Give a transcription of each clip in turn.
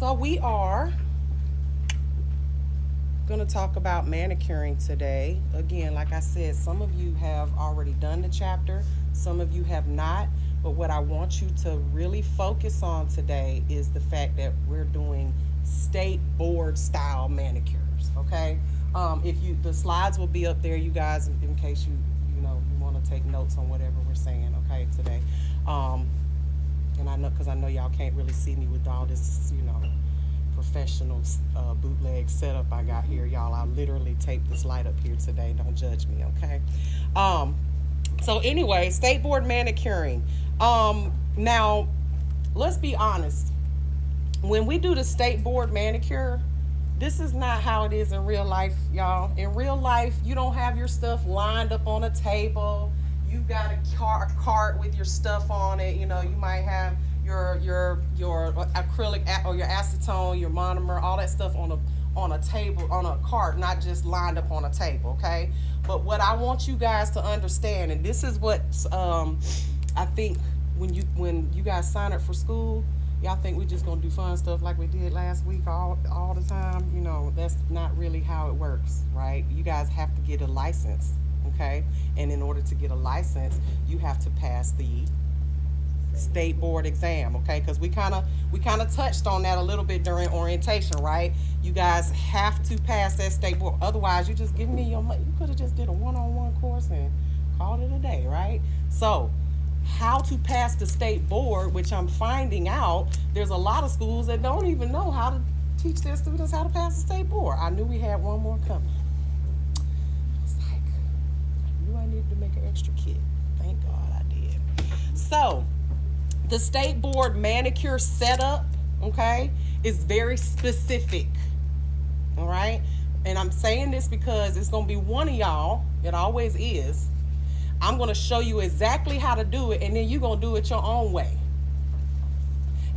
So we are going to talk about manicuring today. Again, like I said, some of you have already done the chapter, some of you have not. But what I want you to really focus on today is the fact that we're doing state board style manicures. Okay, if you the slides will be up there, you guys, in case you want to take notes on whatever we're saying. Okay, today. And I know, because I know y'all can't really see me with all this, professional bootleg setup I got here, y'all. I literally taped this light up here today. Don't judge me, okay? So anyway, state board manicuring. Now, let's be honest. When we do the state board manicure, this is not how it is in real life, y'all. In real life, you don't have your stuff lined up on a table. You've got a cart with your stuff on it. You might have your acrylic or your acetone, your monomer, all that stuff on a table, on a cart, not just lined up on a table, okay? But what I want you guys to understand, and this is what I think when you guys sign up for school, y'all think we just gonna do fun stuff like we did last week all the time. That's not really how it works, right? You guys have to get a license. Okay, and in order to get a license, you have to pass the state board exam. Okay, because we kind of touched on that a little bit during orientation, right? You guys have to pass that state board. Otherwise, you just give me your money. You could have just did a one-on-one course and called it a day, right? So, how to pass the state board, which I'm finding out, there's a lot of schools that don't even know how to teach their students how to pass the state board. I knew we had one more coming. I needed to make an extra kit. Thank God I did. So, the state board manicure setup, okay, is very specific. All right? And I'm saying this because it's going to be one of y'all, it always is. I'm going to show you exactly how to do it, and then you're going to do it your own way.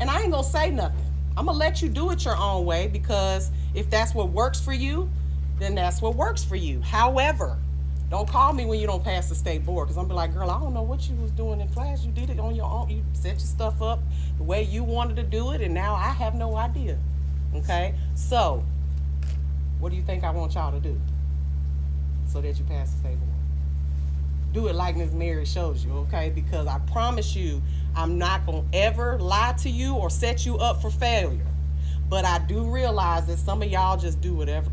And I ain't going to say nothing. I'm going to let you do it your own way, because if that's what works for you, then that's what works for you. However, don't call me when you don't pass the state board, because I'm be like, girl, I don't know what you was doing in class. You did it on your own. You set your stuff up the way you wanted to do it, and now I have no idea. Okay? So, what do you think I want y'all to do so that you pass the state board? Do it like Ms. Mary shows you, okay? Because I promise you, I'm not going to ever lie to you or set you up for failure. But I do realize that some of y'all just do whatever,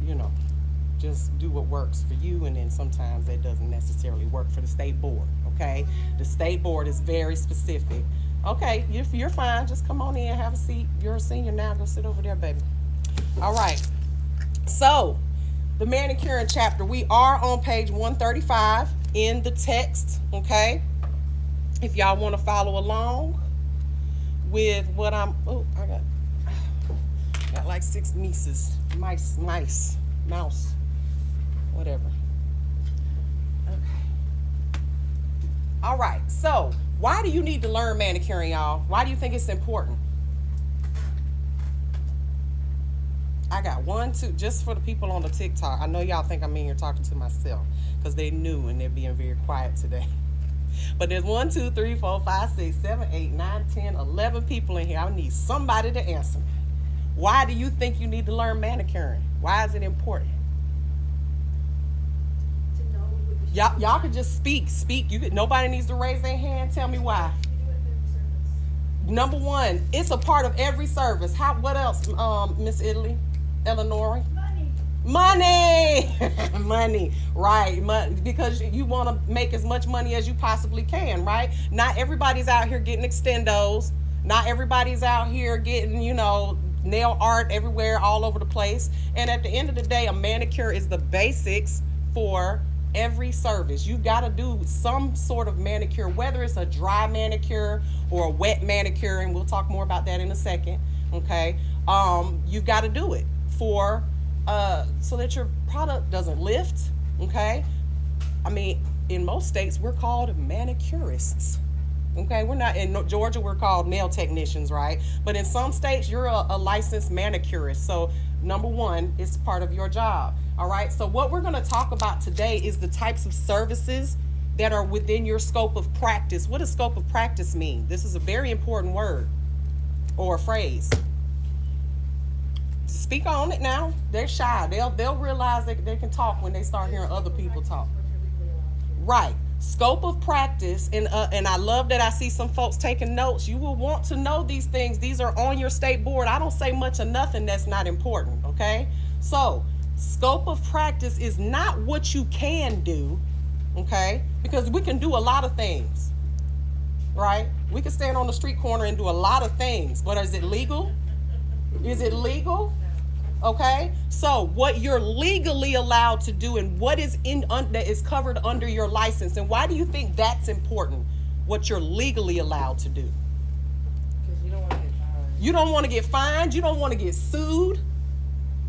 just do what works for you, and then sometimes that doesn't necessarily work for the state board, okay? The state board is very specific. Okay, you're fine. Just come on in, have a seat. You're a senior now. Go sit over there, baby. All right. So, the manicuring chapter. We are on page 135 in the text, okay? If y'all want to follow along with what I got like 6 nieces. Mice. Mouse. Whatever. Okay. All right. So, why do you need to learn manicuring, y'all? Why do you think it's important? I got 1, 2, just for the people on the TikTok. I know y'all think I'm in here talking to myself because they new and they're being very quiet today. But there's 1, 2, 3, 4, 5, 6, 7, 8, 9, 10, 11 people in here. I need somebody to answer me. Why do you think you need to learn manicuring? Why is it important? Y'all can just speak. Nobody needs to raise their hand. Tell me why. Number 1, it's a part of every service. What else, Miss Eleanor? Money. Money, right? Because you want to make as much money as you possibly can, right? Not everybody's out here getting extendos. Not everybody's out here getting, nail art everywhere, all over the place. And at the end of the day, a manicure is the basics for every service. You got to do some sort of manicure, whether it's a dry manicure or a wet manicure, and we'll talk more about that in a second. Okay, you've got to do it for so that your product doesn't lift. Okay, I mean, in most states we're called manicurists. Okay, we're not in Georgia. We're called nail technicians, right? But in some states, you're a licensed manicurist. So number 1, it's part of your job. All right. So what we're going to talk about today is the types of services that are within your scope of practice. What does scope of practice mean? This is a very important word or a phrase. Speak on it now. They're shy. They'll realize that they can talk when they start hearing other people talk. Right. Scope of practice, and I love that I see some folks taking notes. You will want to know these things. These are on your state board. I don't say much or nothing that's not important, okay? So, scope of practice is not what you can do, okay? Because we can do a lot of things, right? We can stand on the street corner and do a lot of things, but is it legal? Is it legal? Okay, so what you're legally allowed to do and what is that is covered under your license, and why do you think that's important? What you're legally allowed to do? Because you don't want to get fined. You don't want to get fined. You don't want to get sued.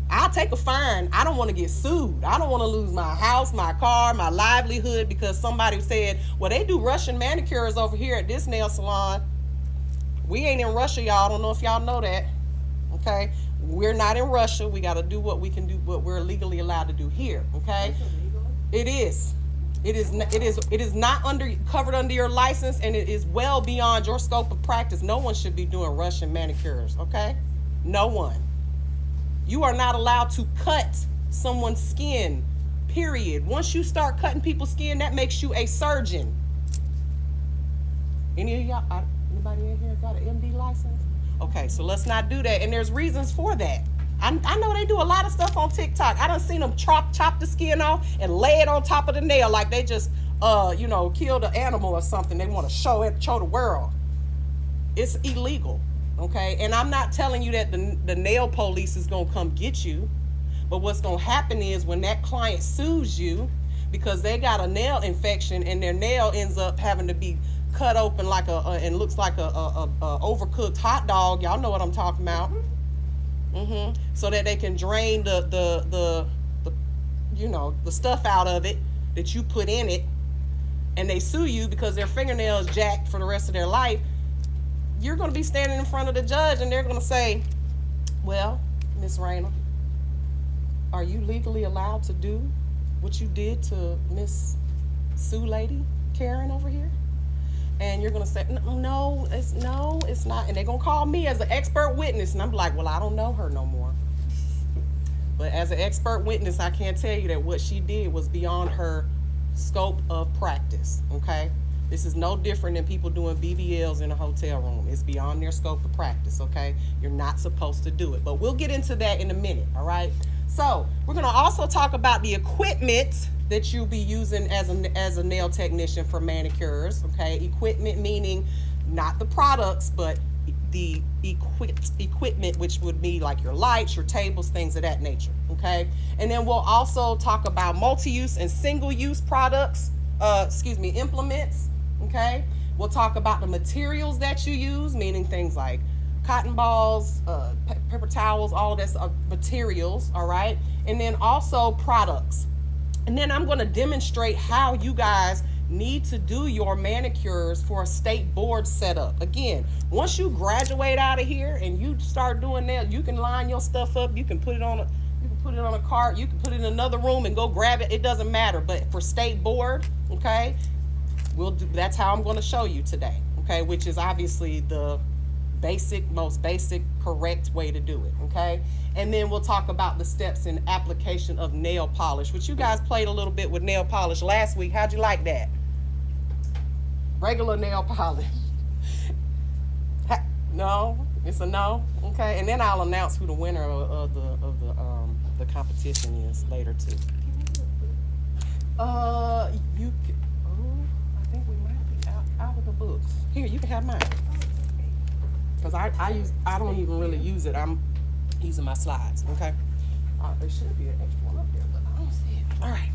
I'll take a fine. I don't want to get sued. I don't want to lose my house, my car, my livelihood because somebody said, well, they do Russian manicures over here at this nail salon. We ain't in Russia, y'all. I don't know if y'all know that. Okay, we're not in Russia. We got to do what we can do, what we're legally allowed to do here. Okay, it is. It is not covered under your license, and it is well beyond your scope of practice. No one should be doing Russian manicures. Okay, no one. You are not allowed to cut someone's skin. Period. Once you start cutting people's skin, that makes you a surgeon. Any of y'all? Anybody in here got an MD license? Okay, so let's not do that. And there's reasons for that. I know they do a lot of stuff on TikTok. I done seen them chop the skin off and lay it on top of the nail like they just, killed an animal or something. They want to show the world. It's illegal, okay? And I'm not telling you that the nail police is going to come get you. But what's going to happen is when that client sues you because they got a nail infection and their nail ends up having to be cut open like and looks like a overcooked hot dog. Y'all know what I'm talking about. So that they can drain the stuff out of it that you put in it, and they sue you because their fingernail is jacked for the rest of their life. You're going to be standing in front of the judge, and they're going to say, "Well, Miss Rayner, are you legally allowed to do what you did to Miss Sue Lady Karen over here?" And you're gonna say, no, it's not. And they're gonna call me as an expert witness, and I'm like, well, I don't know her no more. But as an expert witness, I can tell you that what she did was beyond her scope of practice. Okay, this is no different than people doing BBLs in a hotel room. It's beyond their scope of practice. Okay, you're not supposed to do it. But we'll get into that in a minute. All right. So we're gonna also talk about the equipment that you'll be using as a nail technician for manicures, okay? Equipment meaning not the products, but the equipment, which would be like your lights, your tables, things of that nature, okay? And then we'll also talk about multi-use and single-use products, implements, okay? We'll talk about the materials that you use, meaning things like cotton balls, paper towels, all of this materials, all right? And then also products. And then I'm going to demonstrate how you guys need to do your manicures for a state board setup. Again, once you graduate out of here and you start doing that, you can line your stuff up. You can put it on a cart. You can put it in another room and go grab it. It doesn't matter. But for state board, okay, that's how I'm going to show you today. Okay, which is obviously the most basic, correct way to do it. Okay. And then we'll talk about the steps in application of nail polish, which you guys played a little bit with nail polish last week. How'd you like that? Regular nail polish. No? It's a no? Okay. And then I'll announce who the winner of the competition is later too. I think we might be out of the books. Here, you can have mine. Because I don't even really use it. I'm using my slides, okay? There should be an extra one up there, but I don't see it. All right.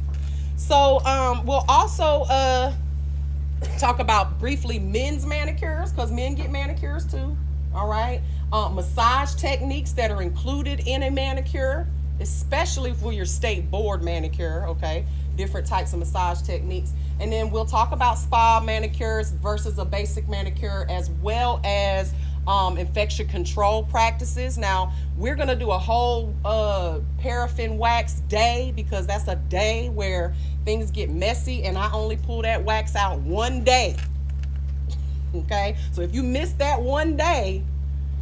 So we'll also talk about briefly men's manicures, because men get manicures too, all right? Massage techniques that are included in a manicure, especially for your state board manicure, okay? Different types of massage techniques. And then we'll talk about spa manicures versus a basic manicure, as well as infection control practices. Now, we're going to do a whole paraffin wax day, because that's a day where things get messy, and I only pull that wax out one day. Okay? So if you miss that one day,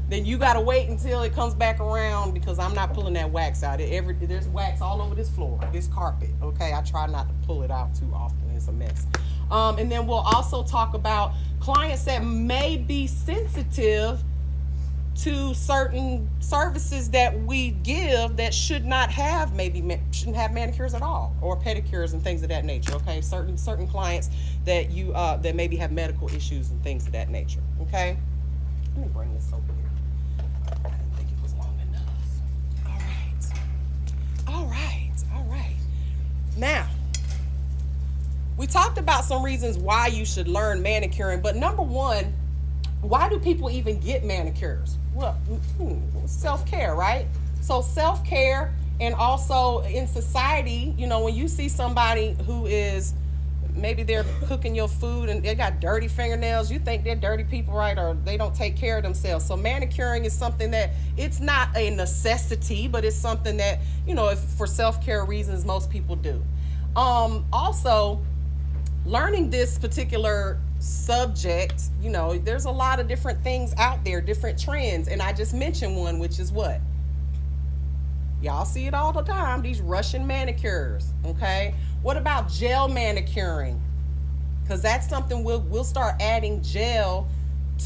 then you gotta wait until it comes back around because I'm not pulling that wax out. There's wax all over this floor, this carpet. Okay, I try not to pull it out too often. It's a mess. And then we'll also talk about clients that may be sensitive to certain services that we give that shouldn't have manicures at all, or pedicures and things of that nature. Okay, certain clients that you that maybe have medical issues and things of that nature. Okay, let me bring this over here. I didn't think it was long enough. All right. Now, we talked about some reasons why you should learn manicuring, but number one, why do people even get manicures? Well, self-care, right? So self-care, and also in society, when you see somebody who is, maybe they're cooking your food and they got dirty fingernails, you think they're dirty people, right? Or they don't take care of themselves. So manicuring is something that, it's not a necessity, but it's something that, if for self-care reasons, most people do. Also, learning this particular subject, there's a lot of different things out there, different trends, and I just mentioned one, which is what? Y'all see it all the time, these Russian manicures, okay? What about gel manicuring? Because that's something we'll start adding gel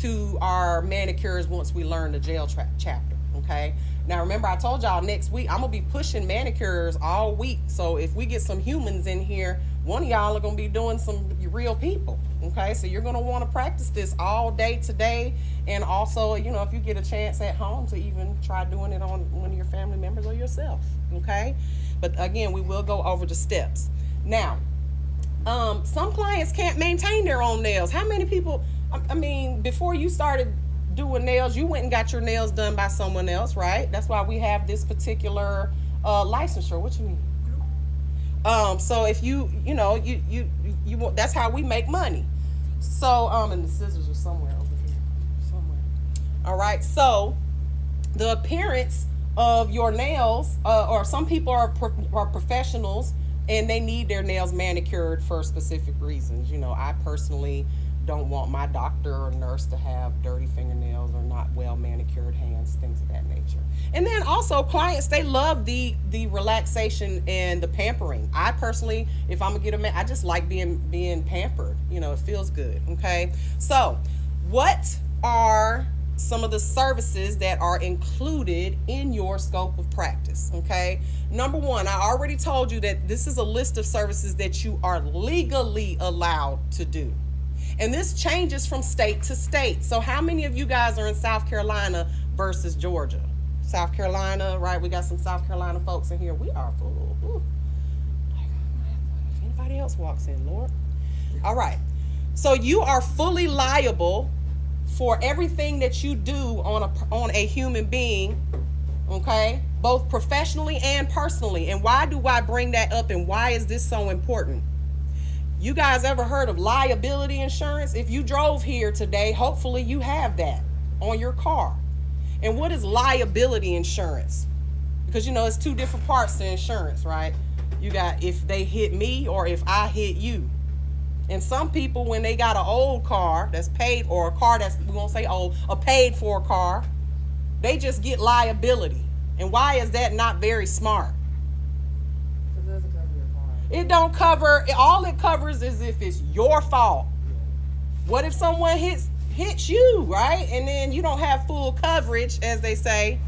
to our manicures once we learn the gel chapter, okay? Now remember, I told y'all next week I'm gonna be pushing manicures all week, so if we get some humans in here, one of y'all are gonna be doing some real people, okay? So you're gonna want to practice this all day today, and also, if you get a chance at home to even try doing it on one of your family members or yourself, okay? But again, we will go over the steps. Now, some clients can't maintain their own nails. How many people, before you started doing nails, you went and got your nails done by someone else, right? That's why we have this particular licensure. What you mean? So if you that's how we make money. So and the scissors are somewhere over here, somewhere. All right. So the appearance of your nails, or some people are professionals and they need their nails manicured for specific reasons. I personally don't want my doctor or nurse to have dirty fingernails or not well manicured hands, things of that nature. And then also clients, they love the relaxation and the pampering. I personally, if I'm gonna get I just like being pampered. It feels good. Okay, so what are some of the services that are included in your scope of practice? Okay, number one, I already told you that this is a list of services that you are legally allowed to do. And this changes from state to state. So how many of you guys are in South Carolina versus Georgia? South Carolina, right? We got some South Carolina folks in here. We are full. Ooh. If anybody else walks in, Lord. All right. So you are fully liable for everything that you do on a human being, okay? Both professionally and personally. And why do I bring that up, and why is this so important? You guys ever heard of liability insurance? If you drove here today, hopefully you have that on your car. And what is liability insurance? Because it's two different parts to insurance, right? You got if they hit me or if I hit you. And some people, when they got an old car that's paid, or a car that's, we won't say old, a paid for car, they just get liability. And why is that not very smart? It don't cover, all it covers is if it's your fault. What if someone hits you, right? And then you don't have full coverage, as they say,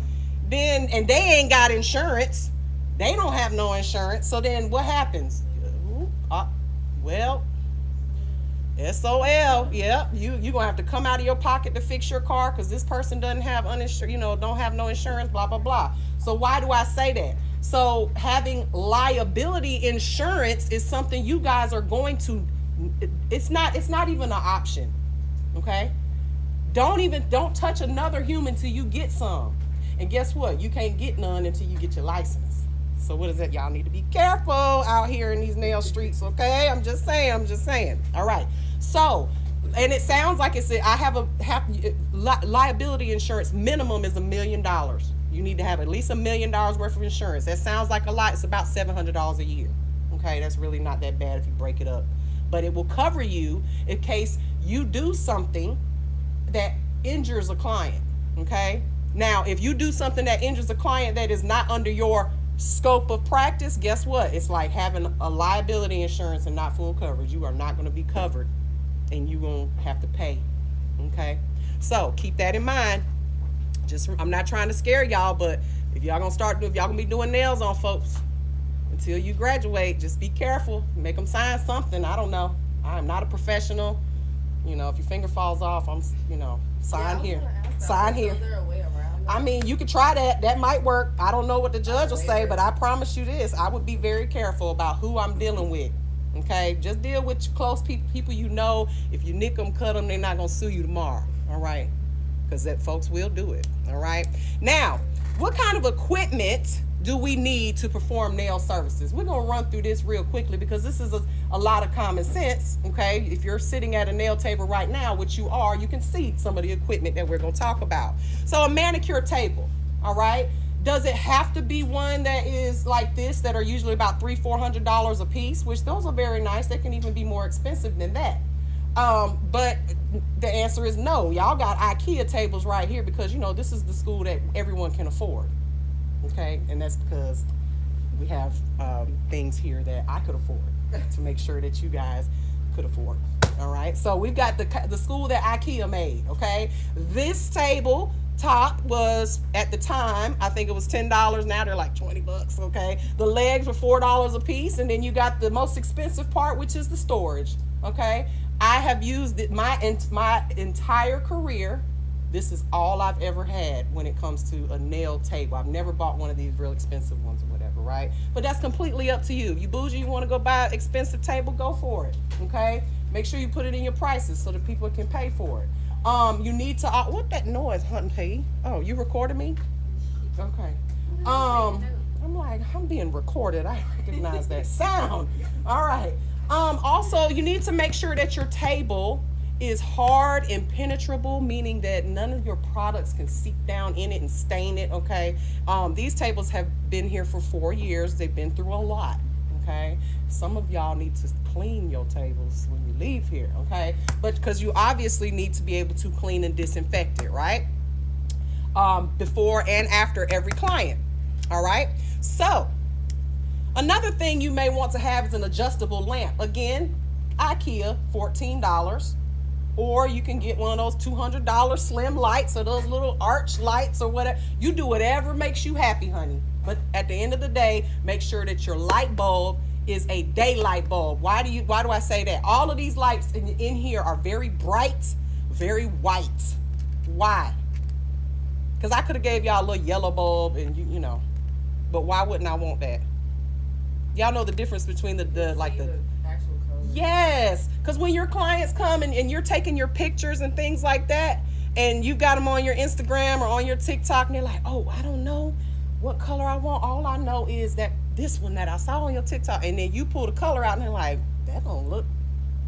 and they ain't got insurance. They don't have no insurance. So then what happens? Well, SOL, yep, you gonna have to come out of your pocket to fix your car because this person doesn't have don't have no insurance, blah, blah, blah. So why do I say that? So having liability insurance is something you guys are going to, it's not even an option, okay? Don't touch another human till you get some. And guess what? You can't get none until you get your license. So what is that? Y'all need to be careful out here in these nail streets, okay? I'm just saying. All right. So, and it sounds like it's, I have liability insurance minimum is $1 million. You need to have at least $1 million worth of insurance. That sounds like a lot. It's about $700 a year. Okay, that's really not that bad if you break it up. But it will cover you in case you do something that injures a client. Okay? Now, if you do something that injures a client that is not under your scope of practice, guess what? It's like having a liability insurance and not full coverage. You are not going to be covered, and you're going to have to pay. Okay? So keep that in mind. I'm not trying to scare y'all, but if y'all gonna be doing nails on folks until you graduate, just be careful. Make them sign something. I don't know. I am not a professional. If your finger falls off, sign here. Sign here. Is there a way around that? I mean, you could try that. That might work. I don't know what the judge will say, but I promise you this. I would be very careful about who I'm dealing with. Okay? Just deal with your close people you know. If you nick them, cut them, they're not going to sue you tomorrow. All right? Because that folks will do it. All right? Now, what kind of equipment do we need to perform nail services? We're going to run through this real quickly because this is a lot of common sense, okay? If you're sitting at a nail table right now, which you are, you can see some of the equipment that we're going to talk about. So a manicure table, all right? Does it have to be one that is like this that are usually about $300-400 a piece, which those are very nice. They can even be more expensive than that. But the answer is no. Y'all got IKEA tables right here because, this is the school that everyone can afford. Okay, and that's because we have things here that I could afford to make sure that you guys could afford. All right, so we've got the school that IKEA made. Okay, this table top was at the time, I think it was $10. Now they're like $20. Okay, the legs were $4 a piece, and then you got the most expensive part, which is the storage. Okay, I have used it my entire career. This is all I've ever had when it comes to a nail table. I've never bought one of these real expensive ones or whatever, right? But that's completely up to you. You bougie, you want to go buy an expensive table, go for it, okay? Make sure you put it in your prices so that people can pay for it. You need to, what that noise, Hunting P? Oh, you recorded me? Okay. I'm like, I'm being recorded. I recognize that sound. All right. Also, you need to make sure that your table is hard, impenetrable, meaning that none of your products can seep down in it and stain it, okay? These tables have been here for 4 years. They've been through a lot, okay? Some of y'all need to clean your tables when you leave here, okay? But because you obviously need to be able to clean and disinfect it, right? Before and after every client, all right? So, another thing you may want to have is an adjustable lamp. Again, IKEA, $14. Or you can get one of those $200 slim lights or those little arch lights or whatever. You do whatever makes you happy, honey. But at the end of the day, make sure that your light bulb is a daylight bulb. Why do I say that? All of these lights in here are very bright, very white. Why? Because I could have gave y'all a little yellow bulb and you know. But why wouldn't I want that? Y'all know the difference between the actual color. Yes, because when your clients come and you're taking your pictures and things like that, and you've got them on your Instagram or on your TikTok, and they're like, oh, I don't know what color I want. All I know is that this one that I saw on your TikTok, and then you pull the color out, and they're like, that don't look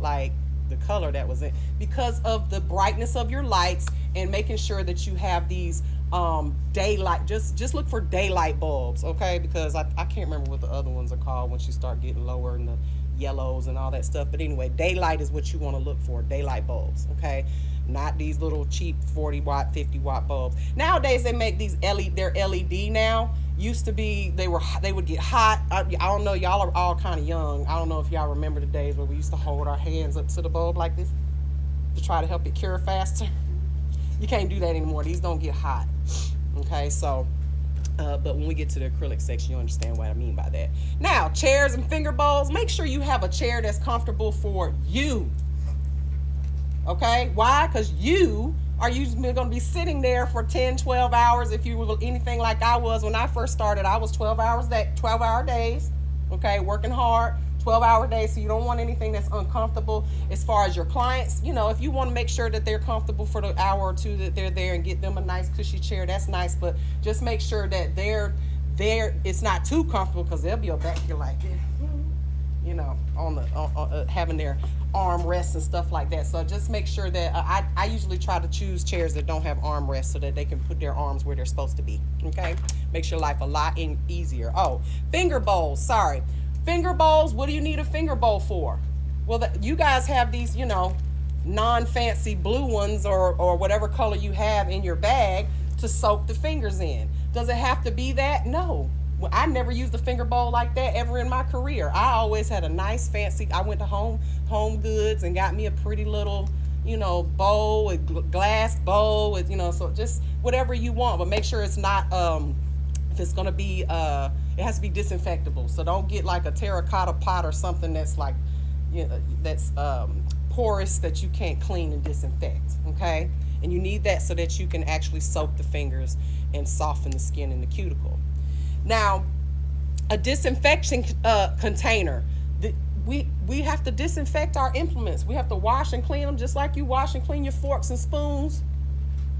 like the color that was in, because of the brightness of your lights and making sure that you have these daylight, just look for daylight bulbs, okay? Because I can't remember what the other ones are called once you start getting lower in the yellows and all that stuff. But anyway, daylight is what you want to look for, daylight bulbs, okay? Not these little cheap 40 watt, 50 watt bulbs. Nowadays they make these they're LED now. Used to be they would get hot. I don't know, y'all are all kind of young. I don't know if y'all remember the days where we used to hold our hands up to the bulb like this to try to help it cure faster. You can't do that anymore. These don't get hot. Okay, so but when we get to the acrylic section, you understand what I mean by that. Now, chairs and finger bowls. Make sure you have a chair that's comfortable for you. Okay, why? Because you are usually going to be sitting there for 10, 12 hours. If you were anything like I was when I first started, I was 12-hour days, okay, working hard, 12-hour days. So you don't want anything that's uncomfortable. As far as your clients, you know, if you want to make sure that they're comfortable for the hour or two that they're there and get them a nice cushy chair, that's nice. But just make sure that it's not too comfortable, because they'll be back here like, you know, on having their arm rests and stuff like that. So just make sure that I usually try to choose chairs that don't have arm rests so that they can put their arms where they're supposed to be. Okay, makes your life a lot easier. Oh, finger bowls. Sorry, finger bowls. What do you need a finger bowl for? Well, you guys have these, you know, non-fancy blue ones or whatever color you have in your bag to soak the fingers in. Does it have to be that? No. Well, I never used a finger bowl like that ever in my career. I always had a nice fancy. I went to Home Goods and got me a pretty little, bowl, a glass bowl with, so just whatever you want, but make sure it's not if it's gonna be it has to be disinfectable. So don't get like a terracotta pot or something that's like that's porous that you can't clean and disinfect. Okay, and you need that so that you can actually soak the fingers and soften the skin in the cuticle. Now, a disinfection container. We have to disinfect our implements. We have to wash and clean them just like you wash and clean your forks and spoons.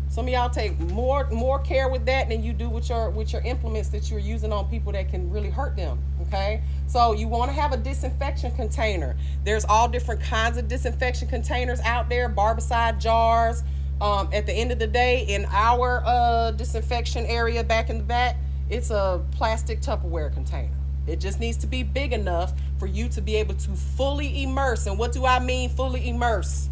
Some of y'all take more care with that than you do with your implements that you're using on people that can really hurt them. Okay, so you want to have a disinfection container. There's all different kinds of disinfection containers out there, barbicide jars. At the end of the day, in our disinfection area back in the back, it's a plastic Tupperware container. It just needs to be big enough for you to be able to fully immerse. And what do I mean fully immerse?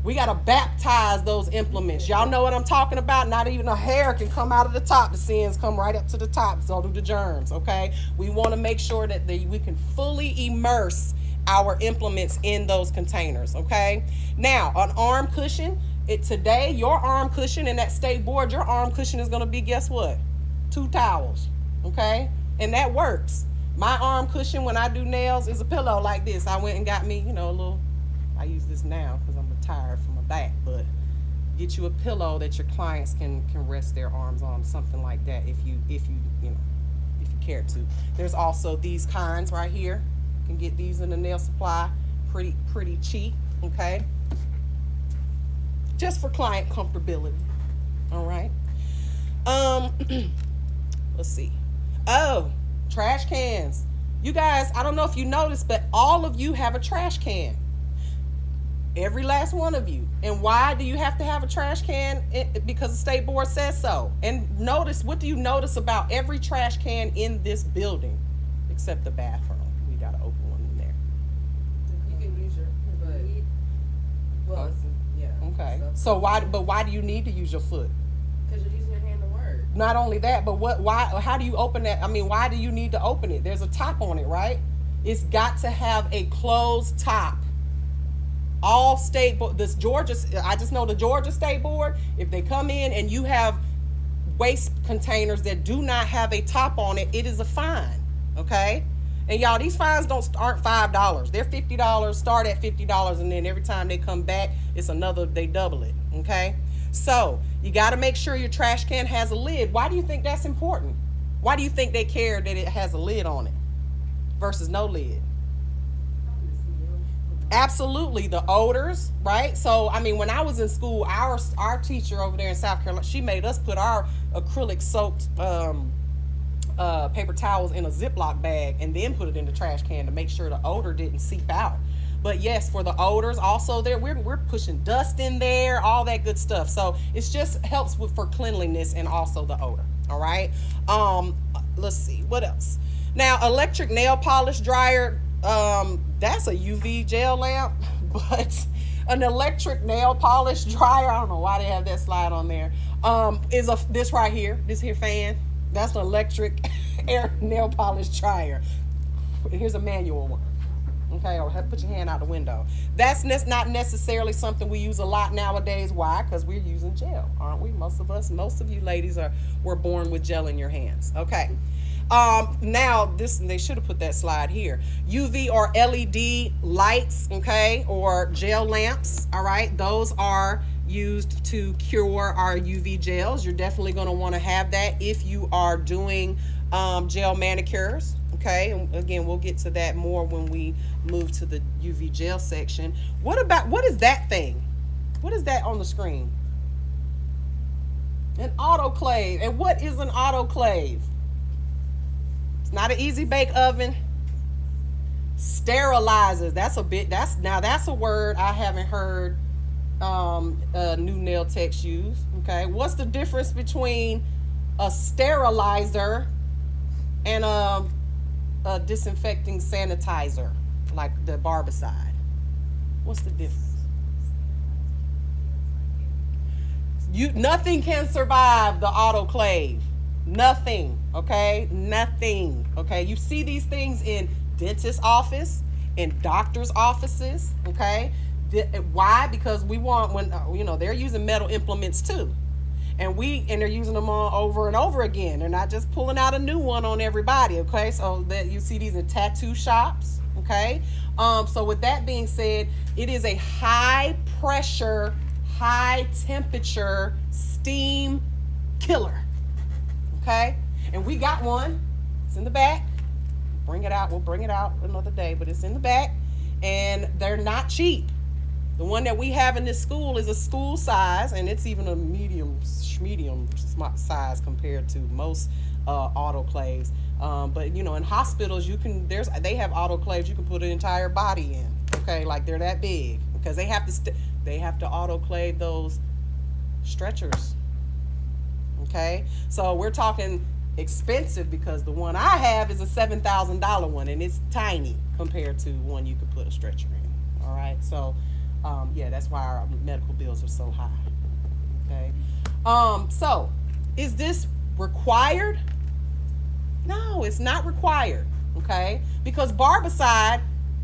We got to baptize those implements. Y'all know what I'm talking about? Not even a hair can come out of the top. The sins come right up to the top. So do the germs, okay? We want to make sure that we can fully immerse our implements in those containers, okay? Now, an arm cushion. Today, your arm cushion and that state board, your arm cushion is going to be, guess what? 2 towels, okay? And that works. My arm cushion when I do nails is a pillow like this. I went and got me, a little, I use this now because I'm retired from my back, but get you a pillow that your clients can rest their arms on, something like that if you care to. There's also these kinds right here. You can get these in the nail supply, pretty cheap, okay? Just for client comfortability. All right. Let's see. Oh, trash cans. You guys, I don't know if you noticed, but all of you have a trash can. Every last one of you. And why do you have to have a trash can? Because the state board says so. And notice, what do you notice about every trash can in this building? Except the bathroom. We got to open one in there. You can use your foot. Well, yeah. Okay. So why do you need to use your foot? Because you're using your hand to work. Not only that, but how do you open that? I mean, why do you need to open it? There's a top on it, right? It's got to have a closed top. All state board, I just know the Georgia State Board, if they come in and you have waste containers that do not have a top on it, it is a fine, okay? And y'all, these fines aren't $5. They're $50, start at $50, and then every time they come back, they double it, okay? So you got to make sure your trash can has a lid. Why do you think that's important? Why do you think they care that it has a lid on it versus no lid? Absolutely, the odors, right? So, I mean, when I was in school, our teacher over there in South Carolina, she made us put our acrylic soaked paper towels in a Ziploc bag and then put it in the trash can to make sure the odor didn't seep out. But yes, for the odors, also we're pushing dust in there, all that good stuff. So it just helps for cleanliness and also the odor. All right. Let's see what else. Now, electric nail polish dryer. That's a UV gel lamp, but an electric nail polish dryer, I don't know why they have that slide on there, is this right here, this here fan. That's an electric air nail polish dryer. Here's a manual one. Okay, or put your hand out the window. That's not necessarily something we use a lot nowadays. Why? Because we're using gel, aren't we? Most of you ladies were born with gel in your hands. Okay. Now they should have put that slide here. UV or LED lights, okay, or gel lamps. All right, those are used to cure our UV gels. You're definitely going to want to have that if you are doing gel manicures. Okay, and again, we'll get to that more when we move to the UV gel section. What is that thing? What is that on the screen? An autoclave. And what is an autoclave? It's not an easy bake oven. Sterilizers. That's a word I haven't heard new nail techs use. Okay, what's the difference between a sterilizer and a disinfecting sanitizer like the barbicide? What's the difference? Nothing can survive the autoclave. Nothing, okay? Nothing, okay? You see these things in dentist office, in doctor's offices, okay? Why? Because we want, when they're using metal implements too. And they're using them all over and over again. They're not just pulling out a new one on everybody, okay? So that you see these in tattoo shops, okay? So with that being said, it is a high pressure, high temperature steam killer, okay? And we got one. It's in the back. Bring it out. We'll bring it out another day, but it's in the back, and they're not cheap. The one that we have in this school is a school size, and it's even a medium size compared to most autoclaves. But in hospitals, they have autoclaves you can put an entire body in. Okay, like they're that big because they have to autoclave those stretchers. Okay, so we're talking expensive because the one I have is a $7,000 one, and it's tiny compared to one you could put a stretcher in. All right, so that's why our medical bills are so high. Okay, so is this required? No, it's not required. Okay, because barbicide,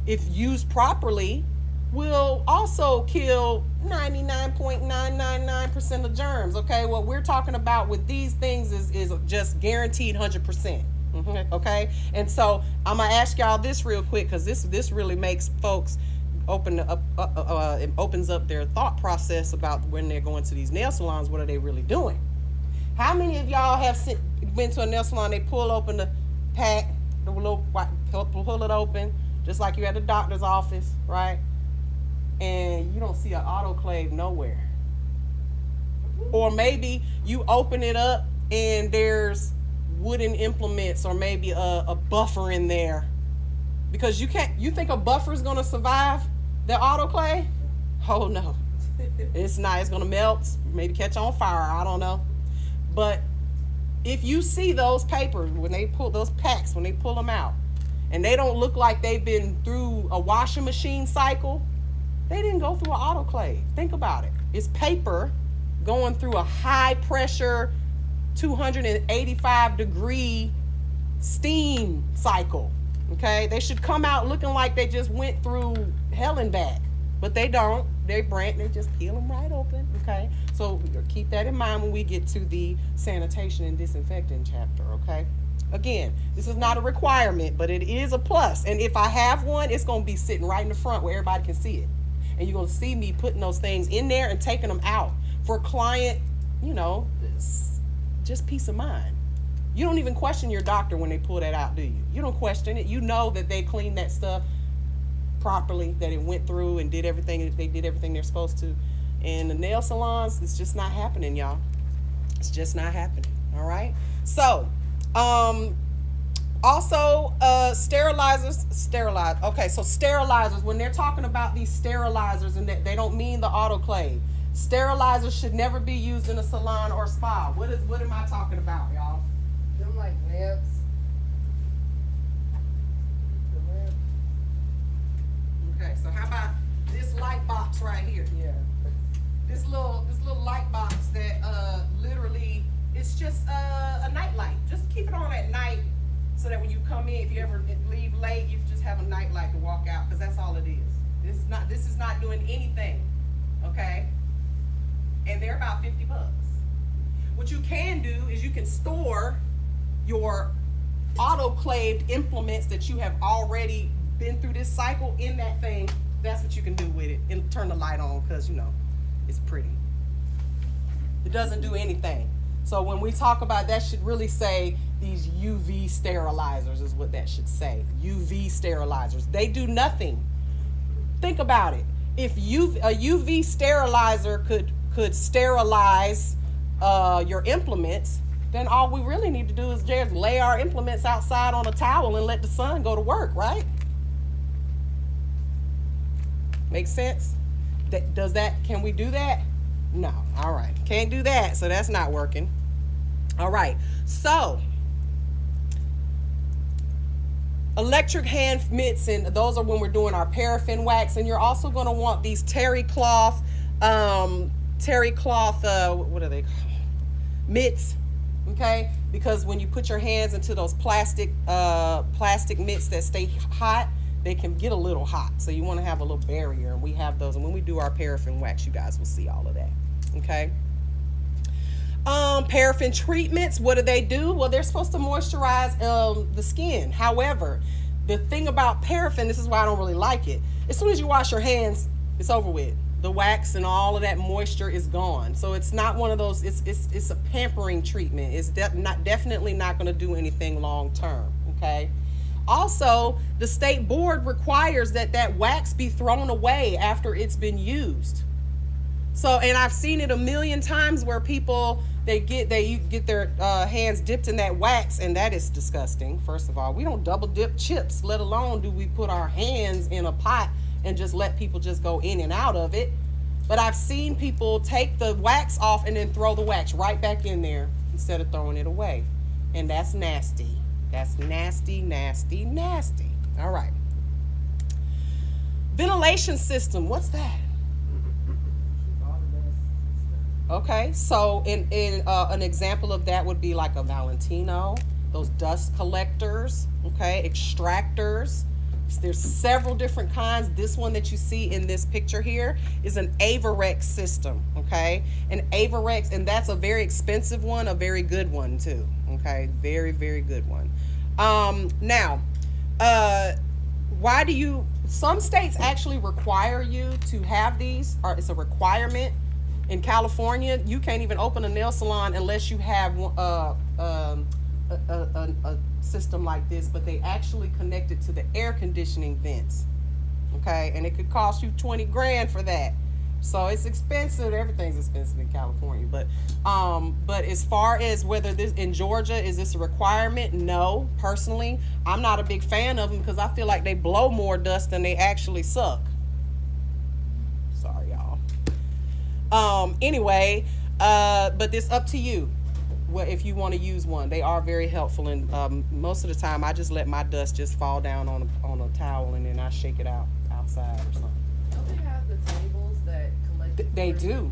if used properly, will also kill 99.999% of germs. Okay, what we're talking about with these things is just guaranteed 100%. Okay, and so I'm gonna ask y'all this real quick because this really makes folks it opens up their thought process about when they're going to these nail salons. What are they really doing? How many of y'all have been to a nail salon? They pull open the pack, pull it open, just like you're at the doctor's office, right? And you don't see an autoclave nowhere. Or maybe you open it up and there's wooden implements or maybe a buffer in there. Because you think a buffer is going to survive the autoclave? Oh no, it's not. It's going to melt, maybe catch on fire, I don't know. But if you see those papers, when they pull those packs, when they pull them out, and they don't look like they've been through a washing machine cycle, they didn't go through an autoclave. Think about it. It's paper going through a high pressure, 285 degree steam cycle. Okay, they should come out looking like they just went through hell and back, but they don't. They just peel them right open. Okay, so keep that in mind when we get to the sanitation and disinfecting chapter. Okay, again, this is not a requirement, but it is a plus. And if I have one, it's going to be sitting right in the front where everybody can see it, and you're going to see me putting those things in there and taking them out for client, just peace of mind. You don't even question your doctor when they pull that out, do you? You don't question it. You know that they cleaned that stuff properly, that it went through and did everything. They did everything they're supposed to. And the nail salons, it's just not happening, y'all. It's just not happening. All right. So, also, sterilizers. Okay, so sterilizers. When they're talking about these sterilizers, and they don't mean the autoclave. Sterilizers should never be used in a salon or spa. What am I talking about, y'all? Them like lamps. The lamp. Okay, so how about this light box right here? Yeah. This little light box that literally it's just a night light. Just keep it on at night so that when you come in, if you ever leave late, you just have a night light to walk out, because that's all it is. This is not doing anything. Okay? And they're about $50. What you can do is you can store your autoclaved implements that you have already been through this cycle in that thing. That's what you can do with it, and turn the light on, because it's pretty. It doesn't do anything. So when we talk about that, should really say these UV sterilizers is what that should say. UV sterilizers. They do nothing. Think about it. If a UV sterilizer could sterilize your implements, then all we really need to do is just lay our implements outside on a towel and let the sun go to work, right? Make sense? Can we do that? No. All right. Can't do that, so that's not working. All right. So, electric hand mitts, and those are when we're doing our paraffin wax, and you're also going to want these terry cloth terry cloth, what are they called? Mitts, okay? Because when you put your hands into those plastic mitts that stay hot, they can get a little hot. So you want to have a little barrier, and we have those. And when we do our paraffin wax, you guys will see all of that, okay? Paraffin treatments, what do? Well, they're supposed to moisturize the skin. However, the thing about paraffin, this is why I don't really like it. As soon as you wash your hands, it's over with. The wax and all of that moisture is gone. So it's not one of those. It's a pampering treatment. It's definitely not going to do anything long term. Okay. Also, the state board requires that wax be thrown away after it's been used. So, and I've seen it a million times where people they get their hands dipped in that wax, and that is disgusting. First of all, we don't double dip chips, let alone do we put our hands in a pot and just let people just go in and out of it. But I've seen people take the wax off and then throw the wax right back in there instead of throwing it away. And that's nasty. That's nasty, nasty, nasty. All right. Ventilation system, what's that? Okay, so in an example of that would be like a Valentino, those dust collectors, okay, extractors. There's several different kinds. This one that you see in this picture here is an Avarex system, okay? An Avarex, and that's a very expensive one, a very good one too, okay? Very, very good one. Now, some states actually require you to have these, or it's a requirement. In California, you can't even open a nail salon unless you have a system like this, but they actually connect it to the air conditioning vents, okay? And it could cost you 20 grand for that. So it's expensive. Everything's expensive in California. But as far as whether this in Georgia, is this a requirement? No, personally, I'm not a big fan of them because I feel like they blow more dust than they actually suck. Sorry, y'all. Anyway, but it's up to you. Well, if you want to use one, they are very helpful, and most of the time I just let my dust just fall down on a towel, and then I shake it out outside or something. Don't they have the tables that collect? They do.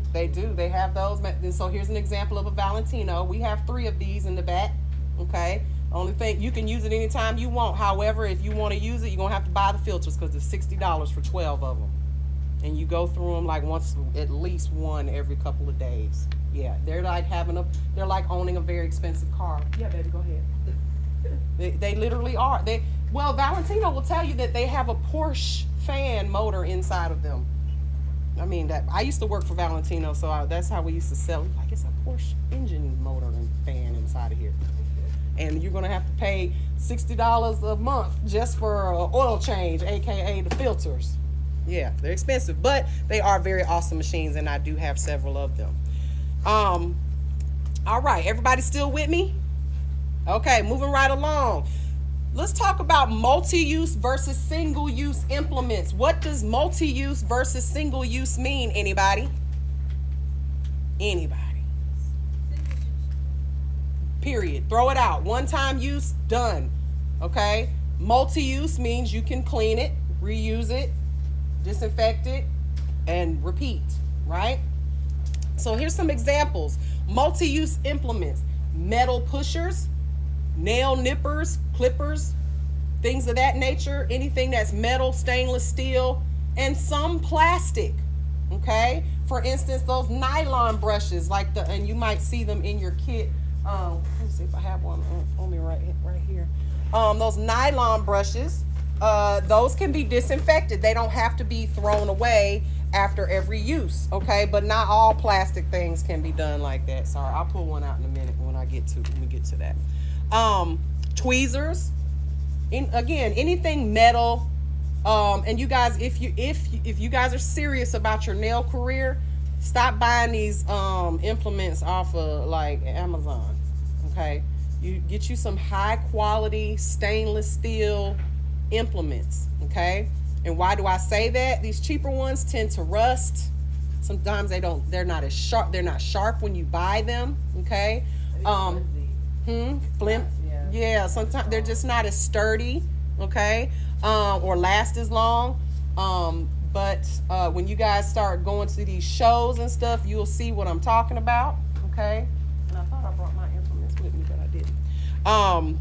They have those. And so here's an example of a Valentino. We have 3 of these in the back. Okay. Only thing, you can use it anytime you want. However, if you want to use it, you're gonna have to buy the filters because it's $60 for 12 of them, and you go through them like at least one every couple of days. Yeah, they're like owning a very expensive car. Yeah, baby, go ahead. They literally are. Valentino will tell you that they have a Porsche fan motor inside of them. I mean, that I used to work for Valentino, so that's how we used to sell it. Like, it's a Porsche engine motor and fan inside of here. And you're gonna have to pay $60 a month just for an oil change, aka the filters. Yeah, they're expensive, but they are very awesome machines, and I do have several of them. All right, everybody still with me? Okay, moving right along. Let's talk about multi-use versus single-use implements. What does multi-use versus single-use mean, anybody? Anybody? Period. Throw it out. One-time use, done. Okay? Multi-use means you can clean it, reuse it, disinfect it, and repeat, right? So here's some examples. Multi-use implements: metal pushers, nail nippers, clippers, things of that nature, anything that's metal, stainless steel, and some plastic, okay? For instance, those nylon brushes, and you might see them in your kit. Let's see if I have one on me right here. Those nylon brushes, those can be disinfected. They don't have to be thrown away after every use, okay? But not all plastic things can be done like that. Sorry, I'll pull one out in a minute when we get to that. Tweezers, again, anything metal. And you guys, if you guys are serious about your nail career, stop buying these implements off of like Amazon, okay? You get you some high quality stainless steel implements, okay? And why do I say that? These cheaper ones tend to rust. Sometimes they're not as sharp. They're not sharp when you buy them, okay? Yeah, sometimes they're just not as sturdy, okay? Or last as long. but when you guys start going to these shows and stuff, you'll see what I'm talking about, okay? And I thought I brought my implements with me, but I didn't.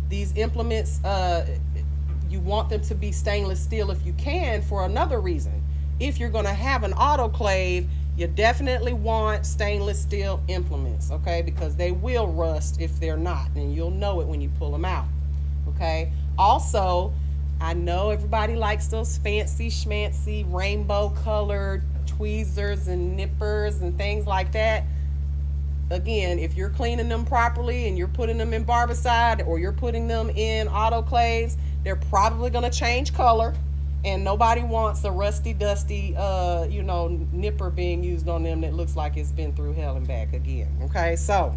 These implements, you want them to be stainless steel if you can, for another reason. If you're going to have an autoclave, you definitely want stainless steel implements, okay? Because they will rust if they're not, and you'll know it when you pull them out, okay? Also, I know everybody likes those fancy schmancy rainbow colored tweezers and nippers and things like that. Again, if you're cleaning them properly and you're putting them in barbicide or you're putting them in autoclaves, they're probably going to change color, and nobody wants a rusty, dusty, nipper being used on them that looks like it's been through hell and back again. Okay, so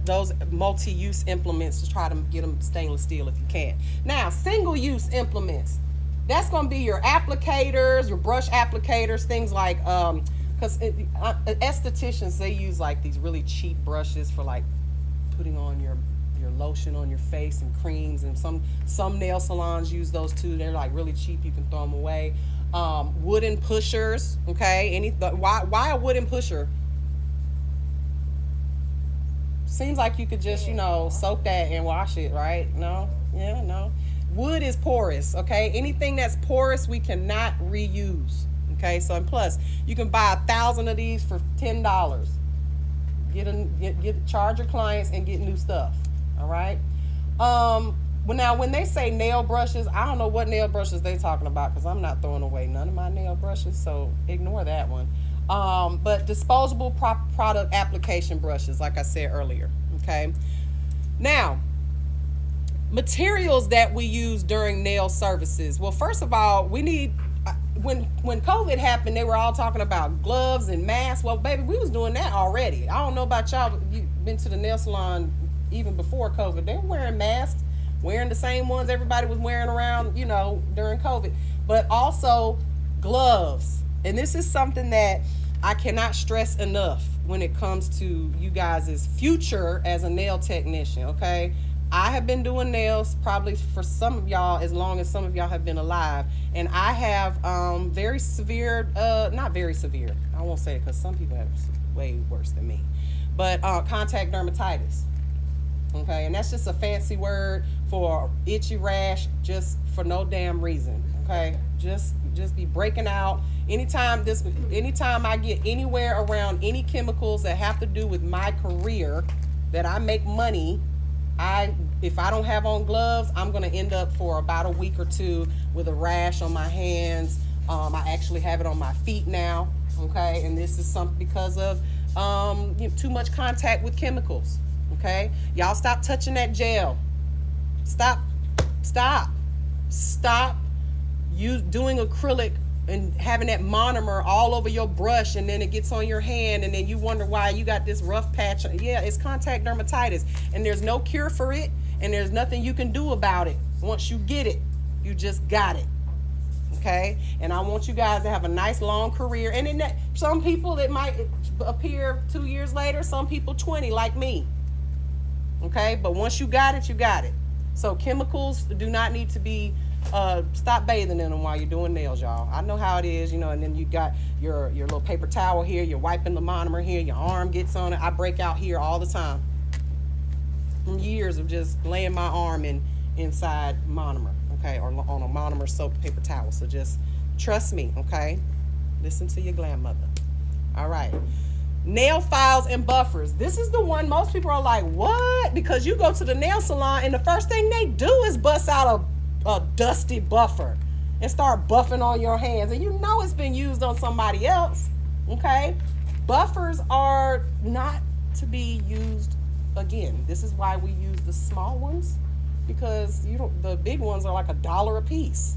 those multi-use implements, just try to get them stainless steel if you can. Now, single-use implements, that's going to be your applicators, your brush applicators, things like because estheticians, they use like these really cheap brushes for like putting on your lotion on your face and creams, and some nail salons use those too. They're like really cheap, you can throw them away. Wooden pushers, okay? Why a wooden pusher? Seems like you could just soak that and wash it, right? No. Wood is porous, okay? Anything that's porous we cannot reuse. Okay, so and plus you can buy 1,000 of these for $10. Charge your clients and get new stuff. All right. Well, now when they say nail brushes, I don't know what nail brushes they talking about, because I'm not throwing away none of my nail brushes, so ignore that one. But disposable product application brushes, like I said earlier. Okay. Now, materials that we use during nail services. Well, first of all, we need. When COVID happened, they were all talking about gloves and masks. Well, baby, we was doing that already. I don't know about y'all, but you've been to the nail salon even before COVID. They were wearing masks, wearing the same ones everybody was wearing around, during COVID. But also gloves. And this is something that I cannot stress enough when it comes to you guys' future as a nail technician, okay? I have been doing nails probably for some of y'all as long as some of y'all have been alive. And I have very severe, not very severe, I won't say it because some people have way worse than me, but contact dermatitis. Okay, and that's just a fancy word for itchy rash just for no damn reason. Okay, just be breaking out. Anytime I get anywhere around any chemicals that have to do with my career, that I make money, if I don't have on gloves, I'm going to end up for about a week or two with a rash on my hands. I actually have it on my feet now, okay? And this is something because of too much contact with chemicals, okay? Y'all stop touching that gel. Stop you doing acrylic and having that monomer all over your brush, and then it gets on your hand, and then you wonder why you got this rough patch. Yeah, it's contact dermatitis, and there's no cure for it, and there's nothing you can do about it. Once you get it, you just got it. Okay? And I want you guys to have a nice long career. And in some people it might appear 2 years later, some people 20 like me. Okay? But once you got it, you got it. So chemicals do not need to be stop bathing in them while you're doing nails, y'all. I know how it is, and then you got your little paper towel here, you're wiping the monomer here, your arm gets on it. I break out here all the time from years of just laying my arm inside monomer, okay, or on a monomer soaked paper towel. So just trust me, okay? Listen to your grandmother. All right. Nail files and buffers. This is the one most people are like, what? Because you go to the nail salon and the first thing they do is bust out a dusty buffer and start buffing on your hands, and it's been used on somebody else. Okay, buffers are not to be used again. This is why we use the small ones, because the big ones are like $1 a piece,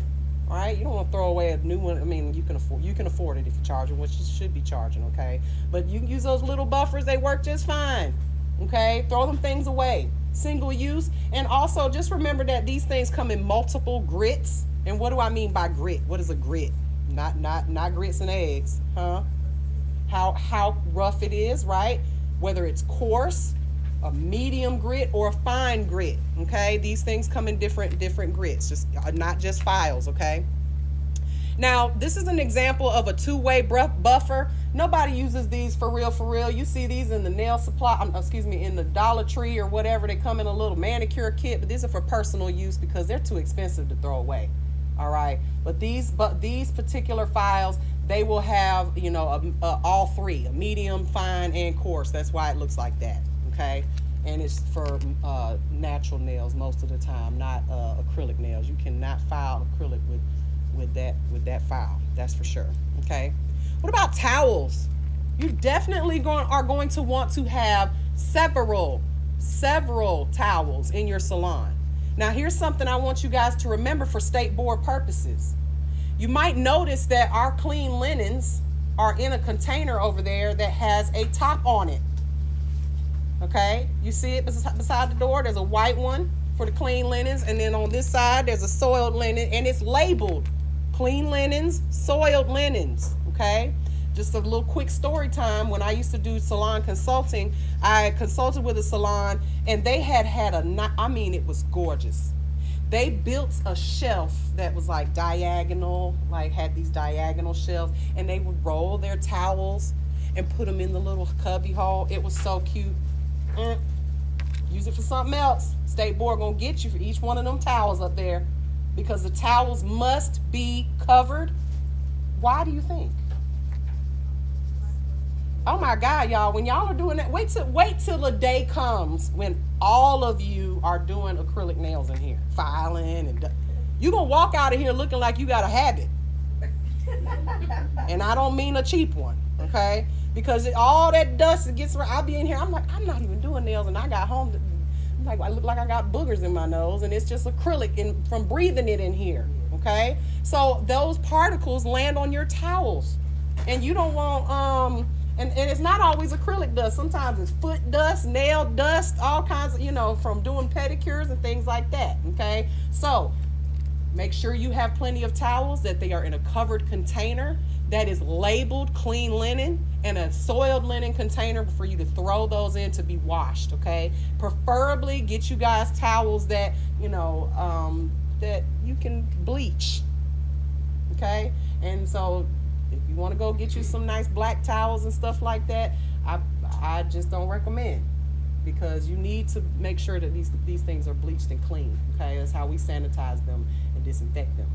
right? You don't want to throw away a new one. I mean, you can afford it if you charge them, which you should be charging, okay? But you can use those little buffers. They work just fine. Okay, throw them things away. Single use. And also just remember that these things come in multiple grits. And what do I mean by grit? What is a grit? Not grits and eggs, huh? How rough it is, right? Whether it's coarse, a medium grit, or a fine grit. Okay, these things come in different grits, just not just files. Okay. Now, this is an example of a two-way buffer. Nobody uses these for real, for real. You see these in the nail supply, in the Dollar Tree or whatever. They come in a little manicure kit, but these are for personal use because they're too expensive to throw away. All right, but these particular files, they will have, you know, all three, a medium, fine, and coarse. That's why it looks like that. Okay, and it's for natural nails most of the time, not acrylic nails. You cannot file acrylic with that file. That's for sure. Okay. What about towels? You definitely are going to want to have several towels in your salon. Now, here's something I want you guys to remember for state board purposes. You might notice that our clean linens are in a container over there that has a top on it. Okay, you see it beside the door. There's a white one for the clean linens, and then on this side there's a soiled linen, and it's labeled clean linens, soiled linens. Okay, just a little quick story time. When I used to do salon consulting, I consulted with a salon, and they had it was gorgeous. They built a shelf that was like diagonal, like had these diagonal shelves, and they would roll their towels and put them in the little cubby hole. It was so cute. Use it for something else. State board gonna get you for each one of them towels up there, because the towels must be covered. Why do you think? Oh my God, y'all, when y'all are doing that, wait till the day comes when all of you are doing acrylic nails in here, filing, and you're gonna walk out of here looking like you got a habit. And I don't mean a cheap one, okay? Because all that dust that gets around, I'll be in here, I'm like, I'm not even doing nails, and I got home, I'm like, I look like I got boogers in my nose, and it's just acrylic from breathing it in here, okay? So those particles land on your towels, and you don't want, and it's not always acrylic dust. Sometimes it's foot dust, nail dust, all kinds of, from doing pedicures and things like that, okay? So make sure you have plenty of towels, that they are in a covered container that is labeled clean linen, and a soiled linen container for you to throw those in to be washed, okay? Preferably get you guys towels that, that you can bleach, okay? And so if you want to go get you some nice black towels and stuff like that, I just don't recommend, because you need to make sure that these things are bleached and clean, okay? That's how we sanitize them and disinfect them.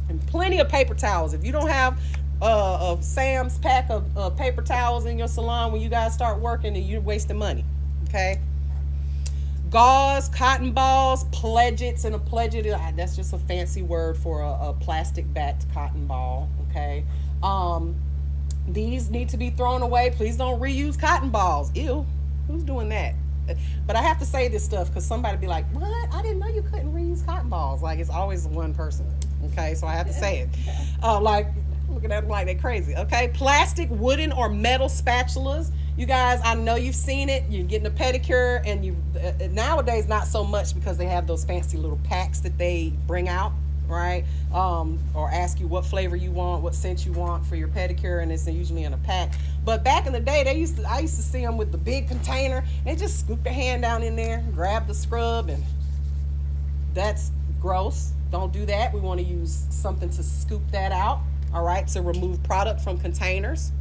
And plenty of paper towels. If you don't have a Sam's pack of paper towels in your salon when you guys start working, then you're wasting money, okay? Gauze, cotton balls, pledgets, and a pledget, that's just a fancy word for a plastic backed cotton ball, okay? These need to be thrown away. Please don't reuse cotton balls. Ew, who's doing that? But I have to say this stuff because somebody be like, what? I didn't know you couldn't reuse cotton balls. Like, it's always one person, okay? So I have to say it. Like, looking at them like they're crazy, okay? Plastic, wooden, or metal spatulas. You guys, I know you've seen it. You're getting a pedicure, and nowadays not so much, because they have those fancy little packs that they bring out, right? Or ask you what flavor you want, what scent you want for your pedicure, and it's usually in a pack. But back in the day, I used to see them with the big container. They just scoop their hand down in there, grab the scrub, and that's gross. Don't do that. We want to use something to scoop that out, all right, to remove product from containers,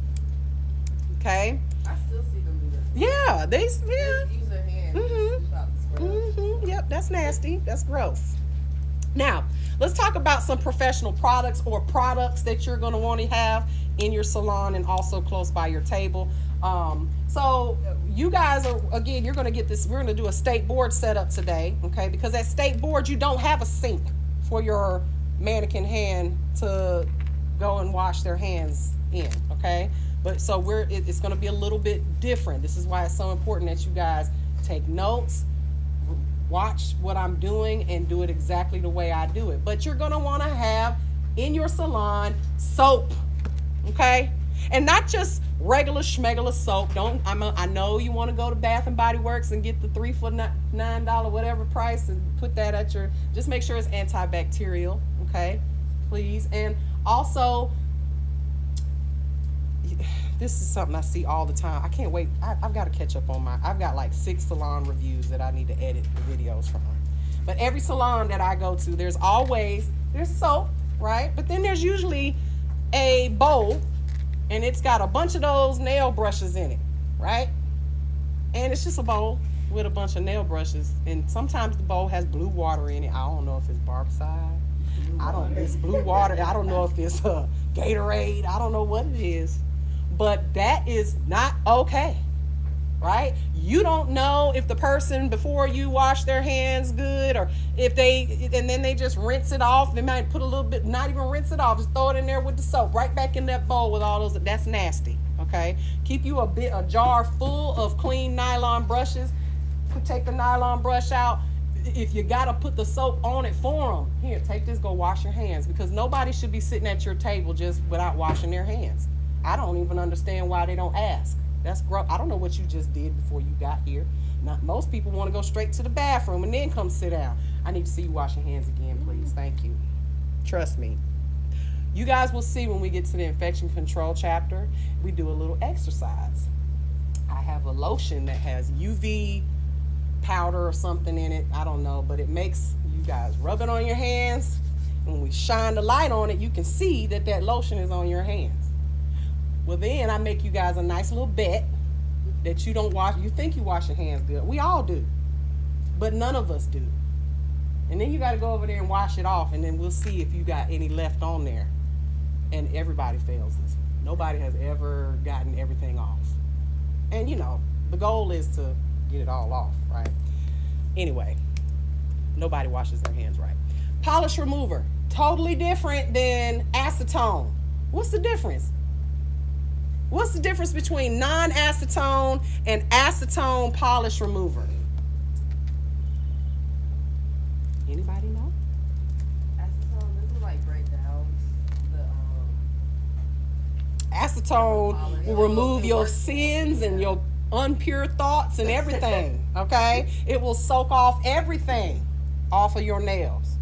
okay? I still see them do that. Yeah, they Use their hand. Yep, that's nasty. That's gross. Now, let's talk about some professional products, or products that you're going to want to have in your salon and also close by your table. So you guys are, again, you're going to get this, we're going to do a state board setup today, okay? Because at state board, you don't have a sink for your mannequin hand to go and wash their hands in, okay? But so it's going to be a little bit different. This is why it's so important that you guys take notes, watch what I'm doing, and do it exactly the way I do it. But you're going to want to have in your salon soap, okay? And not just regular schmegula soap. I know you want to go to Bath and Body Works and get the 3 for $9 whatever price and put that at your, just make sure it's antibacterial, okay? Please. And also, this is something I see all the time. I can't wait. I've got to catch up on I've got like 6 salon reviews that I need to edit the videos from. But every salon that I go to, there's soap, right? But then there's usually a bowl, and it's got a bunch of those nail brushes in it, right? And it's just a bowl with a bunch of nail brushes, and sometimes the bowl has blue water in it. I don't know if it's barbicide. It's blue water. I don't know if it's Gatorade. I don't know what it is, but that is not okay, right? You don't know if the person before you wash their hands good, or if and then they just rinse it off. They might put a little bit, not even rinse it off, just throw it in there with the soap, right back in that bowl with all those. That's nasty. Okay, keep you a jar full of clean nylon brushes. Take the nylon brush out. If you gotta put the soap on it for them, here, take this, go wash your hands, because nobody should be sitting at your table just without washing their hands. I don't even understand why they don't ask. That's gross. I don't know what you just did before you got here. Not most people want to go straight to the bathroom and then come sit down. I need to see you wash your hands again, please. Thank you. Trust me. You guys will see when we get to the infection control chapter, we do a little exercise. I have a lotion that has UV powder or something in it. I don't know, but it makes you guys rub it on your hands. When we shine the light on it, you can see that that lotion is on your hands. Well, then I make you guys a nice little bet that you don't wash. You think you wash your hands good. We all do, but none of us do. And then you got to go over there and wash it off, and then we'll see if you got any left on there. And everybody fails this. Nobody has ever gotten everything off. And you know, the goal is to get it all off, right? Anyway, nobody washes their hands right. Polish remover, totally different than acetone. What's the difference? What's the difference between non-acetone and acetone polish remover? Anybody know? Acetone, this is like break down the Acetone will remove your sins and your unpure thoughts and everything, okay? It will soak off everything off of your nails.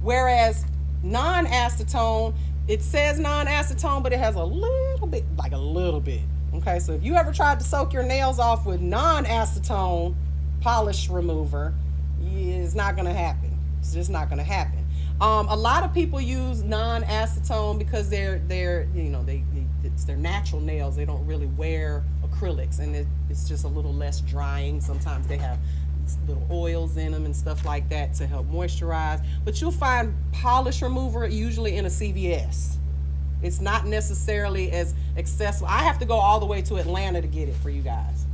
Whereas non-acetone, it says non-acetone, but it has a little bit, like a little bit, okay? So if you ever tried to soak your nails off with non-acetone polish remover, it's not gonna happen. It's just not gonna happen. A lot of people use non-acetone because they're you know, it's their natural nails. They don't really wear acrylics, and it's just a little less drying. Sometimes they have little oils in them and stuff like that to help moisturize. But you'll find polish remover usually in a CVS. It's not necessarily as accessible. I have to go all the way to Atlanta to get it for you guys.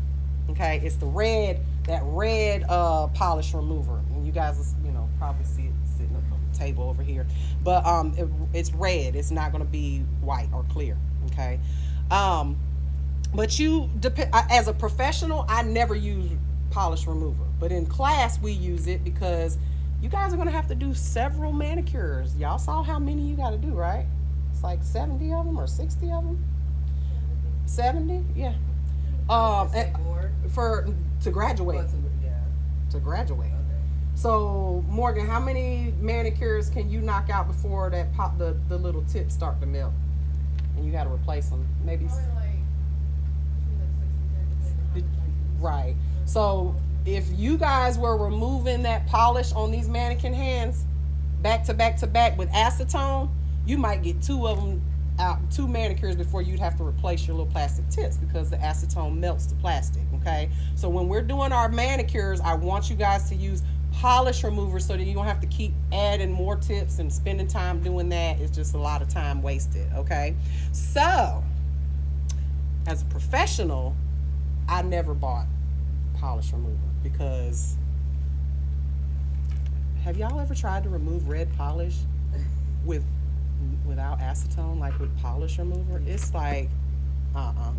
Okay, it's that red polish remover, and you guys, you know, probably see it sitting up on the table over here. But it's red. It's not going to be white or clear. Okay, but as a professional, I never use polish remover, but in class we use it because you guys are going to have to do several manicures. Y'all saw how many you got to do, right? It's like 70 of them or 60 of them. 70, yeah. To graduate. To graduate. Okay. So Morgan, how many manicures can you knock out before that the little tips start to melt, and you got to replace them? Maybe. Right. So if you guys were removing that polish on these mannequin hands back to back to back with acetone, you might get two of them out, 2 manicures before you'd have to replace your little plastic tips because the acetone melts the plastic. Okay. So when we're doing our manicures, I want you guys to use polish remover so that you don't have to keep adding more tips and spending time doing that. It's just a lot of time wasted. Okay. So as a professional, I never bought polish remover because have y'all ever tried to remove red polish without acetone, like with polish remover? It's like no.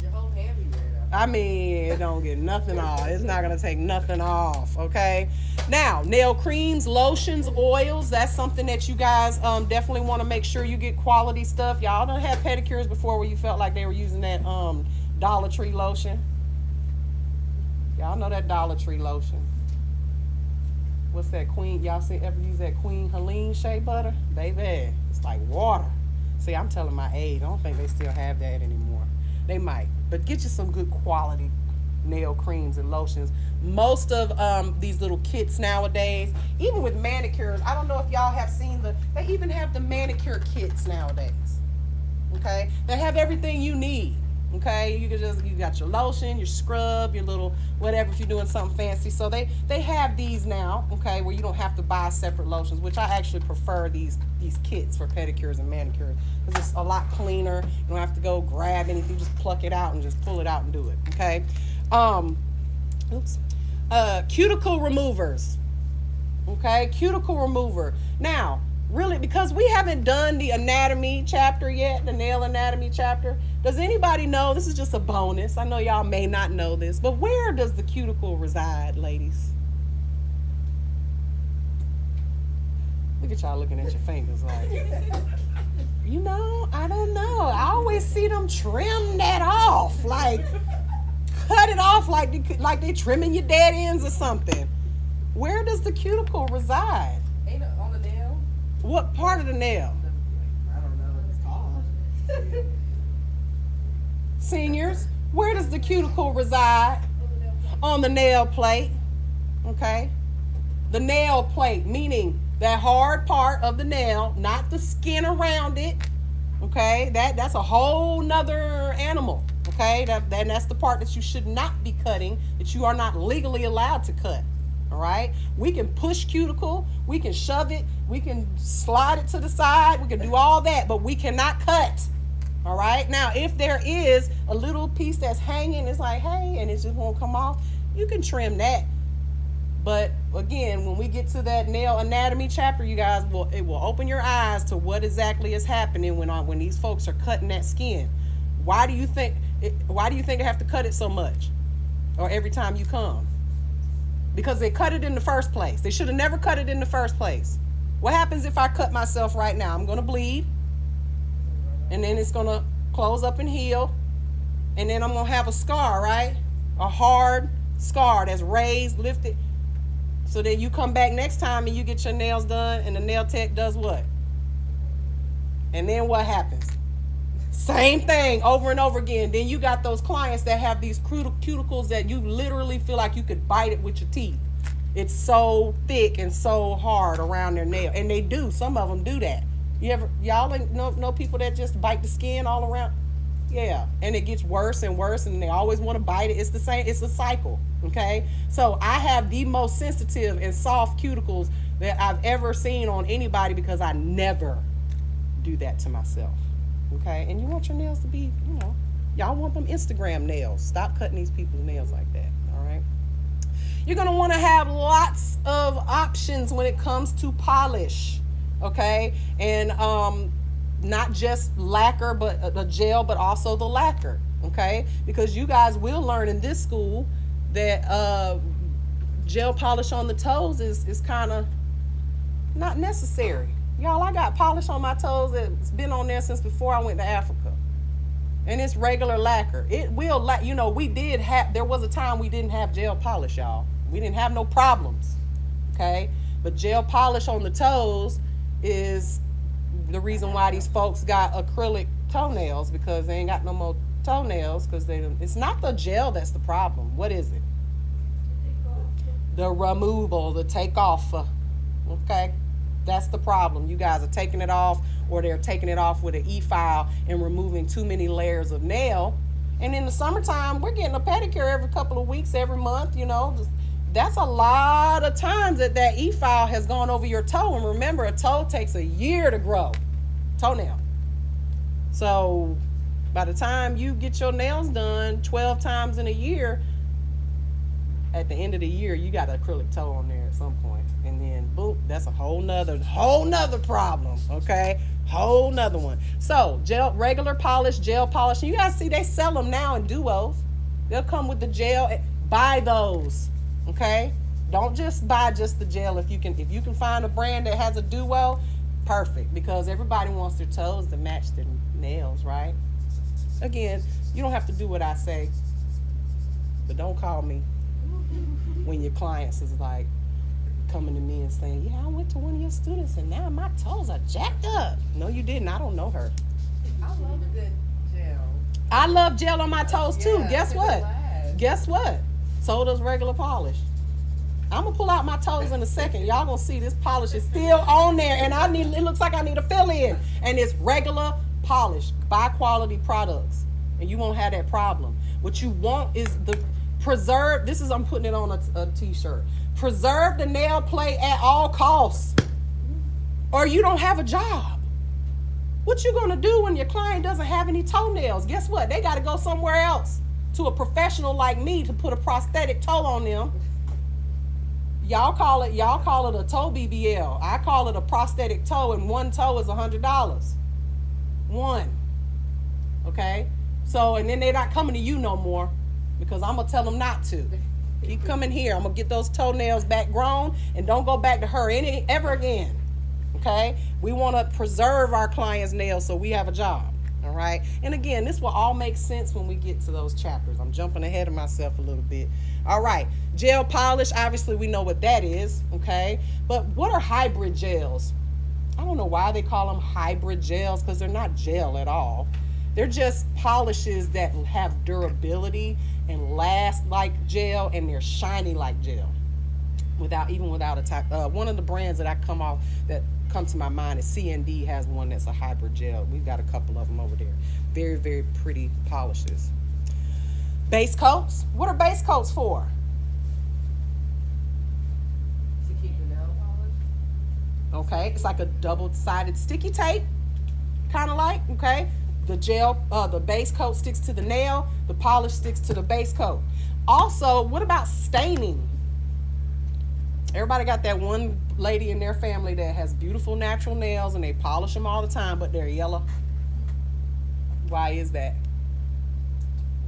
Your whole hand be red. I mean, it don't get nothing off. It's not gonna take nothing off. Okay. Now, nail creams, lotions, oils. That's something that you guys definitely want to make sure you get quality stuff. Y'all done had pedicures before where you felt like they were using that Dollar Tree lotion. Y'all know that Dollar Tree lotion. What's that Queen? Y'all ever use that Queen Helene shea butter? Baby, it's like water. See, I'm telling my age. I don't think they still have that anymore. They might, but get you some good quality nail creams and lotions. Most of these little kits nowadays, even with manicures, I don't know if y'all have seen they even have the manicure kits nowadays. Okay, they have everything you need. Okay, you got your lotion, your scrub, your little whatever if you're doing something fancy. So they have these now, okay, where you don't have to buy separate lotions, which I actually prefer these kits for pedicures and manicures because it's a lot cleaner. You don't have to go grab anything, just pluck it out and just pull it out and do it. Okay, cuticle removers. Okay, cuticle remover. Now, really, because we haven't done the anatomy chapter yet, the nail anatomy chapter, does anybody know, this is just a bonus, I know y'all may not know this, but where does the cuticle reside, ladies? Look at y'all looking at your fingers like, I don't know. I always see them trim that off, like cut it off like they trimming your dead ends or something. Where does the cuticle reside? Ain't it on the nail? What part of the nail? I don't know what it's called. Seniors, where does the cuticle reside? On the nail plate. Okay? The nail plate, meaning that hard part of the nail, not the skin around it. Okay? That's a whole nother animal. Okay? That's the part that you should not be cutting, that you are not legally allowed to cut. All right, we can push cuticle, we can shove it, we can slide it to the side, we can do all that, but we cannot cut. All right, now if there is a little piece that's hanging, it's like, hey, and it just won't come off, you can trim that. But again, when we get to that nail anatomy chapter, you guys it will open your eyes to what exactly is happening when these folks are cutting that skin. Why do you think they have to cut it so much, or every time you come? Because they cut it in the first place. They should have never cut it in the first place. What happens if I cut myself right now? I'm going to bleed. And then it's going to close up and heal. And then I'm going to have a scar, right? A hard scar that's raised, lifted. So then you come back next time and you get your nails done and the nail tech does what? And then what happens? Same thing over and over again. Then you got those clients that have these cuticles that you literally feel like you could bite it with your teeth. It's so thick and so hard around their nail. And they do. Some of them do that. Y'all know people that just bite the skin all around? Yeah. And it gets worse and worse and they always want to bite it. It's the same. It's a cycle. Okay? So I have the most sensitive and soft cuticles that I've ever seen on anybody because I never do that to myself. Okay, and you want your nails to be, y'all want them Instagram nails. Stop cutting these people's nails like that, all right? You're going to want to have lots of options when it comes to polish, okay? And not just lacquer, but the gel, but also the lacquer, okay? Because you guys will learn in this school that gel polish on the toes is kind of not necessary. Y'all, I got polish on my toes that's been on there since before I went to Africa. And it's regular lacquer. It will, there was a time we didn't have gel polish, y'all. We didn't have no problems, okay? But gel polish on the toes is the reason why these folks got acrylic toenails, because they ain't got no more toenails, because it's not the gel that's the problem. What is it? The removal, the takeoff, okay? That's the problem. You guys are taking it off, or they're taking it off with an e-file and removing too many layers of nail. And in the summertime, we're getting a pedicure every couple of weeks, every month, That's a lot of times that e-file has gone over your toe. And remember, a toe takes a year to grow. Toenail. So by the time you get your nails done 12 times in a year, at the end of the year, you got an acrylic toe on there at some point. And then, boom, that's a whole nother problem, okay? Whole nother one. So, regular polish, gel polish. And you guys see they sell them now in duos. They'll come with the gel. Buy those, okay? Don't just buy just the gel. If you can find a brand that has a duo, perfect. Because everybody wants their toes to match their nails, right? Again, you don't have to do what I say. But don't call me when your clients is like coming to me and saying, yeah, I went to one of your students and now my toes are jacked up. No, you didn't. I don't know her. I love a good gel. I love gel on my toes too. Yeah, Guess what? guess what? So does regular polish. I'm gonna pull out my toes in a second. Y'all gonna see this polish is still on there, and it looks like I need a fill in. And it's regular polish, by quality products, and you won't have that problem. What you want is the preserve. I'm putting it on a t-shirt. Preserve the nail plate at all costs, or you don't have a job. What you gonna do when your client doesn't have any toenails? Guess what? They gotta go somewhere else to a professional like me to put a prosthetic toe on them. Y'all call it a toe BBL. I call it a prosthetic toe, and one toe is $100. One. Okay? So, and then they're not coming to you no more because I'm gonna tell them not to. Keep coming here. I'm gonna get those toenails back grown, and don't go back to her ever again. Okay? We want to preserve our clients' nails so we have a job. All right? And again, this will all make sense when we get to those chapters. I'm jumping ahead of myself a little bit. All right. Gel polish, obviously we know what that is. Okay? But what are hybrid gels? I don't know why they call them hybrid gels, because they're not gel at all. They're just polishes that have durability and last like gel, and they're shiny like gel. Without a type. One of the brands that come to my mind is CND has one that's a hybrid gel. We've got a couple of them over there. Very, very pretty polishes. Base coats. What are base coats for? To keep the nail polish. Okay, it's like a double-sided sticky tape, kind of like. Okay, the base coat sticks to the nail. The polish sticks to the base coat. Also, what about staining? Everybody got that one lady in their family that has beautiful natural nails and they polish them all the time, but they're yellow. Why is that?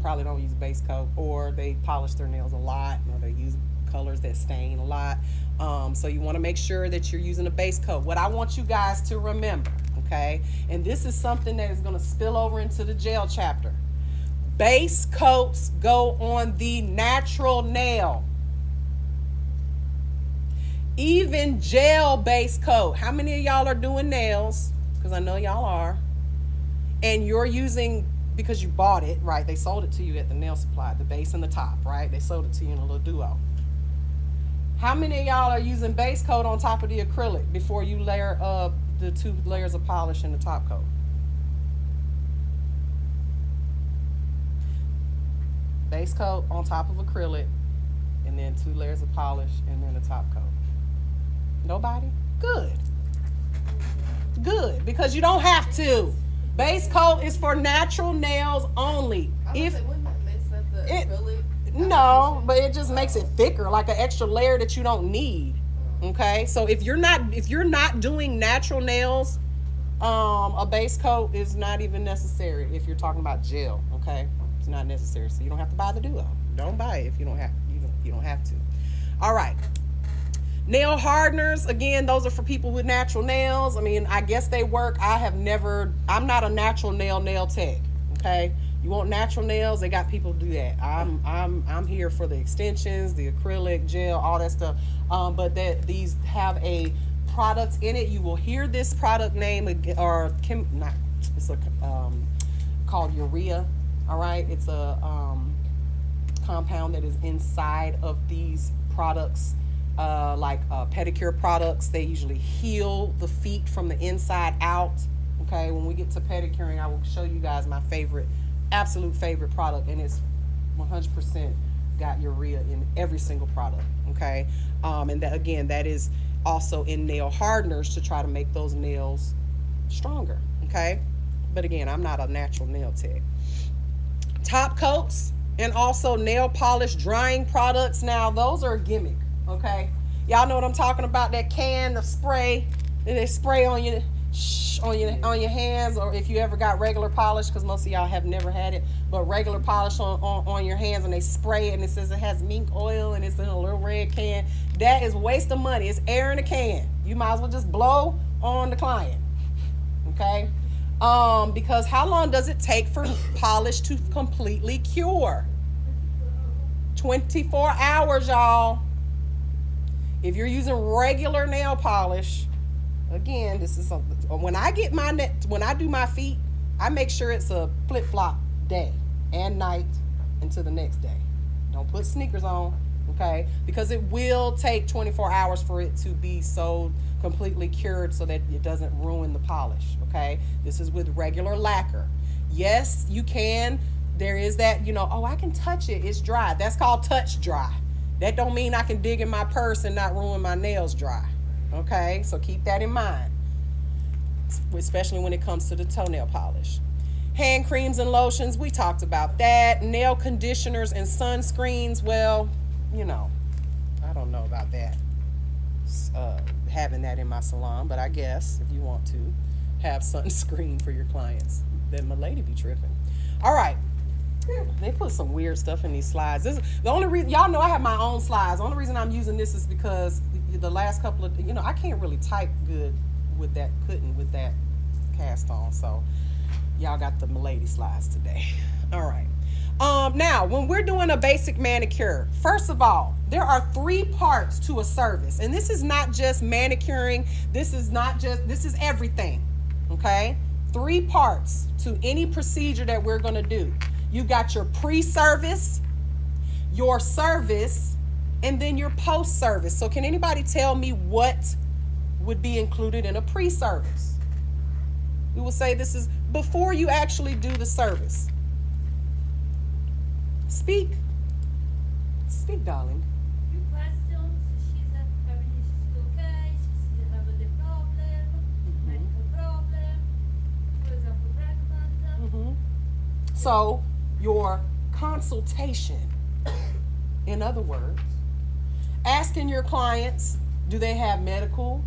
Probably don't use base coat, or they polish their nails a lot, or they use colors that stain a lot. So you want to make sure that you're using a base coat. What I want you guys to remember, okay, and this is something that is going to spill over into the gel chapter. Base coats go on the natural nail. Even gel base coat. How many of y'all are doing nails? Because I know y'all are. And you're using, because you bought it, right? They sold it to you at the nail supply, the base and the top, right? They sold it to you in a little duo. How many of y'all are using base coat on top of the acrylic before you layer the 2 layers of polish in the top coat? Base coat on top of acrylic, and then 2 layers of polish, and then the top coat. Nobody? Good. Good, because you don't have to. Base coat is for natural nails only. Wouldn't that mess up the acrylic? No, but it just makes it thicker, like an extra layer that you don't need. Okay, so if you're not doing natural nails, a base coat is not even necessary. If you're talking about gel, okay, it's not necessary. So you don't have to buy the duo. Don't buy it if you don't have to. All right. Nail hardeners, again, those are for people with natural nails. I mean, I guess they work. I'm not a natural nail tech, okay? You want natural nails, they got people to do that. I'm here for the extensions, the acrylic, gel, all that stuff. But these have a product in it. You will hear this product name called urea, all right? It's a compound that is inside of these products. Like pedicure products, they usually heal the feet from the inside out. Okay, when we get to pedicuring, I will show you guys my absolute favorite product, and it's 100% got urea in every single product. Okay, and that is also in nail hardeners to try to make those nails stronger. Okay, but again, I'm not a natural nail tech. Top coats and also nail polish drying products. Now, those are a gimmick. Okay, y'all know what I'm talking about, that can of spray that they spray on your hands, or if you ever got regular polish, because most of y'all have never had it, but regular polish on your hands, and they spray it and it says it has mink oil and it's in a little red can. That is waste of money. It's air in a can. You might as well just blow on the client. Okay, because how long does it take for polish to completely cure? 24 hours, y'all. If you're using regular nail polish, again, this is something. When I do my feet, I make sure it's a flip-flop day and night into the next day. Don't put sneakers on, okay? Because it will take 24 hours for it to be so completely cured so that it doesn't ruin the polish, okay? This is with regular lacquer. Yes, you can. There is that, oh, I can touch it. It's dry. That's called touch dry. That don't mean I can dig in my purse and not ruin my nails dry, okay? So keep that in mind, especially when it comes to the toenail polish. Hand creams and lotions, we talked about that. Nail conditioners and sunscreens, well, I don't know about that, having that in my salon, but I guess if you want to have sunscreen for your clients, then my lady be tripping. All right. They put some weird stuff in these slides. This is the only reason, y'all know I have my own slides. The only reason I'm using this is because the last couple of, I can't really type good with that, couldn't with that cast on. So y'all got the milady slides today. All right. Now, when we're doing a basic manicure, first of all, there are 3 parts to a service. And this is not just manicuring. This is everything. Okay? 3 parts to any procedure that we're going to do. You got your pre-service, your service, and then your post-service. So can anybody tell me what would be included in a pre-service? We will say this is before you actually do the service. Speak. Speak, darling. Few questions. She's apparently she's okay. She's having the problem, medical problem. For example, pregnant. So your consultation, in other words, asking your clients, do they have medical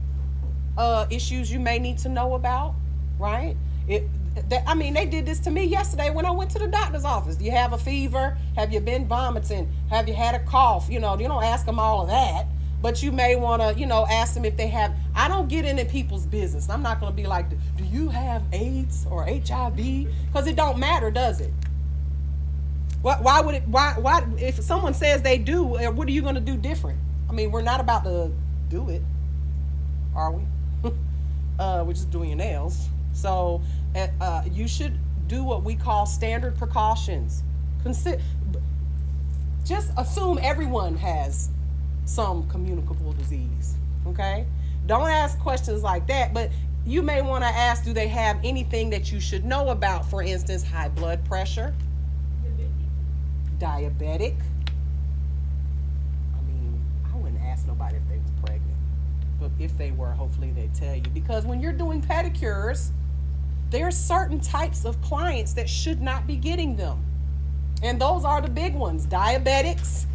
issues you may need to know about, right? They did this to me yesterday when I went to the doctor's office. Do you have a fever? Have you been vomiting? Have you had a cough? You don't ask them all of that, but you may want to, ask them if they have. I don't get into people's business. I'm not going to be like, do you have AIDS or HIV? Because it don't matter, does it? Why would it? Why? If someone says they do, what are you going to do different? We're not about to do it, are we? We're just doing your nails. So you should do what we call standard precautions. Just assume everyone has some communicable disease, okay? Don't ask questions like that, but you may want to ask, do they have anything that you should know about? For instance, high blood pressure, diabetic. I wouldn't ask nobody if they was pregnant, but if they were, hopefully they'd tell you. Because when you're doing pedicures, there are certain types of clients that should not be getting them. And those are the big ones: diabetics,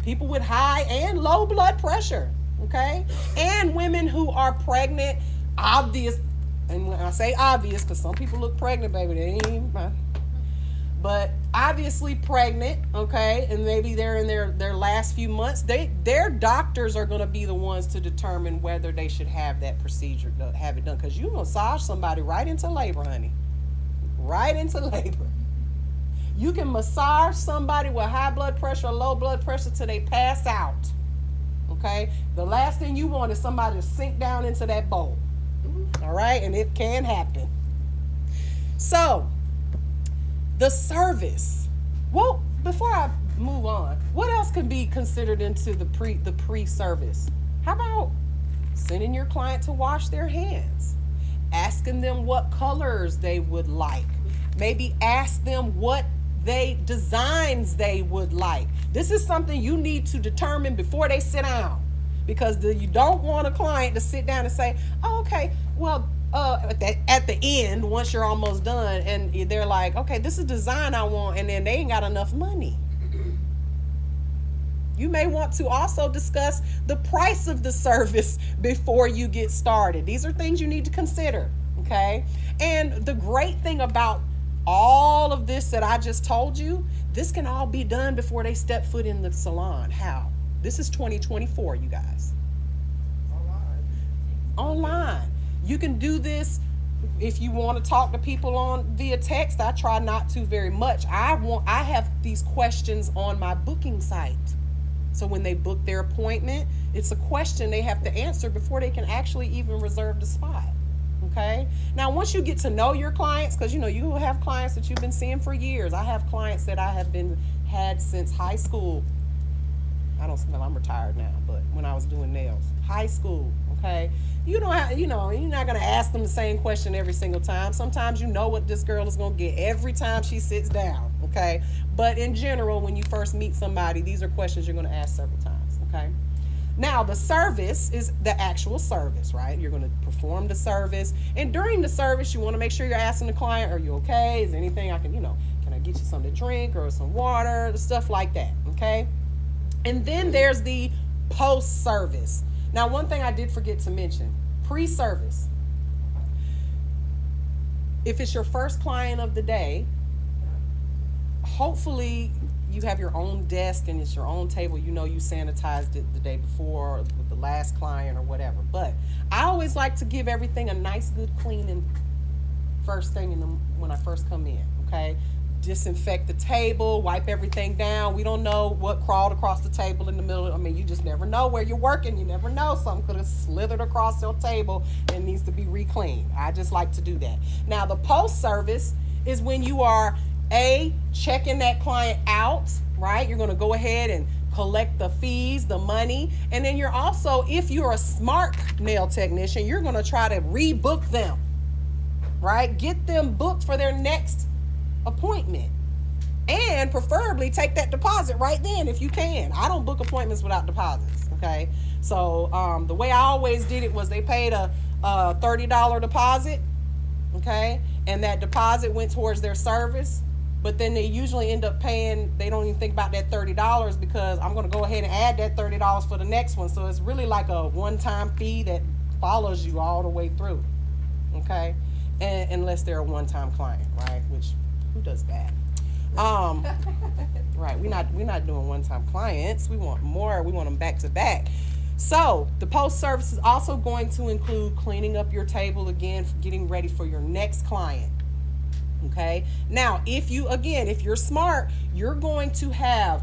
people with high and low blood pressure, okay? And women who are pregnant, obvious. And when I say obvious, because some people look pregnant, baby, they ain't even, but obviously pregnant, okay? And maybe they're in their last few months. Their doctors are going to be the ones to determine whether they should have that procedure, have it done. Because you massage somebody right into labor, honey. Right into labor. You can massage somebody with high blood pressure or low blood pressure till they pass out, okay? The last thing you want is somebody to sink down into that bowl, all right? And it can happen. So, the service. Well, before I move on, what else can be considered into the pre-service? How about sending your client to wash their hands, asking them what colors they would like, maybe ask them what designs they would like. This is something you need to determine before they sit down, because you don't want a client to sit down and say, oh, okay, well, at the end, once you're almost done, and they're like, okay, this is the design I want, and then they ain't got enough money. You may want to also discuss the price of the service before you get started. These are things you need to consider, okay? And the great thing about all of this that I just told you, this can all be done before they step foot in the salon. How? This is 2024, you guys. Online. You can do this if you want to talk to people via text. I try not to very much. I have these questions on my booking site. So when they book their appointment, it's a question they have to answer before they can actually even reserve the spot. Okay? Now, once you get to know your clients, because you will have clients that you've been seeing for years. I have clients that I have been had since high school. I don't smell. I'm retired now, but when I was doing nails, high school. Okay, you don't have, you're not gonna ask them the same question every single time. Sometimes you know what this girl is gonna get every time she sits down. Okay, but in general, when you first meet somebody, these are questions you're gonna ask several times. Okay. Now, the service is the actual service, right? You're going to perform the service. And during the service, you want to make sure you're asking the client, are you okay? Is there anything I can, can I get you something to drink or some water, stuff like that, okay? And then there's the post-service. Now, one thing I did forget to mention, pre-service. If it's your first client of the day, hopefully you have your own desk and it's your own table. You sanitized it the day before with the last client or whatever. But I always like to give everything a nice, good cleaning first thing when I first come in, okay? Disinfect the table, wipe everything down. We don't know what crawled across the table in the middle. I mean, you just never know where you're working. You never know. Something could have slithered across your table and needs to be re-cleaned. I just like to do that. Now, the post-service is when you are checking that client out, right? You're going to go ahead and collect the fees, the money, and then you're also, if you're a smart nail technician, you're going to try to rebook them, right? Get them booked for their next appointment, and preferably take that deposit right then if you can. I don't book appointments without deposits, okay? So the way I always did it was they paid a $30 deposit, okay? And that deposit went towards their service. But then they usually end up paying, they don't even think about that $30 because I'm going to go ahead and add that $30 for the next one. So it's really like a one-time fee that follows you all the way through, okay? And unless they're a one-time client, right? Which, who does that? Right, we're not doing one-time clients. We want more. We want them back to back. So the post-service is also going to include cleaning up your table again, getting ready for your next client. Okay. Now, if you're smart, you're going to have,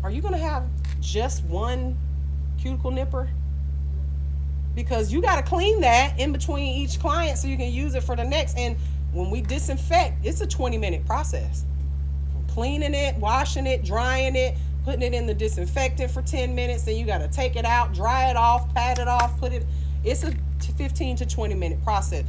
are you going to have just one cuticle nipper? Because you got to clean that in between each client so you can use it for the next. And when we disinfect, it's a 20-minute process. Cleaning it, washing it, drying it, putting it in the disinfectant for 10 minutes. Then you got to take it out, dry it off, pat it off, it's a 15 to 20-minute process.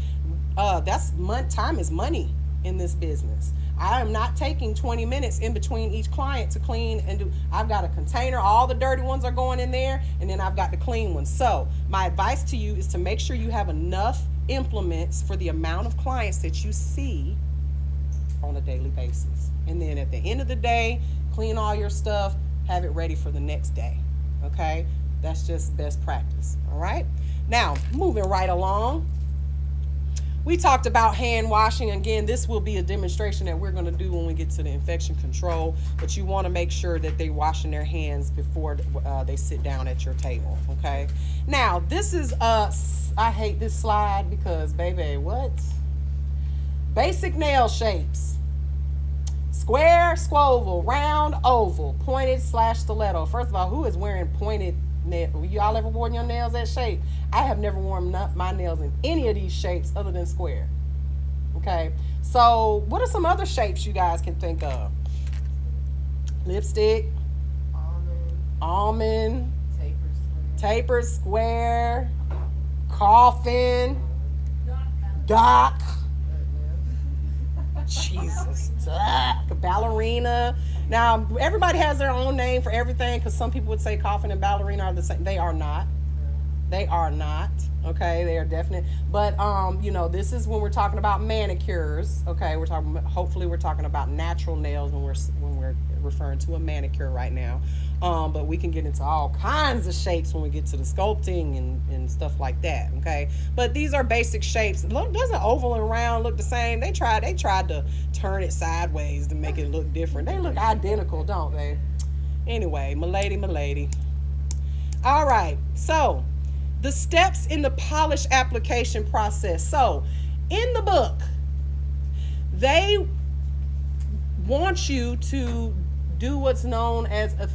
Time is money in this business. I am not taking 20 minutes in between each client to clean and do. I've got a container, all the dirty ones are going in there, and then I've got the clean ones. So my advice to you is to make sure you have enough implements for the amount of clients that you see on a daily basis. And then at the end of the day, clean all your stuff, have it ready for the next day. Okay? That's just best practice. All right? Now, moving right along. We talked about hand washing. Again, this will be a demonstration that we're going to do when we get to the infection control, but you want to make sure that they're washing their hands before they sit down at your table, okay? Now, this is, I hate this slide because, baby, what? Basic nail shapes. Square, squoval, round, oval, pointed / stiletto. First of all, who is wearing pointed nails? Y'all ever worn your nails that shape? I have never worn my nails in any of these shapes other than square. Okay, so what are some other shapes you guys can think of? Lipstick, almond, tapered square, coffin, dock. Jesus, ballerina. Now, everybody has their own name for everything because some people would say coffin and ballerina are the same. They are not. They are not. Okay, they are definite. But this is when we're talking about manicures. Okay, hopefully we're talking about natural nails when we're referring to a manicure right now. But we can get into all kinds of shapes when we get to the sculpting and stuff like that. Okay, but these are basic shapes. Doesn't oval and round look the same? They tried to turn it sideways to make it look different. They look identical, don't they? Anyway, milady. All right, so the steps in the polish application process. So in the book, they want you to do what's known as a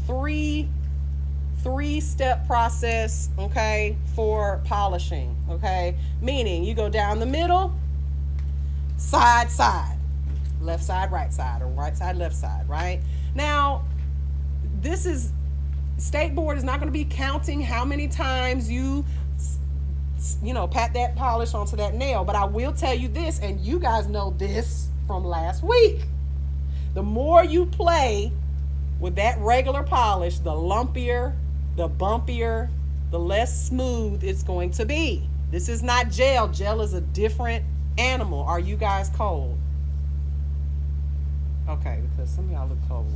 three-step process, okay, for polishing, okay? Meaning you go down the middle, side, left side, right side, or right side, left side, right? Now, this is, State Board is not going to be counting how many times you pat that polish onto that nail. But I will tell you this, and you guys know this from last week. The more you play with that regular polish, the lumpier, the bumpier, the less smooth it's going to be. This is not gel. Gel is a different animal. Are you guys cold? Okay, because some of y'all look cold.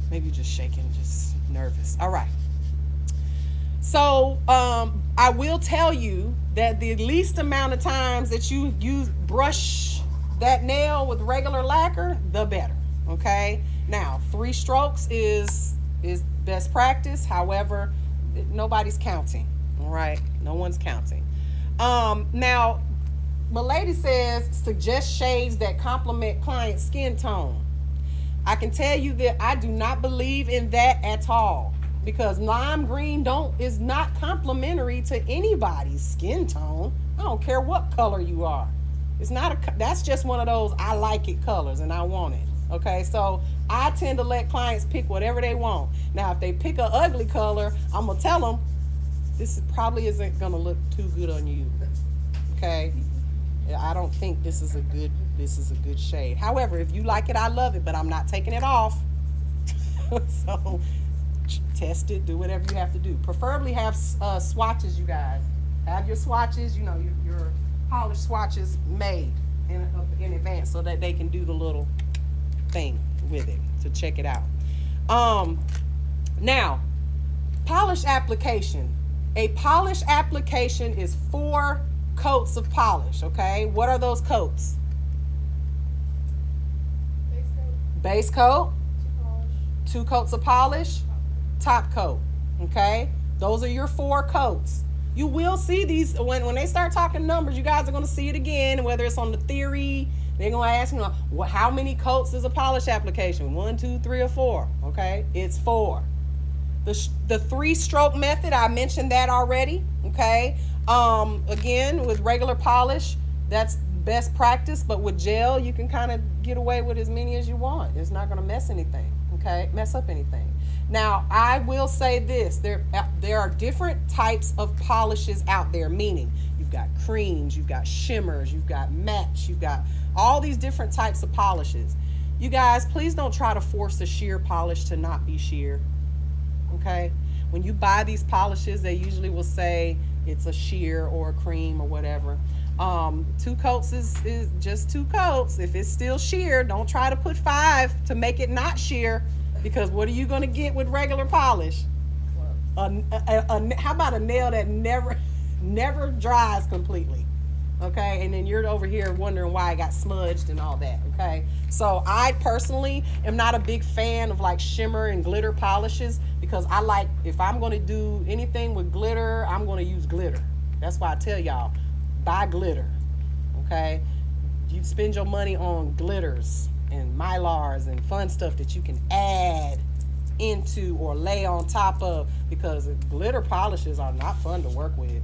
Maybe you're just shaking, just nervous. All right. So I will tell you that the least amount of times that you brush that nail with regular lacquer, the better. Okay. Now 3 strokes is best practice. However, nobody's counting. All right. No one's counting. Now, Milady says suggest shades that complement client's skin tone. I can tell you that I do not believe in that at all, because lime green is not complementary to anybody's skin tone. I don't care what color you are. It's not that's just one of those I like it colors and I want it. Okay, so I tend to let clients pick whatever they want. Now, if they pick an ugly color, I'm gonna tell them this probably isn't gonna look too good on you. Okay, I don't think this is a good shade. However, if you like it, I love it, but I'm not taking it off. So test it, do whatever you have to do. Preferably have swatches, you guys. Have your swatches, your polished swatches made in advance so that they can do the little thing with it to check it out. Now, polish application. A polish application is 4 coats of polish, okay? What are those coats? Base coat, 2 coats of polish, top coat, okay? Those are your 4 coats. You will see these, when they start talking numbers, you guys are going to see it again, whether it's on the theory, they're going to ask you, how many coats is a polish application? 1, 2, 3, or 4, okay? It's 4. The 3-stroke method, I mentioned that already, okay? Again, with regular polish, that's best practice, but with gel, you can kind of get away with as many as you want. It's not going to mess up anything. Now, I will say this, there are different types of polishes out there, meaning you've got creams, you've got shimmers, you've got mattes, you've got all these different types of polishes. You guys, please don't try to force a sheer polish to not be sheer, okay? When you buy these polishes, they usually will say it's a sheer or a cream or whatever. 2 coats is just 2 coats. If it's still sheer, don't try to put 5 to make it not sheer, because what are you going to get with regular polish? How about a nail that never dries completely? Okay, and then you're over here wondering why it got smudged and all that. Okay, so I personally am not a big fan of like shimmer and glitter polishes, because I like, if I'm going to do anything with glitter, I'm going to use glitter. That's why I tell y'all, buy glitter. Okay, you spend your money on glitters and mylars and fun stuff that you can add into or lay on top of, because glitter polishes are not fun to work with.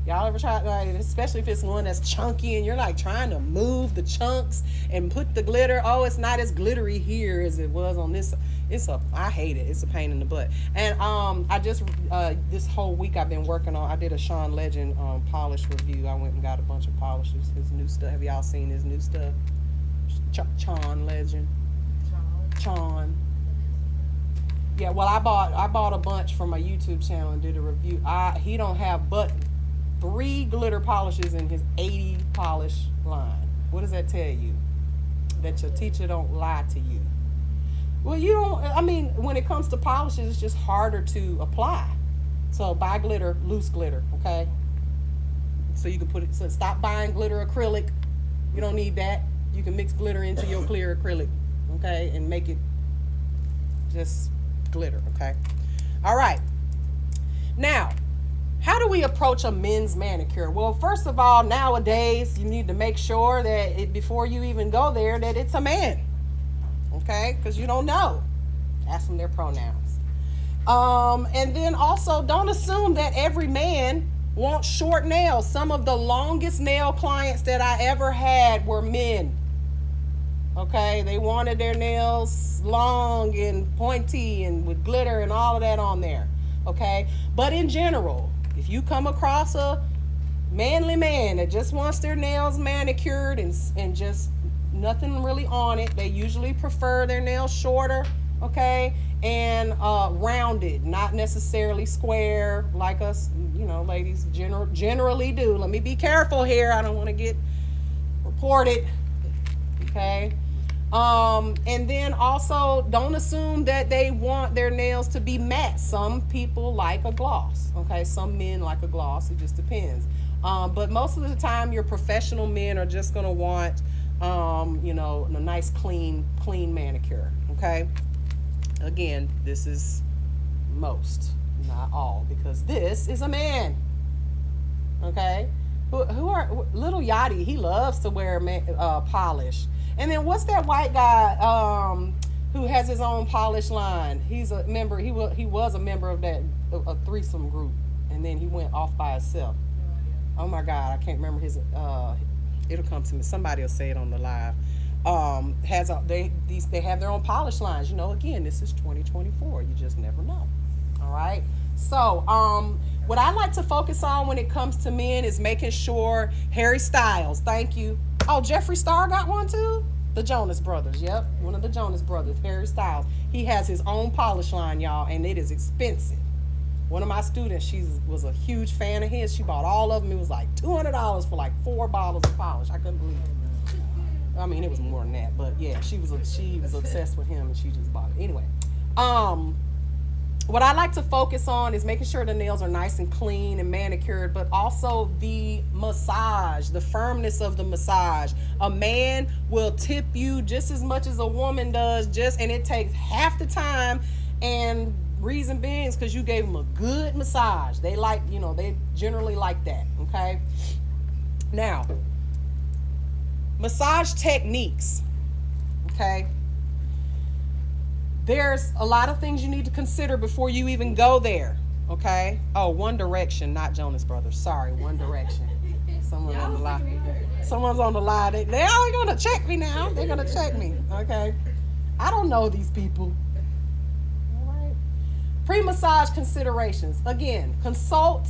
Y'all ever try, especially if it's one that's chunky and you're like trying to move the chunks and put the glitter? Oh, it's not as glittery here as it was on this. I hate it. It's a pain in the butt. And I just this whole week I've been working on. I did a Sean Legend polish review. I went and got a bunch of polishes. His new stuff. Have y'all seen his new stuff? Sean Legend. Sean. Yeah. Well, I bought a bunch from my YouTube channel and did a review. He don't have but 3 glitter polishes in his 80 polish line. What does that tell you? That your teacher don't lie to you. Well, you don't, I mean, when it comes to polishes, it's just harder to apply. So buy glitter, loose glitter, okay? So you can put it, so stop buying glitter acrylic. You don't need that. You can mix glitter into your clear acrylic, okay? And make it just glitter, okay? All right. Now, how do we approach a men's manicure? Well, first of all, nowadays, you need to make sure that before you even go there, that it's a man. Okay? Because you don't know. Ask them their pronouns. And then also, don't assume that every man wants short nails. Some of the longest nail clients that I ever had were men. Okay, they wanted their nails long and pointy and with glitter and all of that on there. Okay, but in general, if you come across a manly man that just wants their nails manicured and just nothing really on it, they usually prefer their nails shorter, okay, and rounded, not necessarily square like us, ladies generally do. Let me be careful here. I don't want to get reported, okay. And then also don't assume that they want their nails to be matte. Some people like a gloss, okay? Some men like a gloss. It just depends. But most of the time, your professional men are just going to want, a nice clean manicure, okay? Again, this is most, not all, because this is a man, okay? Who are little Yachty? He loves to wear polish. And then what's that white guy who has his own polish line? He's a member. He was a member of that a threesome group, and then he went off by himself. Oh my God, I can't remember his. It'll come to me. Somebody will say it on the live. They have their own polish lines. Again, this is 2024. You just never know. All right. So what I like to focus on when it comes to men is making sure Harry Styles. Thank you. Oh, Jeffree Star got one too? The Jonas Brothers, yep. One of the Jonas Brothers, Harry Styles. He has his own polish line, y'all, and it is expensive. One of my students, she was a huge fan of his. She bought all of them. It was like $200 for like 4 bottles of polish. I couldn't believe it. I mean, it was more than that, but yeah, she was obsessed with him, and she just bought it. Anyway, what I like to focus on is making sure the nails are nice and clean and manicured, but also the massage, the firmness of the massage. A man will tip you just as much as a woman does, and it takes half the time. And reason being is because you gave them a good massage. They they generally like that. Okay. Now, massage techniques. Okay. There's a lot of things you need to consider before you even go there, okay? Oh, One Direction, not Jonas Brothers. Sorry, One Direction. Someone's on the line. They are going to check me now. They're going to check me, okay? I don't know these people. All right. Pre-massage considerations. Again, consult.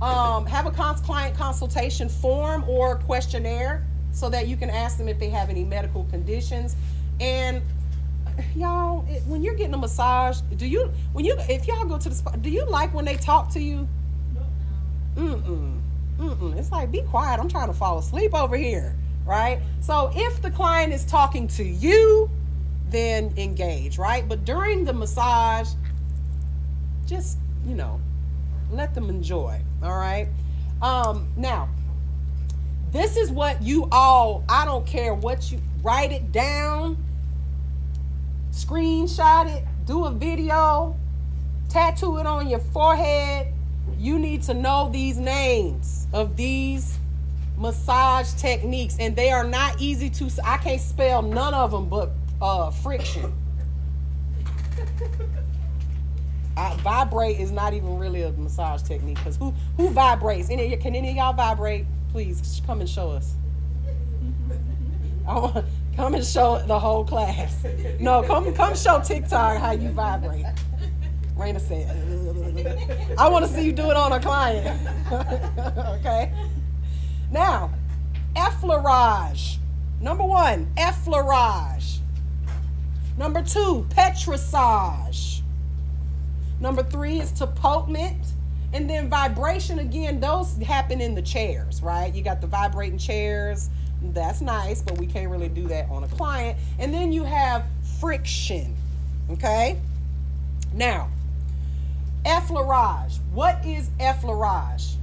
Have a client consultation form or questionnaire so that you can ask them if they have any medical conditions. And y'all, when you're getting a massage, if y'all go to the spa, do you like when they talk to you? It's like, be quiet, I'm trying to fall asleep over here, right? So if the client is talking to you, then engage, right? But during the massage, just, let them enjoy, all right? Now, this is what I don't care what you, write it down, screenshot it, do a video, tattoo it on your forehead. You need to know these names of these massage techniques, and they are not easy to. I can't spell none of them, but friction. Vibrate is not even really a massage technique, because who vibrates? Can any of y'all vibrate? Please come and show us. Come and show the whole class. No, come show TikTok how you vibrate. Raina said, I want to see you do it on a client. Okay. Now, effleurage. Number 1, effleurage. Number 2, petrissage. Number 3 is tapotement. And then vibration, again, those happen in the chairs, right? You got the vibrating chairs. That's nice, but we can't really do that on a client. And then you have friction, okay? Now, effleurage. What is effleurage?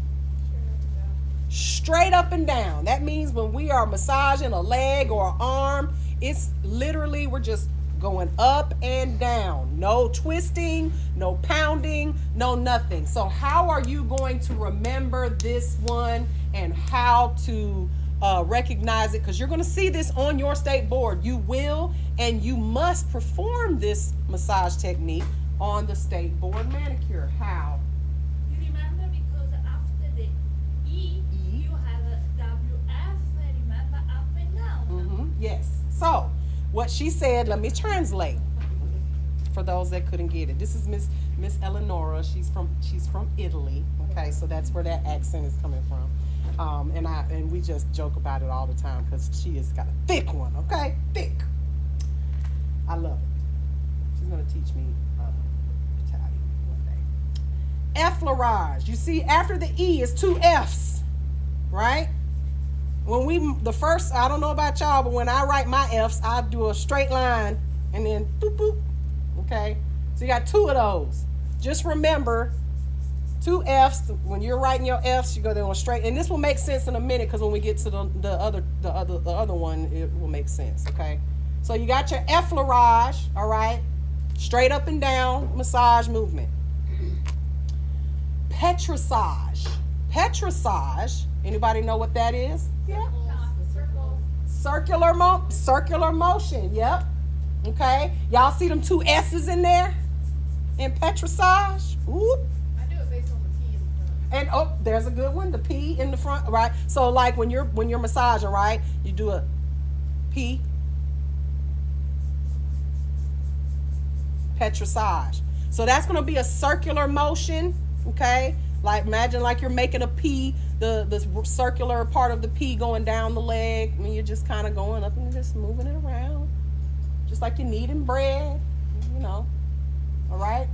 Straight up and down. That means when we are massaging a leg or an arm, it's literally, we're just going up and down. No twisting, no pounding, no nothing. So how are you going to remember this one and how to recognize it? Because you're going to see this on your state board. You will and you must perform this massage technique on the state board manicure. How? You remember, because after the E, you have a WF, remember, up and down. Yes. So what she said, let me translate for those that couldn't get it. This is Miss Eleonora. She's from Italy. Okay, so that's where that accent is coming from. And we just joke about it all the time because she has got a thick one. Okay, thick. I love it. She's gonna teach me Italian one day. Effleurage. You see, after the E is two F's, right? When the first, I don't know about y'all, but when I write my F's, I do a straight line and then boop boop. Okay, so you got two of those. Just remember, two F's. When you're writing your F's, you go down straight, and this will make sense in a minute because when we get to the other one, it will make sense. Okay, so you got your effleurage, all right, straight up and down massage movement. Petrissage. Petrissage. Anybody know what that is? Yeah. Circular motion. Yep. Okay. Y'all see them two S's in there? In petrissage? Ooh. I do it based on the P in the front. And oh, there's a good one. The P in the front, right? So like when you're massaging, right? You do a P. Petrissage. So that's gonna be a circular motion. Okay. Like imagine like you're making a P, the circular part of the P going down the leg. I mean, you're just kind of going up and just moving it around. Just like you're kneading bread, you know. All right?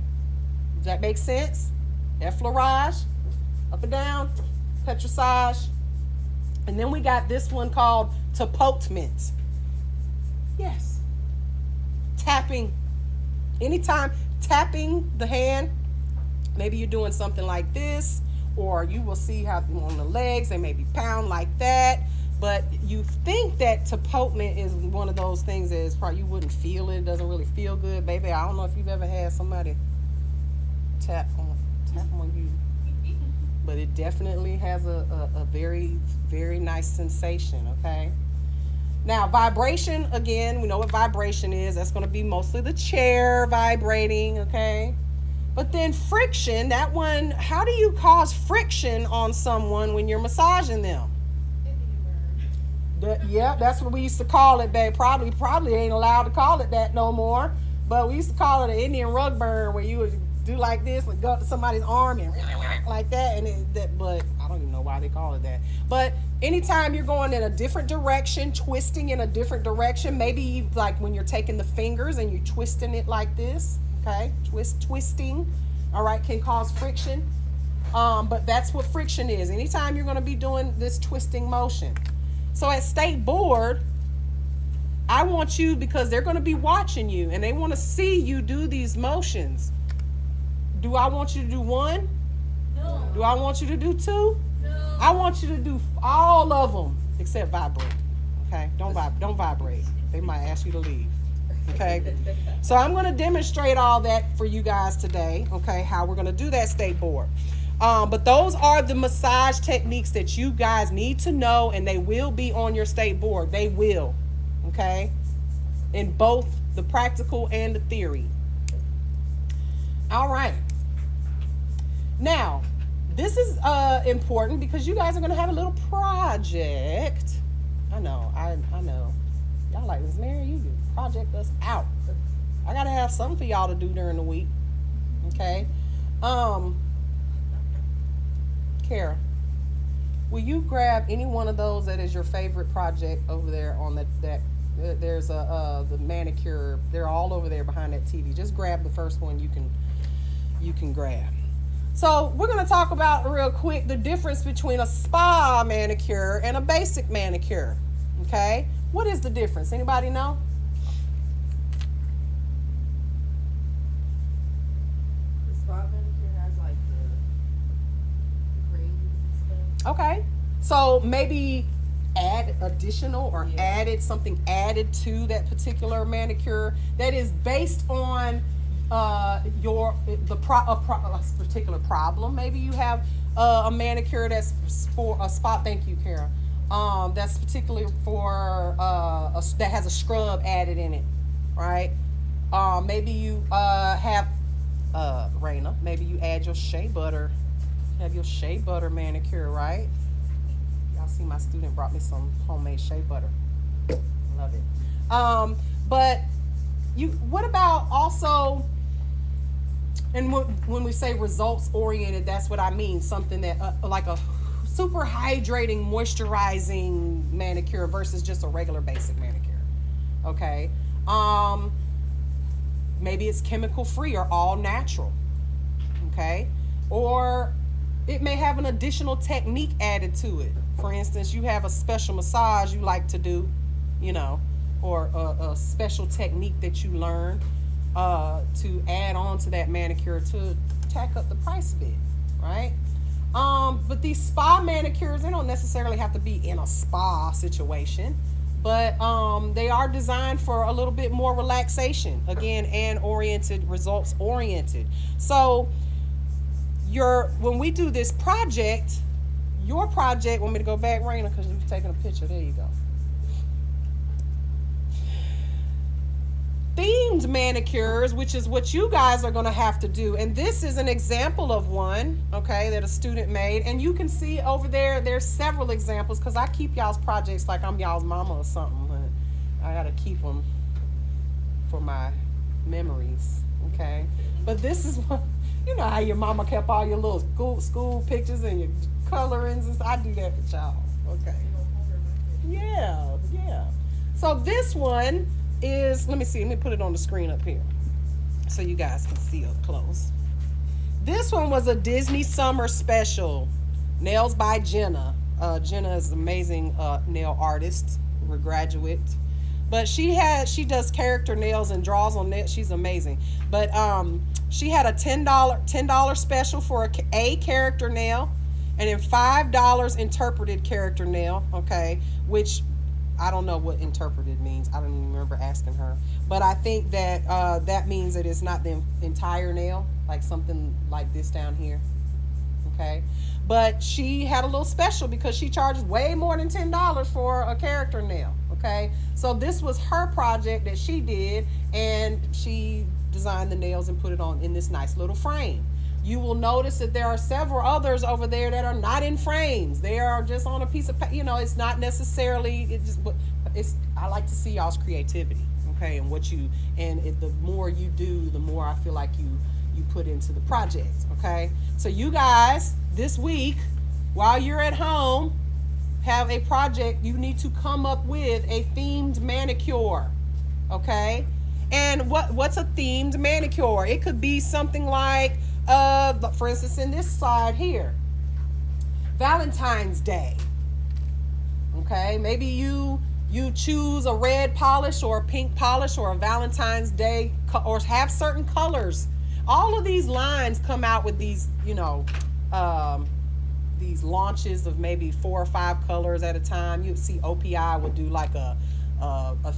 Does that make sense? Effleurage, up and down, petrissage. And then we got this one called tapotement. Yes. Tapping. Anytime tapping the hand, maybe you're doing something like this, or you will see how on the legs, they maybe pound like that. But you think that tapotement is one of those things that is probably you wouldn't feel it. It doesn't really feel good, baby. I don't know if you've ever had somebody tap on you, but it definitely has a very, very nice sensation. Okay. Now vibration, again, we know what vibration is. That's going to be mostly the chair vibrating. Okay. But then friction, that one, how do you cause friction on someone when you're massaging them? Yeah, that's what we used to call it, babe. Probably ain't allowed to call it that no more. But we used to call it an Indian rug burn, where you would do like this and go up to somebody's arm and like that. But I don't even know why they call it that. But anytime you're going in a different direction, twisting in a different direction, maybe like when you're taking the fingers and you're twisting it like this, okay? Twisting, all right, can cause friction. But that's what friction is. Anytime you're going to be doing this twisting motion. So at State Board, I want you, because they're going to be watching you and they want to see you do these motions. Do I want you to do one? No. Do I want you to do two? No. I want you to do all of them except vibrate. Okay? Don't vibrate. They might ask you to leave. Okay? So I'm going to demonstrate all that for you guys today. Okay? How we're going to do that State Board. But those are the massage techniques that you guys need to know, and they will be on your State Board. They will. Okay? In both the practical and the theory. All right. Now, this is important because you guys are going to have a little project. I know. Y'all like this, Mary, you can project us out. I got to have something for y'all to do during the week. Okay? Kara, will you grab any one of those that is your favorite project over there on that there's the manicure. They're all over there behind that TV. Just grab the first one you can grab. So we're going to talk about real quick the difference between a spa manicure and a basic manicure. Okay? What is the difference? Anybody know? The spa manicure has like the creams and stuff. Okay. So maybe add additional or something added to that particular manicure that is based on a particular problem. Maybe you have a manicure that's for a spa. Thank you, Kara. That's particularly for that has a scrub added in it, right? Maybe you have Raina. Maybe you add your shea butter. Have your shea butter manicure, right? Y'all see my student brought me some homemade shea butter. Love it. But what about also, and when we say results oriented, that's what I mean. Something that like a super hydrating, moisturizing manicure versus just a regular basic manicure. Okay. Maybe it's chemical free or all natural. Okay. Or it may have an additional technique added to it. For instance, you have a special massage you like to do, or a special technique that you learn to add on to that manicure to tack up the price a bit, right? But these spa manicures, they don't necessarily have to be in a spa situation, but they are designed for a little bit more relaxation, again, and results oriented. So when we do this project, your project, want me to go back, Raina, because you've taken a picture. There you go. Themed manicures, which is what you guys are going to have to do. And this is an example of one, okay, that a student made. And you can see over there, there's several examples, because I keep y'all's projects like I'm y'all's mama or something. I got to keep them for my memories, okay? But this is what, you know how your mama kept all your little school pictures and your colorings and stuff. I do that with y'all, okay? Yeah. So this one is, let me put it on the screen up here so you guys can see up close. This one was a Disney summer special, nails by Jenna. Jenna is an amazing nail artist. We're graduate, but she does character nails and draws on nails. She's amazing. But she had a $10 special for a character nail, and then $5 interpreted character nail. Okay, which I don't know what interpreted means. I don't even remember asking her. But I think that that means that it's not the entire nail, like something like this down here. Okay. But she had a little special because she charges way more than $10 for a character nail. Okay. So this was her project that she did, and she designed the nails and put it on in this nice little frame. You will notice that there are several others over there that are not in frames. They are just on a piece of, it's not necessarily, I like to see y'all's creativity, okay, and the more you do, the more I feel like you put into the project, okay? So you guys, this week, while you're at home, have a project. You need to come up with a themed manicure, okay? And what's a themed manicure? It could be something like, for instance, in this slide here, Valentine's Day. Okay, maybe you choose a red polish or a pink polish or a Valentine's Day, or have certain colors. All of these lines come out with these, these launches of maybe 4 or 5 colors at a time. You'd see OPI would do like a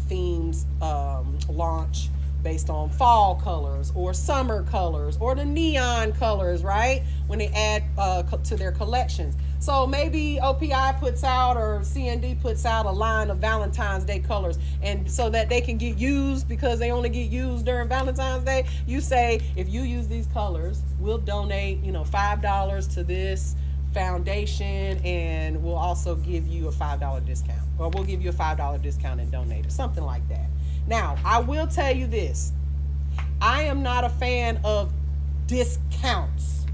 themes launch based on fall colors or summer colors or the neon colors, right? When they add to their collections. So maybe OPI puts out, or CND puts out, a line of Valentine's Day colors, and so that they can get used because they only get used during Valentine's Day. You say, if you use these colors, we'll donate, $5 to this foundation, and we'll also give you a $5 discount, or we'll give you a $5 discount and donate it, something like that. Now, I will tell you this. I am not a fan of discounts.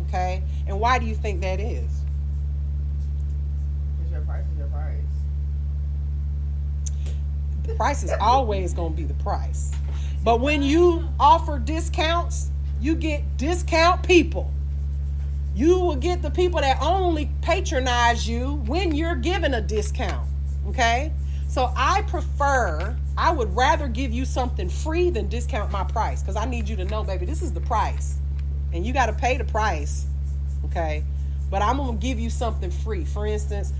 Okay? And why do you think that is? Because your price is your price. The price is always going to be the price. But when you offer discounts, you get discount people. You will get the people that only patronize you when you're given a discount. Okay? So I would rather give you something free than discount my price, because I need you to know, baby, this is the price. And you got to pay the price, okay? But I'm going to give you something free. For instance,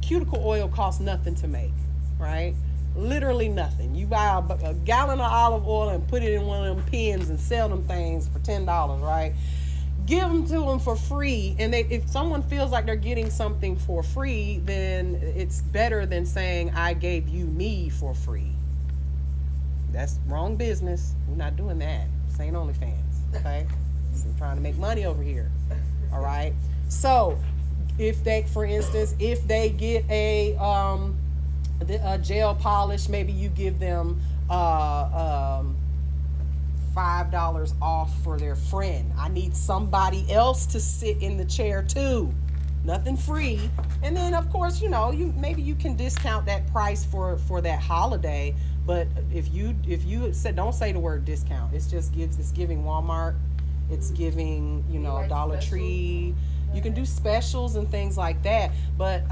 cuticle oil costs nothing to make, right? Literally nothing. You buy a gallon of olive oil and put it in one of them pens and sell them things for $10, right? Give them to them for free. And if someone feels like they're getting something for free, then it's better than saying, I gave you me for free. That's wrong business. We're not doing that. This ain't OnlyFans, okay? I'm trying to make money over here, all right? So if they, for instance, if they get a the gel polish, maybe you give them $5 off for their friend. I need somebody else to sit in the chair too. Nothing free. And then of course, you know, you maybe you can discount that price for that holiday. But if you said, don't say the word discount. It's giving Walmart. It's giving, you know, like Dollar specials? Tree. You can do specials and things like that. But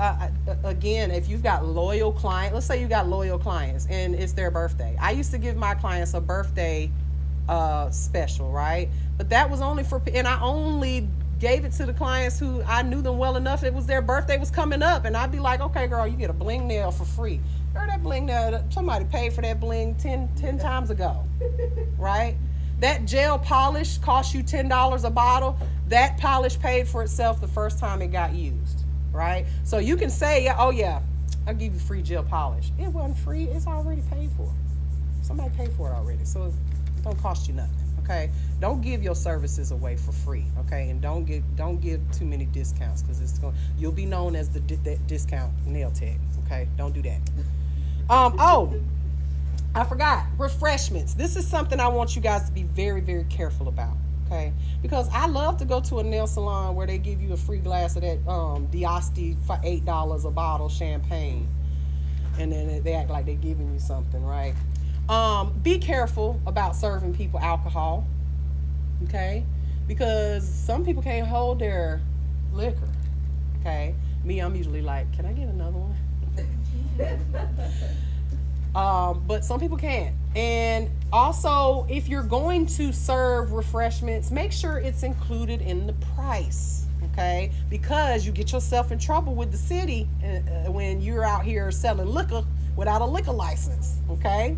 again, if you've got loyal clients, let's say you got loyal clients and it's their birthday. I used to give my clients a birthday special, right? But that was only for, and I only gave it to the clients who I knew them well enough. It was their birthday was coming up, and I'd be like, okay, girl, you get a bling nail for free. Girl, that bling nail, somebody paid for that bling 10 times ago, right? That gel polish cost you $10 a bottle. That polish paid for itself the first time it got used, right? So you can say, oh yeah, I'll give you free gel polish. It wasn't free, it's already paid for. Somebody paid for it already, so it don't cost you nothing, okay? Don't give your services away for free, okay? And don't give too many discounts, because you'll be known as the discount nail tech, okay? Don't do that. I forgot, refreshments. This is something I want you guys to be very, very careful about, okay? Because I love to go to a nail salon where they give you a free glass of that Diasti for $8 a bottle champagne. And then they act like they're giving you something, right? Be careful about serving people alcohol, okay? Because some people can't hold their liquor, okay? Me, I'm usually like, can I get another one? But some people can't. And also, if you're going to serve refreshments, make sure it's included in the price, okay? Because you get yourself in trouble with the city when you're out here selling liquor without a liquor license, okay?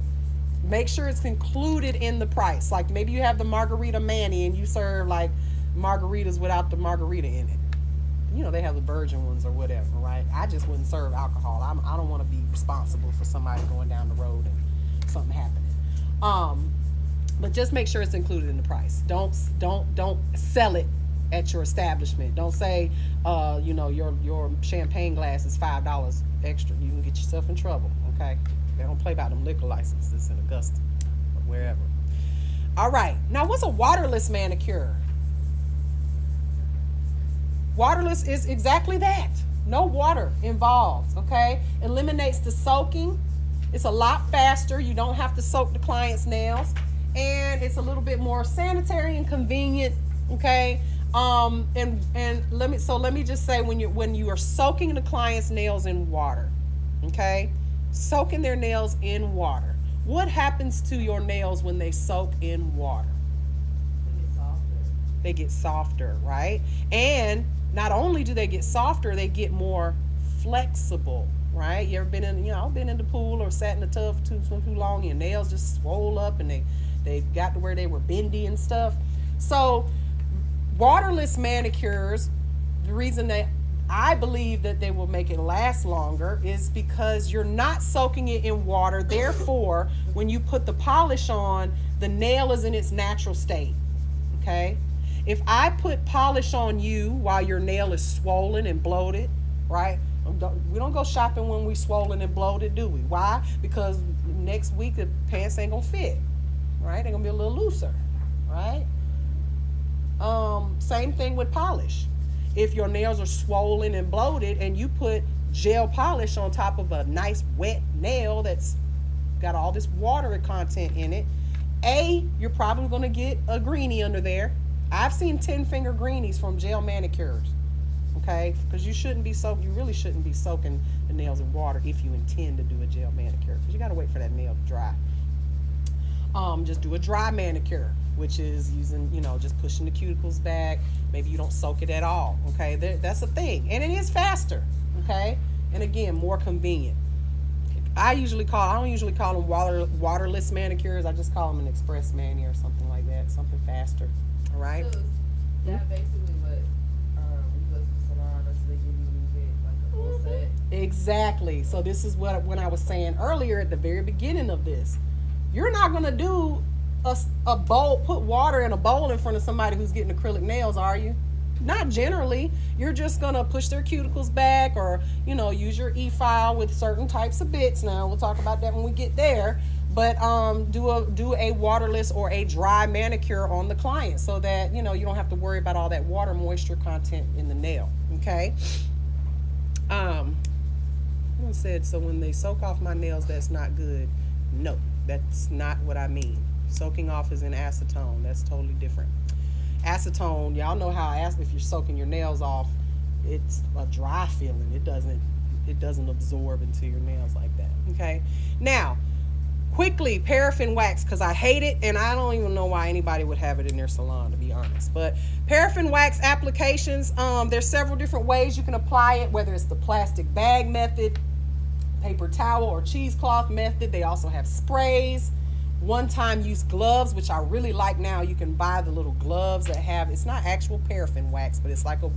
Make sure it's included in the price. Like maybe you have the margarita Manny and you serve like margaritas without the margarita in it. You know, they have the virgin ones or whatever, right? I just wouldn't serve alcohol. I don't want to be responsible for somebody going down the road and something happening. But just make sure it's included in the price. Don't sell it at your establishment. Don't say, you know, your champagne glass is $5 extra. You can get yourself in trouble, okay? They don't play about them liquor licenses in Augusta or wherever. All right. Now, what's a waterless manicure? Waterless is exactly that. No water involved, okay? Eliminates the soaking. It's a lot faster. You don't have to soak the client's nails. And it's a little bit more sanitary and convenient, okay? And let me just say, when you are soaking the client's nails in water, okay? Soaking their nails in water. What happens to your nails when they soak in water? They get softer, right? And not only do they get softer, they get more flexible, right? You ever been in the pool or sat in the tub for too long, your nails just swole up and they got to where they were bendy and stuff. So waterless manicures, the reason that I believe that they will make it last longer is because you're not soaking it in water. Therefore, when you put the polish on, the nail is in its natural state, okay? If I put polish on you while your nail is swollen and bloated, right? We don't go shopping when we swollen and bloated, do we? Why? Because next week the pants ain't gonna fit, right? They're gonna be a little looser, right? Same thing with polish. If your nails are swollen and bloated and you put gel polish on top of a nice wet nail that's got all this water content in it, you're probably gonna get a greenie under there. I've seen 10-finger greenies from gel manicures, okay? Because you really shouldn't be soaking the nails in water if you intend to do a gel manicure, because you got to wait for that nail to dry. Just do a dry manicure, which is using, just pushing the cuticles back. Maybe you don't soak it at all, okay? That's a thing, and it is faster, okay? And again, more convenient. I don't usually call them waterless manicures. I just call them an express mani or something like that, something faster. All right. So that basically what you go to the salon, or so they give you like a full set. Exactly. So this is when I was saying earlier at the very beginning of this, you're not gonna do a bowl, put water in a bowl in front of somebody who's getting acrylic nails, are you? Not generally. You're just gonna push their cuticles back, or use your e-file with certain types of bits. Now we'll talk about that when we get there. But do a waterless or a dry manicure on the client, so that you don't have to worry about all that water moisture content in the nail. Okay. I said, so when they soak off my nails, that's not good. No, that's not what I mean. Soaking off is in acetone. That's totally different. Acetone, y'all know how if you're soaking your nails off, it's a dry feeling. It doesn't absorb into your nails like that. Okay. Now, quickly, paraffin wax, because I hate it, and I don't even know why anybody would have it in their salon, to be honest. But paraffin wax applications, there's several different ways you can apply it, whether it's the plastic bag method, paper towel, or cheesecloth method. They also have sprays, one-time use gloves, which I really like now. You can buy the little gloves that have, it's not actual paraffin wax, but it's like a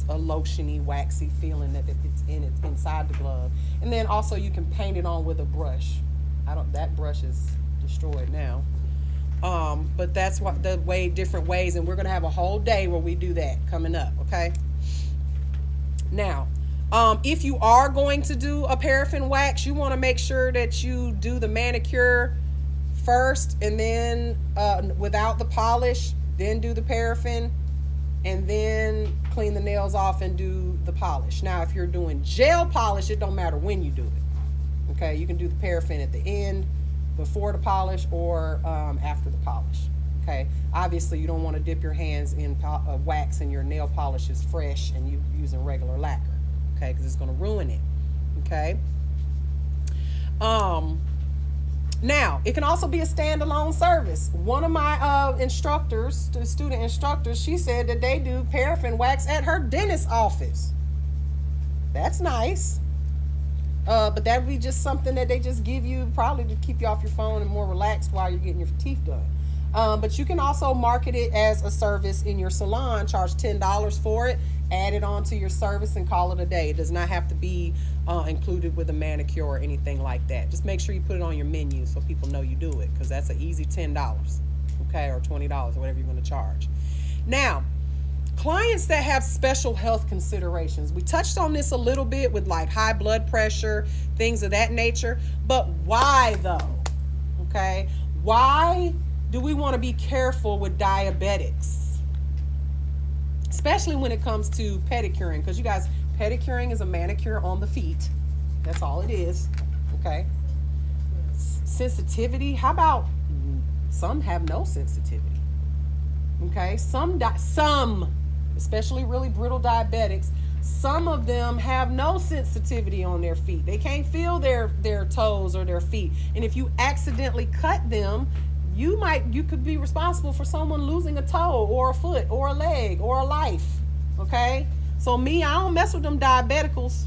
lotiony, waxy feeling that it's inside the glove. And then also you can paint it on with a brush. That brush is destroyed now. But that's what different ways, and we're gonna have a whole day where we do that coming up, okay? Now, if you are going to do a paraffin wax, you want to make sure that you do the manicure first, and then without the polish, then do the paraffin, and then clean the nails off and do the polish. Now, if you're doing gel polish, it don't matter when you do it. Okay, you can do the paraffin at the end, before the polish, or after the polish. Okay, obviously you don't want to dip your hands in wax and your nail polish is fresh and you're using regular lacquer. Okay, because it's going to ruin it. Okay. Now, it can also be a standalone service. One of my student instructors, she said that they do paraffin wax at her dentist's office. That's nice. But that would be just something that they just give you, probably to keep you off your phone and more relaxed while you're getting your teeth done. But you can also market it as a service in your salon, charge $10 for it, add it on to your service, and call it a day. It does not have to be included with a manicure or anything like that. Just make sure you put it on your menu so people know you do it, because that's an easy $10, okay, or $20, or whatever you're going to charge. Now, clients that have special health considerations, we touched on this a little bit with like high blood pressure, things of that nature, but why though? Okay, why do we want to be careful with diabetics, especially when it comes to pedicuring? Because you guys, pedicuring is a manicure on the feet. That's all it is. Okay. Sensitivity, how about some have no sensitivity? Okay, some, especially really brittle diabetics, some of them have no sensitivity on their feet. They can't feel their toes or their feet. And if you accidentally cut them, you could be responsible for someone losing a toe or a foot or a leg or a life. Okay? So I don't mess with them diabeticals.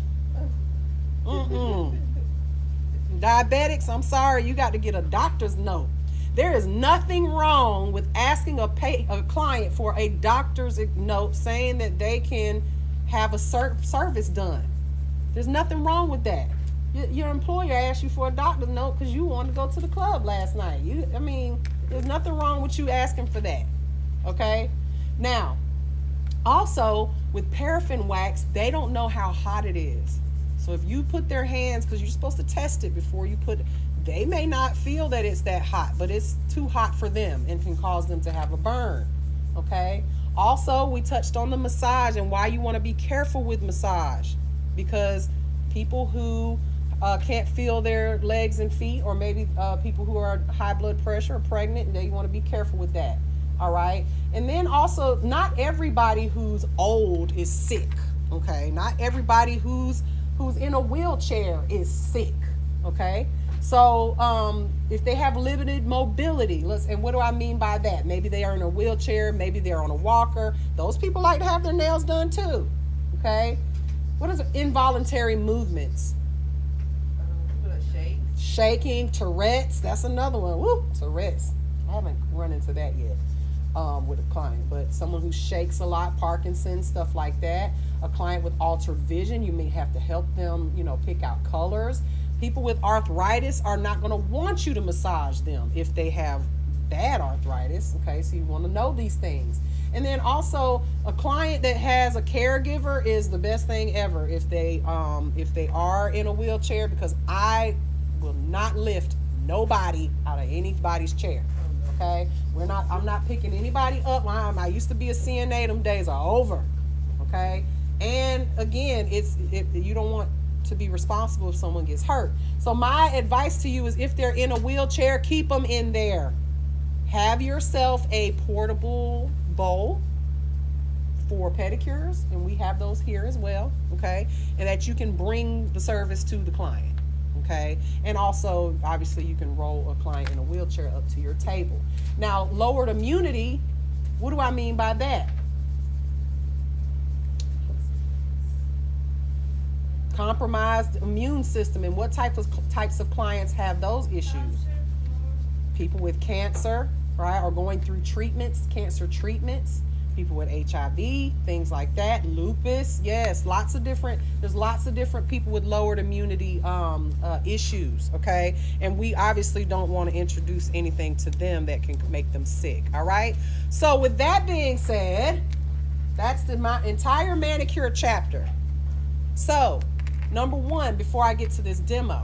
Diabetics, I'm sorry, you got to get a doctor's note. There is nothing wrong with asking a client for a doctor's note saying that they can have a service done. There's nothing wrong with that. Your employer asked you for a doctor's note because you wanted to go to the club last night. There's nothing wrong with you asking for that. Okay? Now, also with paraffin wax, they don't know how hot it is. So if you put their hands, because you're supposed to test it before you put it, they may not feel that it's that hot, but it's too hot for them and can cause them to have a burn. Okay? Also, we touched on the massage and why you want to be careful with massage, because people who can't feel their legs and feet, or maybe people who are high blood pressure or pregnant, they want to be careful with that. All right? And then also, not everybody who's old is sick. Okay? Not everybody who's in a wheelchair is sick. Okay? So if they have limited mobility, and what do I mean by that? Maybe they are in a wheelchair, maybe they're on a walker. Those people like to have their nails done too. Okay? What is involuntary movements? Shaking, Tourette's, that's another one. Woo, Tourette's. I haven't run into that yet with a client, but someone who shakes a lot, Parkinson's, stuff like that. A client with altered vision, you may have to help them, pick out colors. People with arthritis are not going to want you to massage them if they have bad arthritis. Okay, so you want to know these things. And then also, a client that has a caregiver is the best thing ever if they are in a wheelchair, because I will not lift nobody out of anybody's chair. Okay, I'm not picking anybody up. I used to be a CNA. Them days are over. Okay, and again, you don't want to be responsible if someone gets hurt. So my advice to you is, if they're in a wheelchair, keep them in there. Have yourself a portable bowl for pedicures, and we have those here as well. Okay, and that you can bring the service to the client. Okay, and also obviously you can roll a client in a wheelchair up to your table. Now, lowered immunity, what do I mean by that? Compromised immune system. And what types of clients have those issues? People with cancer, right, or going through treatments, cancer treatments. People with HIV, things like that. Lupus, yes, there's lots of different people with lowered immunity issues, okay? And we obviously don't want to introduce anything to them that can make them sick, all right? So with that being said, that's my entire manicure chapter. So, number one, before I get to this demo,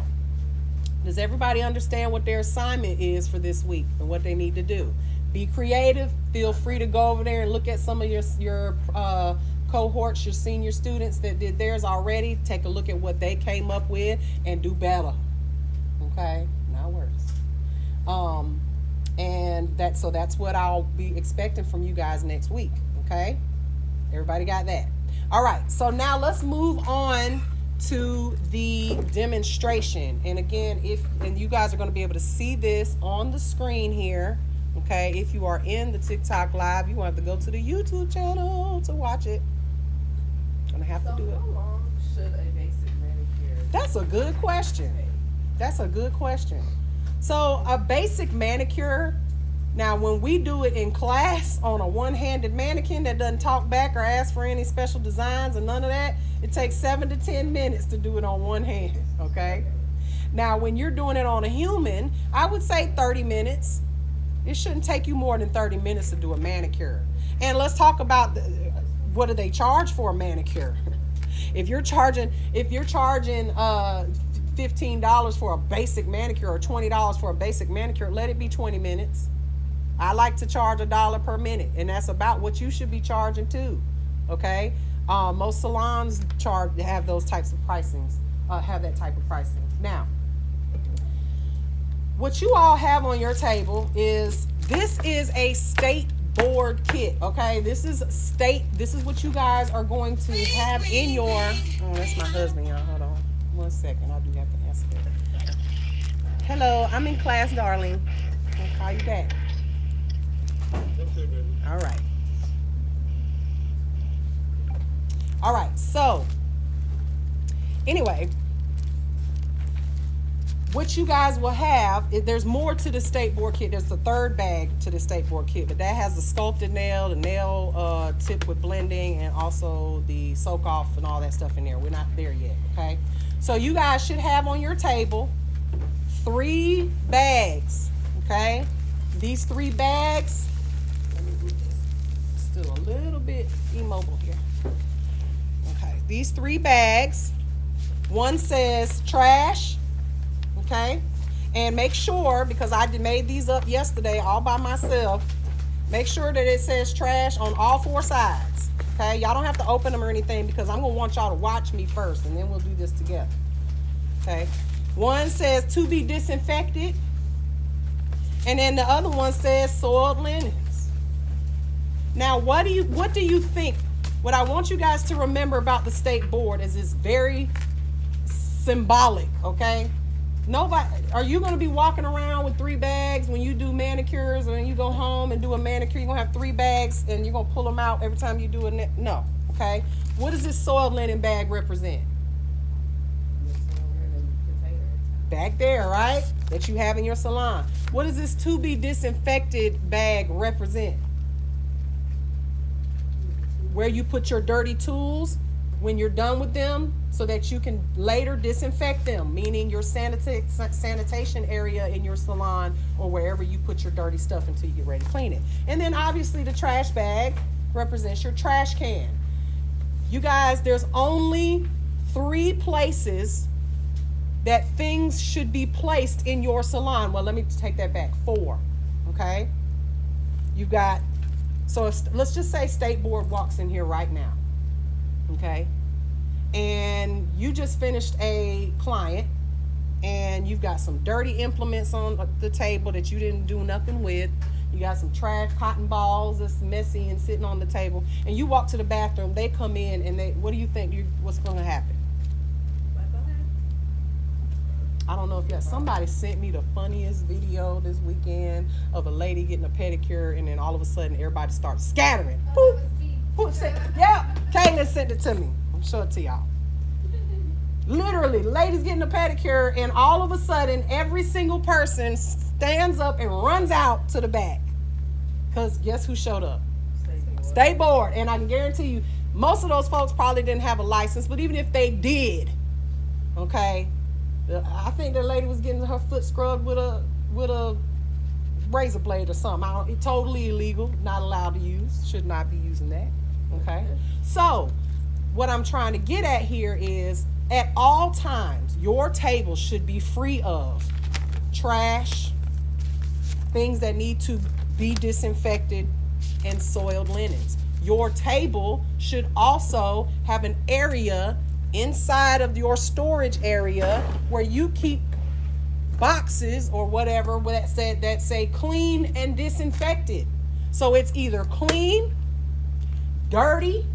does everybody understand what their assignment is for this week and what they need to do? Be creative. Feel free to go over there and look at some of your cohorts, your senior students that did theirs already. Take a look at what they came up with and do better. Okay, not worse. And that's what I'll be expecting from you guys next week. Okay, everybody got that? All right. So now let's move on to the demonstration. And again, and you guys are going to be able to see this on the screen here. Okay, if you are in the TikTok live, you have to go to the YouTube channel to watch it. I'm gonna have to do it. How long should a basic manicure? That's a good question. So a basic manicure, now when we do it in class on a one-handed mannequin that doesn't talk back or ask for any special designs and none of that, it takes 7 to 10 minutes to do it on one hand, okay? Now when you're doing it on a human, I would say 30 minutes. It shouldn't take you more than 30 minutes to do a manicure. And let's talk about what do they charge for a manicure? If you're charging $15 for a basic manicure or $20 for a basic manicure, let it be 20 minutes. I like to charge $1 per minute, and that's about what you should be charging too. Okay, most salons have those types of pricings, have that type of pricing. Now, what you all have on your table is a state board kit. Okay, this is what you guys are going to have in your. Oh, that's my husband, y'all. Hold on 1 second. I do have to answer that. Hello, I'm in class, darling. I'll call you back. All right. All right. So, anyway, what you guys will have, there's more to the state board kit. There's the third bag to the state board kit, but that has the sculpted nail, the nail tip with blending, and also the soak off and all that stuff in there. We're not there yet, okay? So you guys should have on your table 3 bags, okay? These 3 bags, let me move this, still a little bit immobile here. Okay, these 3 bags, one says trash, okay, and make sure, because I made these up yesterday all by myself, make sure that it says trash on all 4 sides. Okay, y'all don't have to open them or anything, because I'm gonna want y'all to watch me first and then we'll do this together. Okay, one says to be disinfected, and then the other one says soiled linens. Now what do you think? What I want you guys to remember about the state board is it's very symbolic. Okay, are you going to be walking around with 3 bags when you do manicures, or when you go home and do a manicure? You're going to have 3 bags and you're going to pull them out every time you do a no. Okay, what does this soiled linen bag represent? Back there, right, that you have in your salon. What does this to be disinfected bag represent? Where you put your dirty tools. when you're done with them so that you can later disinfect them, meaning your sanitation area in your salon or wherever you put your dirty stuff until you get ready to clean it. And then obviously the trash bag represents your trash can. You guys, there's only 3 places that things should be placed in your salon. Well, let me take that back. 4, okay? You've got, so let's just say State Board walks in here right now, okay? And you just finished a client and you've got some dirty implements on the table that you didn't do nothing with. You got some trash cotton balls that's messy and sitting on the table, and you walk to the bathroom, they come in and they, what do you think what's going to happen? I don't know if that, somebody sent me the funniest video this weekend of a lady getting a pedicure, and then all of a sudden everybody starts scattering. Oh, that was me. Who sent? Yeah, Kaylin sent it to me. I'm sure it to y'all. Literally, ladies getting a pedicure, and all of a sudden every single person stands up and runs out to the back. Because guess who showed up? State Board. And I can guarantee you, most of those folks probably didn't have a license, but even if they did, okay, I think the lady was getting her foot scrubbed with a razor blade or something. It's totally illegal, not allowed to use, should not be using that, okay? So what I'm trying to get at here is, at all times, your table should be free of trash, things that need to be disinfected, and soiled linens. Your table should also have an area inside of your storage area where you keep boxes or whatever that say clean and disinfected. So it's either clean, dirty,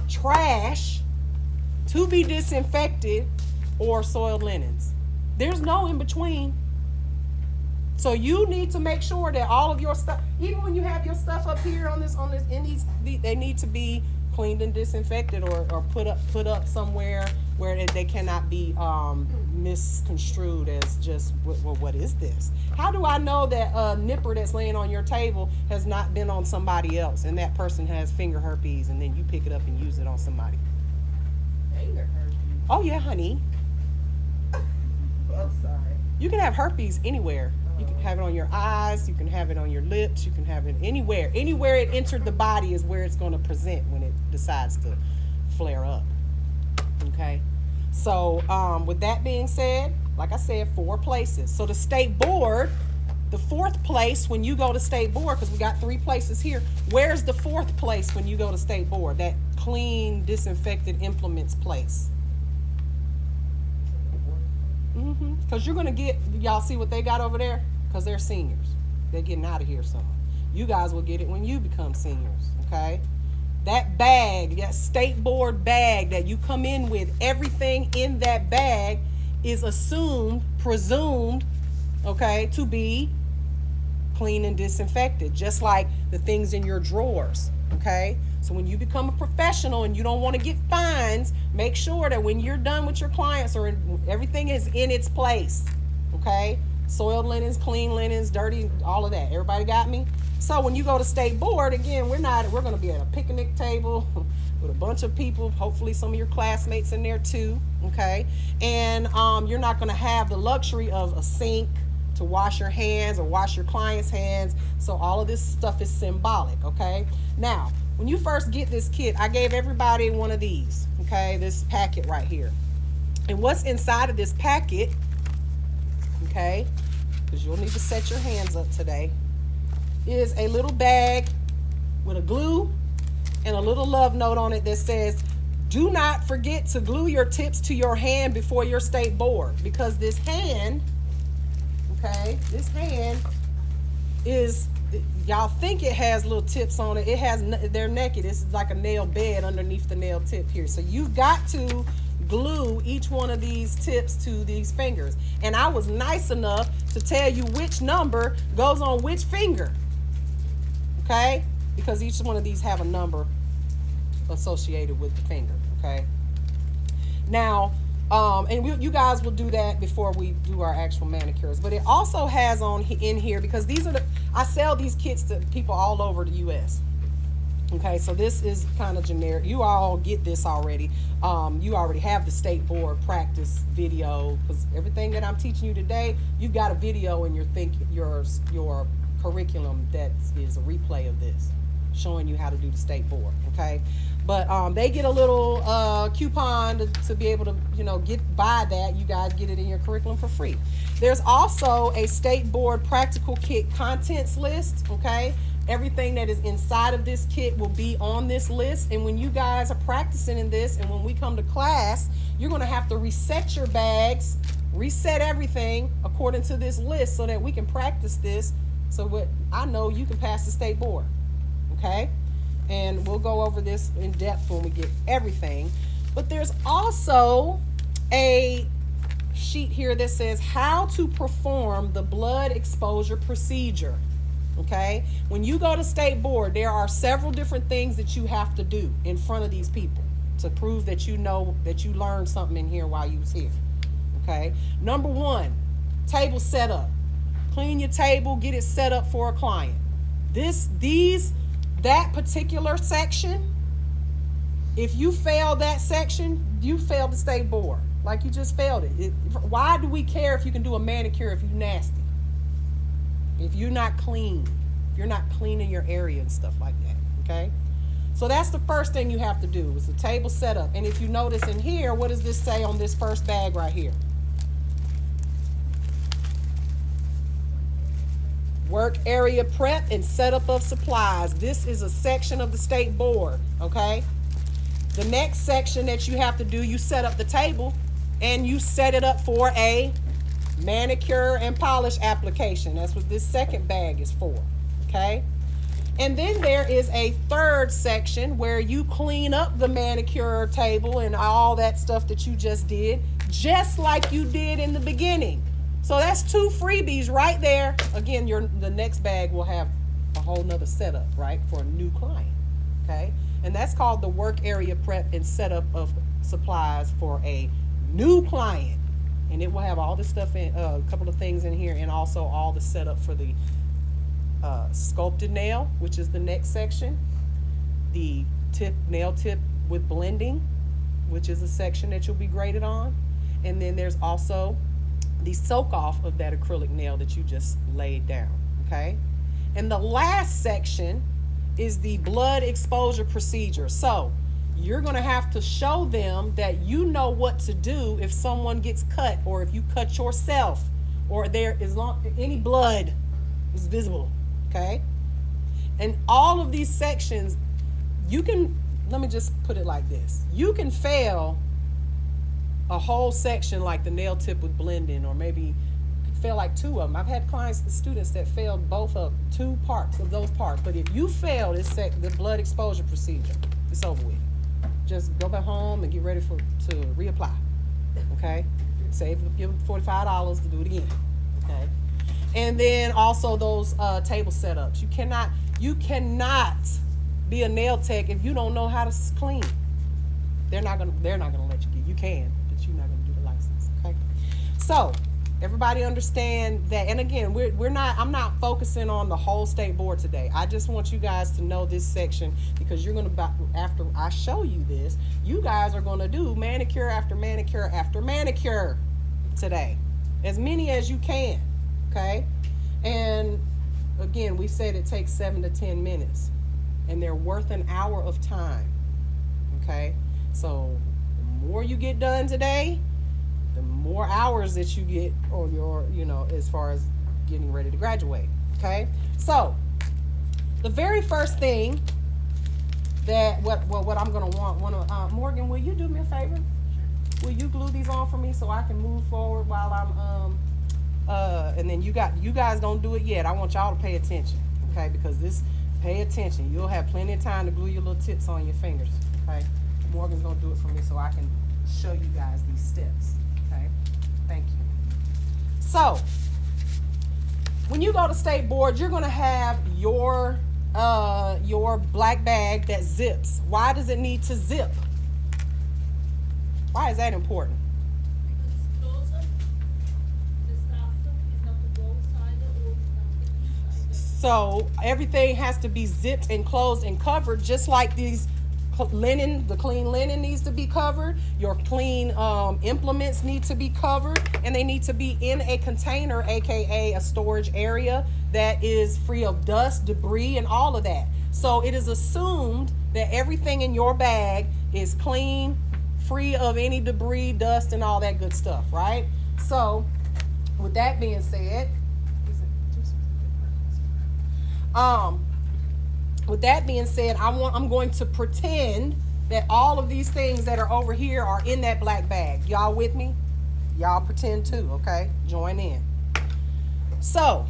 trash, to be disinfected, or soiled linens. There's no in between. So you need to make sure that all of your stuff, even when you have your stuff up here they need to be cleaned and disinfected, or put up somewhere where they cannot be misconstrued as just, well, what is this? How do I know that a nipper that's laying on your table has not been on somebody else and that person has finger herpes, and then you pick it up and use it on somebody? Finger herpes. Oh yeah, honey. I'm sorry. You can have herpes anywhere. You can have it on your eyes, you can have it on your lips, you can have it anywhere. Anywhere it entered the body is where it's going to present when it decides to flare up. Okay? So, with that being said, like I said, 4 places. So the State Board, the 4th place when you go to State Board, because we got 3 places here, where's the 4th place when you go to State Board? That clean, disinfected implements place. Because you're going to get, y'all see what they got over there? Because they're seniors. They're getting out of here soon. You guys will get it when you become seniors, okay? That bag, that State Board bag that you come in with, everything in that bag is presumed, okay, to be clean and disinfected, just like the things in your drawers, okay? So when you become a professional and you don't want to get fines, make sure that when you're done with your clients, everything is in its place, okay? Soiled linens, clean linens, dirty, all of that. Everybody got me? So when you go to State Board, again, we're going to be at a picnic table with a bunch of people, hopefully some of your classmates in there too, okay? And you're not going to have the luxury of a sink to wash your hands or wash your client's hands. So all of this stuff is symbolic, okay? Now, when you first get this kit, I gave everybody one of these, okay? This packet right here. And what's inside of this packet, okay, because you'll need to set your hands up today, is a little bag with a glue and a little love note on it that says, do not forget to glue your tips to your hand before your State Board, because this hand, okay, this hand is, y'all think it has little tips on it. It has, they're naked. It's like a nail bed underneath the nail tip here. So you've got to glue each one of these tips to these fingers. And I was nice enough to tell you which number goes on which finger. Okay? Because each one of these have a number associated with the finger. Okay? Now, and you guys will do that before we do our actual manicures. But it also has in here, because these are I sell these kits to people all over the U.S. Okay, so this is kind of generic. You all get this already. You already have the state board practice video, because everything that I'm teaching you today, you've got a video in your curriculum that is a replay of this, showing you how to do the state board. Okay, but they get a little coupon to be able to get by that. You guys get it in your curriculum for free. There's also a state board practical kit contents list. Okay. Everything that is inside of this kit will be on this list. And when you guys are practicing in this, and when we come to class, you're going to have to reset your bags, reset everything according to this list, so that we can practice this. So what I know, you can pass the state board. Okay? And we'll go over this in depth when we get everything. But there's also a sheet here that says how to perform the blood exposure procedure. Okay, when you go to state board, there are several different things that you have to do in front of these people to prove that you know that you learned something in here while you was here. Okay, number one, table setup. Clean your table, get it set up for a client. That particular section, if you fail that section, you failed the state board. Like, you just failed it. Why do we care if you can do a manicure if you're nasty? If you're not clean, if you're not cleaning your area and stuff like that, okay? So that's the first thing you have to do, is the table setup. And if you notice in here, what does this say on this first bag right here? Work area prep and setup of supplies. This is a section of the state board, okay? The next section that you have to do, you set up the table and you set it up for a manicure and polish application. That's what this second bag is for, okay? And then there is a third section where you clean up the manicure table and all that stuff that you just did, just like you did in the beginning. So that's 2 freebies right there. Again, the next bag will have a whole nother setup, right, for a new client, okay? And that's called the work area prep and setup of supplies for a new client. And it will have all this stuff in, a couple of things in here, and also all the setup for the sculpted nail, which is the next section. The nail tip with blending, which is a section that you'll be graded on. And then there's also the soak off of that acrylic nail that you just laid down, okay? And the last section is the blood exposure procedure. So you're going to have to show them that you know what to do if someone gets cut, or if you cut yourself, or there is any blood is visible, okay? And all of these sections, let me just put it like this. You can fail a whole section like the nail tip with blending, or maybe fail like 2 of them. I've had students that failed both of 2 parts of those parts. But if you fail the blood exposure procedure, it's over with. Just go back home and get ready to reapply, okay? Give them $45 to do it again, okay? And then also those table setups. You cannot be a nail tech if you don't know how to clean. They're not gonna let you get. You can, but you're not gonna do the license, okay? So everybody understand that. And again, I'm not focusing on the whole state board today. I just want you guys to know this section, because after I show you this, you guys are gonna do manicure after manicure after manicure today, as many as you can, okay? And again, we said it takes 7 to 10 minutes, and they're worth an hour of time, okay? So the more you get done today, the more hours that you get on your, as far as getting ready to graduate, okay? So the very first thing that what I'm gonna want, Morgan, will you do me a favor? Will you glue these on for me so I can move forward while I'm and then you guys don't do it yet. I want y'all to pay attention, okay? Because pay attention. You'll have plenty of time to glue your little tips on your fingers, okay? Morgan's gonna do it for me so I can show you guys these steps, okay? Thank you. So when you go to state board, you're gonna have your black bag that zips. Why does it need to zip? Why is that important? Because it's closer. The starter is not the wrong side or it's not the inside. So everything has to be zipped and closed and covered, just like these linen, the clean linen needs to be covered. Your clean implements need to be covered, and they need to be in a container, aka a storage area that is free of dust, debris, and all of that. So it is assumed that everything in your bag is clean, free of any debris, dust, and all that good stuff, right? So with that being said, with that being said, I'm going to pretend that all of these things that are over here are in that black bag. Y'all with me? Y'all pretend too, okay? Join in. So,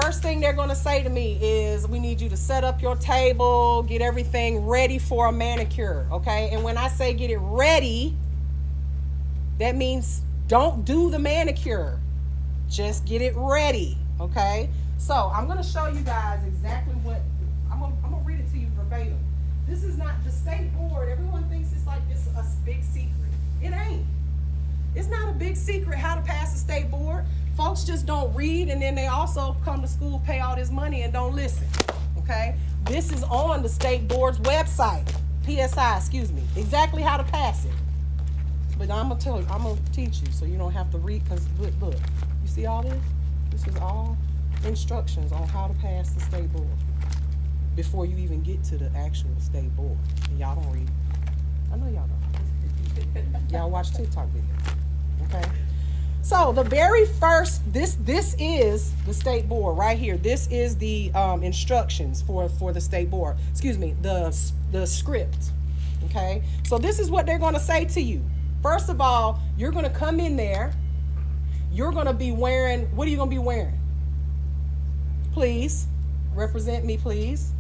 first thing they're going to say to me is, we need you to set up your table, get everything ready for a manicure, okay? And when I say get it ready, that means don't do the manicure. Just get it ready, okay? So, I'm going to show you guys exactly what I'm gonna read it to you verbatim. This is not the state board. Everyone thinks it's like it's a big secret. It ain't. It's not a big secret how to pass the state board. Folks just don't read, and then they also come to school, pay all this money, and don't listen. Okay? This is on the state board's website. PSI, excuse me. Exactly how to pass it. But I'm gonna tell you, I'm gonna teach you so you don't have to read, because look, you see all this? This is all instructions on how to pass the state board before you even get to the actual state board. And y'all don't read. I know y'all don't. Y'all watch TikTok videos. Okay? So the very first, this is the state board right here. This is the instructions for the state board. Excuse me, the script. Okay? So this is what they're going to say to you. First of all, you're going to come in there. You're going to be wearing, what are you going to be wearing? Please, represent me, please.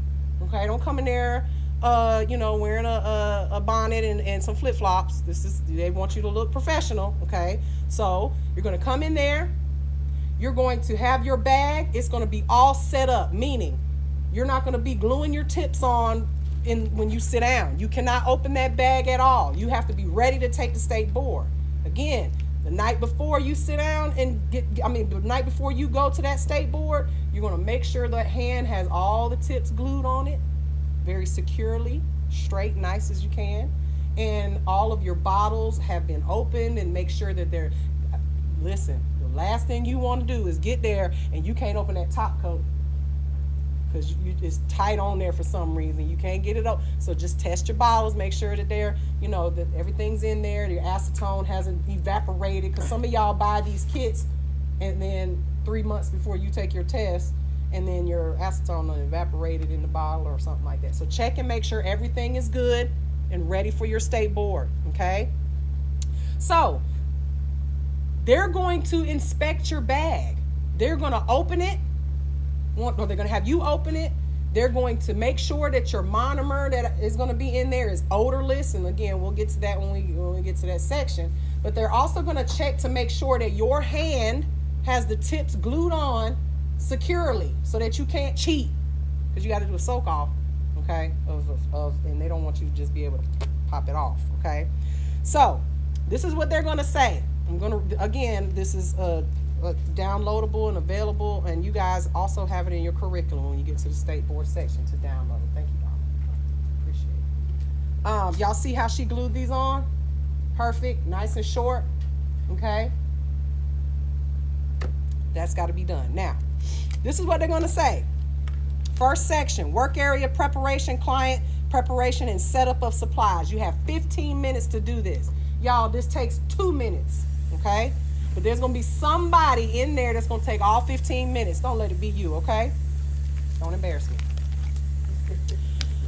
Okay, don't come in there, wearing a bonnet and some flip-flops. They want you to look professional, okay? So you're going to come in there. You're going to have your bag. It's going to be all set up, meaning you're not going to be gluing your tips on when you sit down. You cannot open that bag at all. You have to be ready to take the state board. Again, the night before you sit down the night before you go to that state board, you're going to make sure that hand has all the tips glued on it very securely, straight, nice as you can. And all of your bottles have been opened, and make sure that they're, listen, the last thing you want to do is get there and you can't open that top coat because it's tight on there for some reason. You can't get it up. So just test your bottles, make sure that they're, that everything's in there. Your acetone hasn't evaporated, because some of y'all buy these kits and then 3 months before you take your test, and then your acetone evaporated in the bottle or something like that. So check and make sure everything is good and ready for your state board, okay? So they're going to inspect your bag. They're going to open it. They're going to have you open it. They're going to make sure that your monomer that is going to be in there is odorless. And again, we'll get to that when we get to that section. But they're also going to check to make sure that your hand has the tips glued on securely, so that you can't cheat, because you got to do a soak off, okay, and they don't want you to just be able to pop it off, okay? So this is what they're going to say. Again, this is downloadable and available, and you guys also have it in your curriculum when you get to the state board section to download it. Thank you, Donna. Appreciate it. Y'all see how she glued these on? Perfect, nice and short, okay? That's got to be done. Now, this is what they're going to say. First section, work area preparation, client preparation, and setup of supplies. You have 15 minutes to do this. Y'all, this takes 2 minutes, okay? But there's going to be somebody in there that's going to take all 15 minutes. Don't let it be you, okay? Don't embarrass me.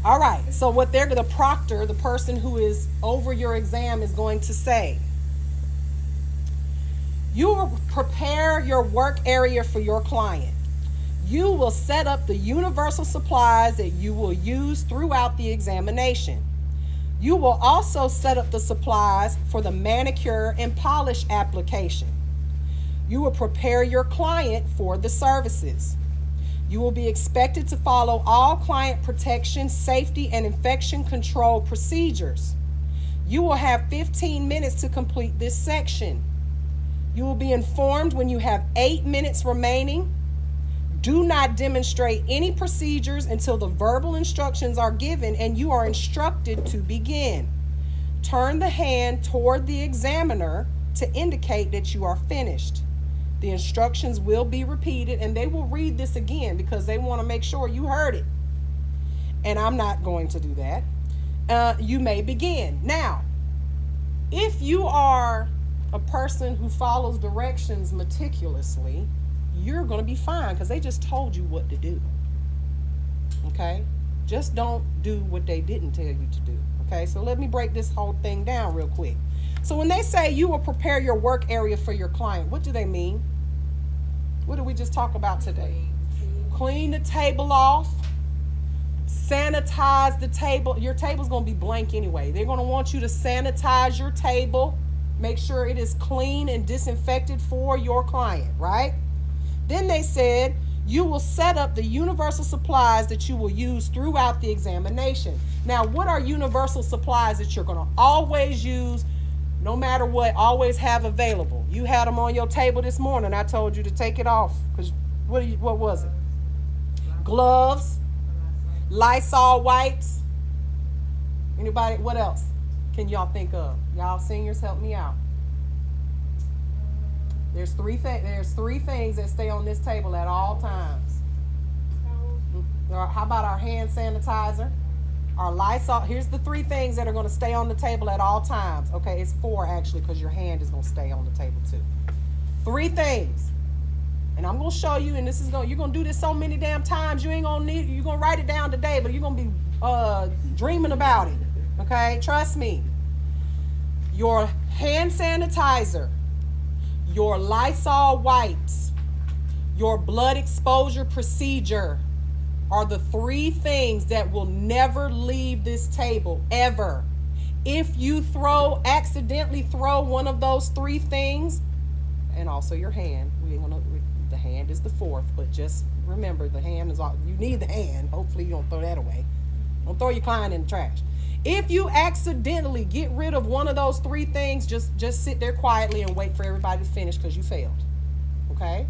All right, so what the proctor, the person who is over your exam, is going to say. You will prepare your work area for your client. You will set up the universal supplies that you will use throughout the examination. You will also set up the supplies for the manicure and polish application. You will prepare your client for the services. You will be expected to follow all client protection, safety, and infection control procedures. You will have 15 minutes to complete this section. You will be informed when you have 8 minutes remaining. Do not demonstrate any procedures until the verbal instructions are given and you are instructed to begin. Turn the hand toward the examiner to indicate that you are finished. The instructions will be repeated, and they will read this again because they want to make sure you heard it. And I'm not going to do that. You may begin. Now, if you are a person who follows directions meticulously, you're going to be fine because they just told you what to do. Okay? Just don't do what they didn't tell you to do. Okay? So let me break this whole thing down real quick. So when they say you will prepare your work area for your client, what do they mean? What did we just talk about today? Clean the table off. Sanitize the table. Your table's going to be blank anyway. They're going to want you to sanitize your table. Make sure it is clean and disinfected for your client, right? Then they said you will set up the universal supplies that you will use throughout the examination. Now, what are universal supplies that you're going to always use, no matter what, always have available? You had them on your table this morning. I told you to take it off because what was it? Gloves, Lysol wipes. Anybody? What else can y'all think of? Y'all seniors, help me out. There's three things that stay on this table at all times. How about our hand sanitizer? Our Lysol. Here's the 3 things that are going to stay on the table at all times. Okay, it's 4 actually because your hand is going to stay on the table too. 3 things. And I'm going to show you, and you're going to do this so many damn times, you're going to write it down today, but you're going to be dreaming about it. Okay, trust me. Your hand sanitizer, your Lysol wipes, your blood exposure procedure are the 3 things that will never leave this table, ever. If you accidentally throw one of those 3 things, and also your hand, the hand is the 4th, but just remember the hand is all, you need the hand. Hopefully you don't throw that away. Don't throw your client in the trash. If you accidentally get rid of one of those 3 things, just sit there quietly and wait for everybody to finish because you failed. Okay?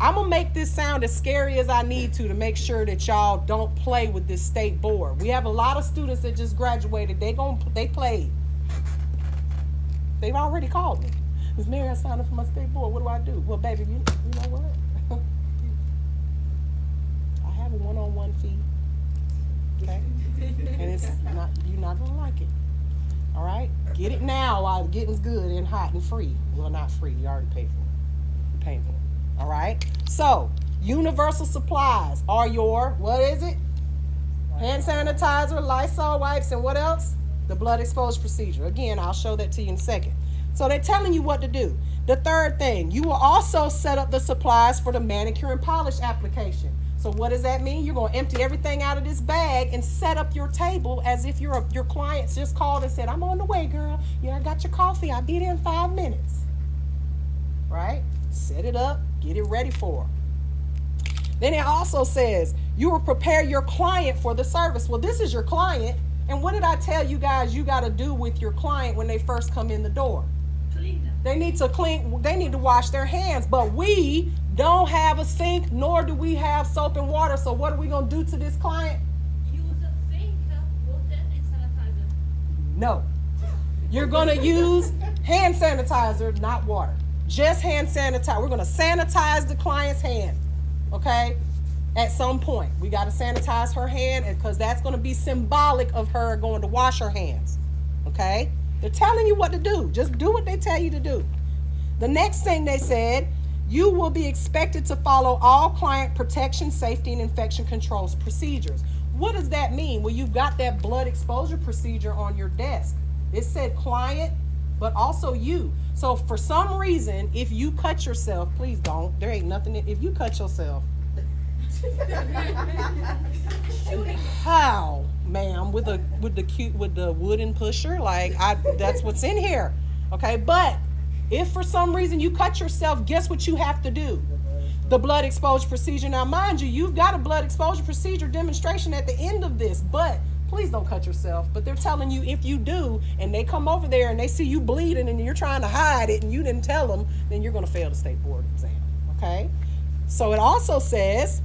I'm going to make this sound as scary as I need to make sure that y'all don't play with this state board. We have a lot of students that just graduated. They played. They've already called me. Ms. Mary, I signed up for my state board. What do? Well, baby, you know what? I have a one-on-one fee. Okay? And you're not going to like it. All right? Get it now while the getting's good and hot and free. Well, not free. You already paid for it. You're paying for it. All right? So, universal supplies are your, what is it? Hand sanitizer, Lysol wipes, and what else? The blood exposure procedure. Again, I'll show that to you in a second. So they're telling you what to do. The 3rd thing, you will also set up the supplies for the manicure and polish application. So what does that mean? You're going to empty everything out of this bag and set up your table as if your clients just called and said, I'm on the way, girl. I got your coffee. I'll be there in 5 minutes. Right? Set it up. Get it ready for her. Then it also says you will prepare your client for the service. Well, this is your client. And what did I tell you guys you got to do with your client when they first come in the door? Clean them. They need to wash their hands. But we don't have a sink, nor do we have soap and water. So what are we going to do to this client? Use a sink, water, and sanitizer. No. You're going to use hand sanitizer, not water. Just hand sanitizer. We're going to sanitize the client's hand. Okay? At some point. We got to sanitize her hand because that's going to be symbolic of her going to wash her hands. Okay? They're telling you what to do. Just do what they tell you to do. The next thing they said, you will be expected to follow all client protection, safety, and infection controls procedures. What does that mean? Well, you've got that blood exposure procedure on your desk. It said client, but also you. So for some reason, if you cut yourself, please don't. There ain't nothing. If you cut yourself, how, ma'am, with the wooden pusher? That's what's in here. Okay, but if for some reason you cut yourself, guess what you have to do? The blood exposure procedure. Now, mind you, you've got a blood exposure procedure demonstration at the end of this, but please don't cut yourself. But they're telling you if you do, and they come over there and they see you bleeding and you're trying to hide it and you didn't tell them, then you're going to fail the state board exam. Okay? So it also says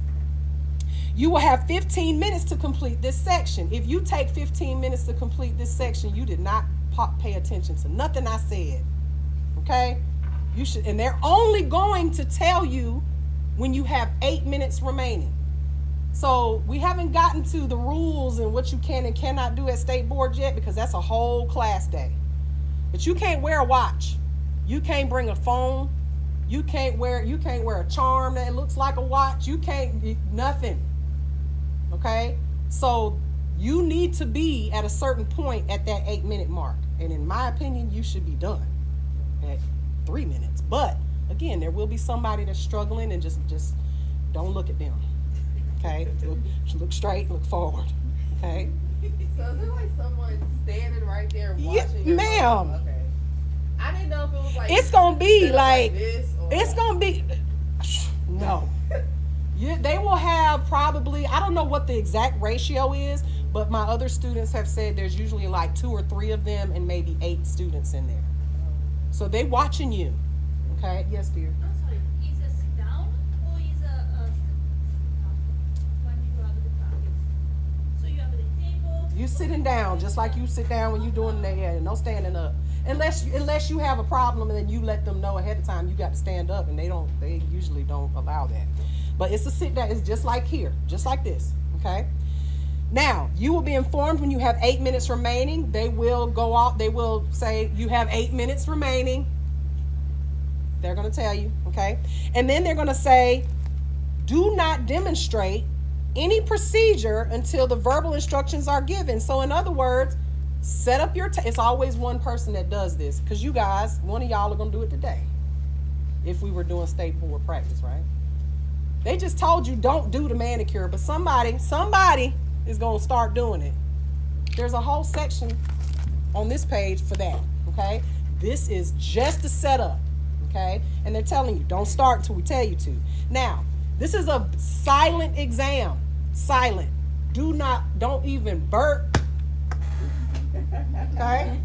you will have 15 minutes to complete this section. If you take 15 minutes to complete this section, you did not pay attention to nothing I said. Okay? You should, and they're only going to tell you when you have 8 minutes remaining. So we haven't gotten to the rules and what you can and cannot do at state board yet, because that's a whole class day. But you can't wear a watch. You can't bring a phone. You can't wear a charm that looks like a watch. You can't, nothing. Okay? So you need to be at a certain point at that 8 minute mark. And in my opinion, you should be done at 3 minutes. But again, there will be somebody that's struggling, and just don't look at them. Okay? Look straight, look forward. Okay? So is it like someone standing right there watching? Yeah, ma'am. Okay. I didn't know if it was like It's gonna be set up like this, or it's gonna be no. They will have probably, I don't know what the exact ratio is, but my other students have said there's usually like 2 or 3 of them and maybe 8 students in there. So they watching you. Okay? Yes, dear. I'm sorry, is a sit down or is a when you go out of the practice? So you have the table. You sitting down just like you sit down when you doing that, and no standing up. Unless you have a problem, and then you let them know ahead of time you got to stand up, and they usually don't allow that. But it's a sit down. It's just like here, just like this. Okay. Now you will be informed when you have 8 minutes remaining. They will go off. They will say you have 8 minutes remaining. They're going to tell you. Okay. And then they're going to say, do not demonstrate any procedure until the verbal instructions are given. So in other words, set up your it's always one person that does this, because you guys, one of y'all are going to do it today if we were doing state board practice, right? They just told you don't do the manicure, but somebody is going to start doing it. There's a whole section on this page for that. Okay, this is just a setup. Okay, and they're telling you don't start until we tell you to. Now this is a silent exam. Silent. Don't even burp. Okay?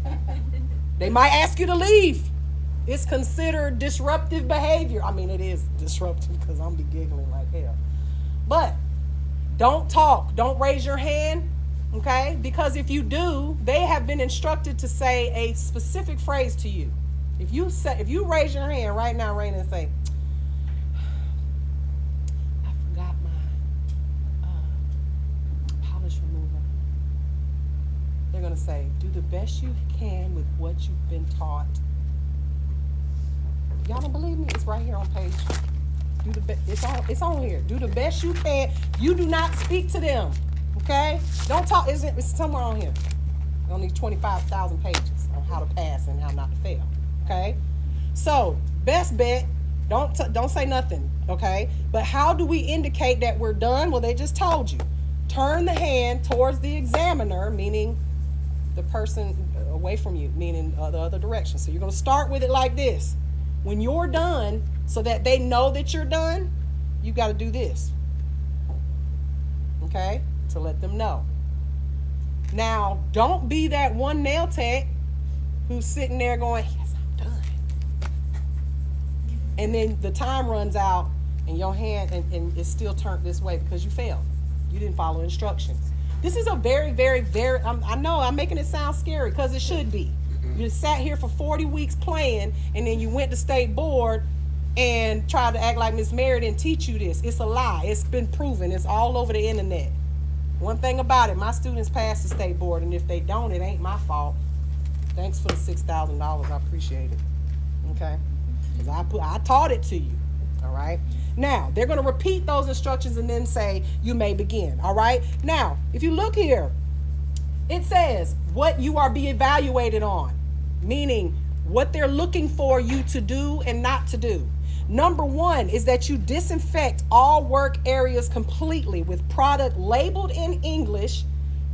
They might ask you to leave. It's considered disruptive behavior. I mean, it is disruptive because I'm be giggling like hell. But don't talk. Don't raise your hand. Okay? Because if you do, they have been instructed to say a specific phrase to you. If you raise your hand right now, Raina, and say, I forgot my polish remover. They're going to say, do the best you can with what you've been taught. Y'all don't believe me? It's right here on page. It's on here. Do the best you can. You do not speak to them. Okay? Don't talk. It's somewhere on here. Only 25,000 pages on how to pass and how not to fail. Okay? So, best bet, don't say nothing. Okay? But how do we indicate that we're done? Well, they just told you. Turn the hand towards the examiner, meaning the person away from you, meaning the other direction. So you're going to start with it like this. When you're done, so that they know that you're done, you got to do this. Okay? To let them know. Now, don't be that one nail tech who's sitting there going, yes, I'm done. And then the time runs out and your hand and it's still turned this way because you failed. You didn't follow instructions. This is a very, very, very, I know I'm making it sound scary because it should be. You sat here for 40 weeks playing, and then you went to state board and tried to act like Miss Mary didn't teach you this. It's a lie. It's been proven. It's all over the internet. One thing about it, my students pass the state board, and if they don't, it ain't my fault. Thanks for the $6,000. I appreciate it. Okay? Because I taught it to you. All right? Now, they're going to repeat those instructions and then say, you may begin. All right? Now, if you look here, it says what you are being evaluated on, meaning what they're looking for you to do and not to do. Number 1 is that you disinfect all work areas completely with product labeled in English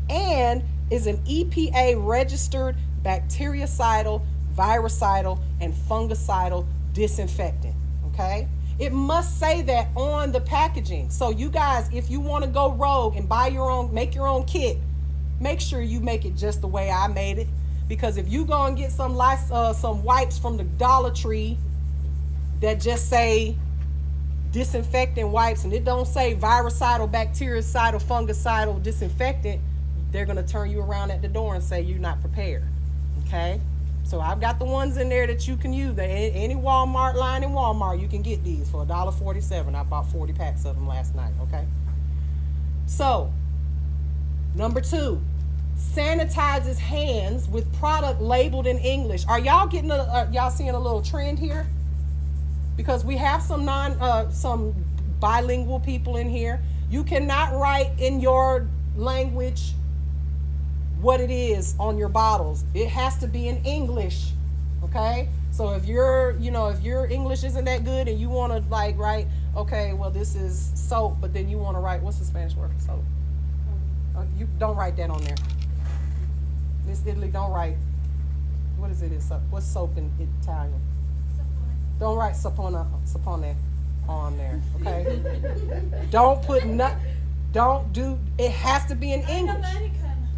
and is an EPA registered bactericidal, virucidal, and fungicidal disinfectant. Okay? It must say that on the packaging. So you guys, if you want to go rogue and buy your own, make your own kit, make sure you make it just the way I made it. Because if you go and get some wipes from the Dollar Tree that just say disinfectant wipes and it don't say virucidal, bactericidal, fungicidal disinfectant, they're going to turn you around at the door and say you're not prepared. Okay? So I've got the ones in there that you can use. Any Walmart line in Walmart, you can get these for $1.47. I bought 40 packs of them last night. Okay? So, number 2, sanitizes hands with product labeled in English. Are y'all getting y'all seeing a little trend here? Because we have some some bilingual people in here. You cannot write in your language what it is on your bottles. It has to be in English. Okay? So if your English isn't that good and you want to like write, okay, well this is soap, but then you want to write, what's the Spanish word for soap? You don't write that on there. Miss Italy, don't write. What is it? What's soap in Italian? Don't write sapone on there. Okay. Don't do. It has to be in English. I'm American.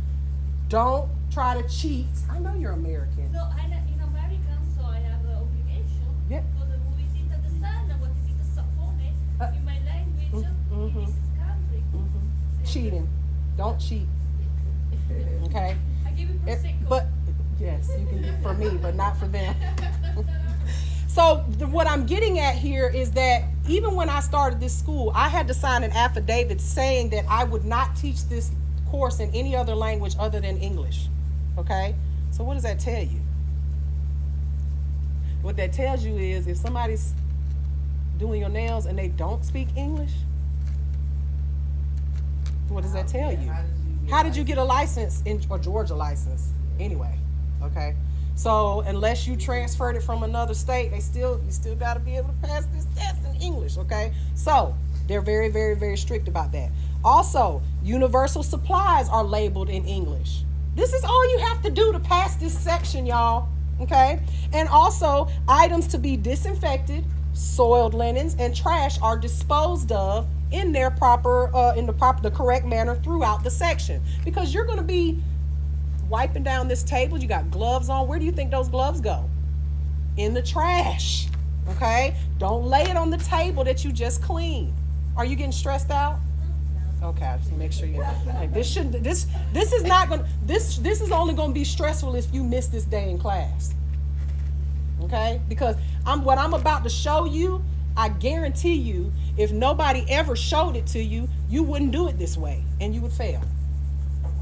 Don't try to cheat. I know you're American. No, I'm in American, so I have an obligation. Yeah. Because who is it the sun? What is it the sapone? In my language, in this country. Cheating. Don't cheat. Okay. I give you prosecco. But yes, you can get for me, but not for them. So what I'm getting at here is that even when I started this school, I had to sign an affidavit saying that I would not teach this course in any other language other than English. Okay? So what does that tell you? What that tells you is if somebody's doing your nails and they don't speak English, what does that tell you? How did you get a license or Georgia license anyway? Okay. So unless you transferred it from another state, you still got to be able to pass this test in English. Okay. So they're very, very, very strict about that. Also, universal supplies are labeled in English. This is all you have to do to pass this section, y'all. Okay. And also, items to be disinfected, soiled linens, and trash are disposed of in their the correct manner throughout the section, because you're going to be wiping down this table. You got gloves on. Where do you think those gloves go? In the trash. Okay? Don't lay it on the table that you just cleaned. Are you getting stressed out? Okay, just make sure you know. Like, this is only going to be stressful if you miss this day in class. Okay? Because what I'm about to show you, I guarantee you, if nobody ever showed it to you, you wouldn't do it this way and you would fail.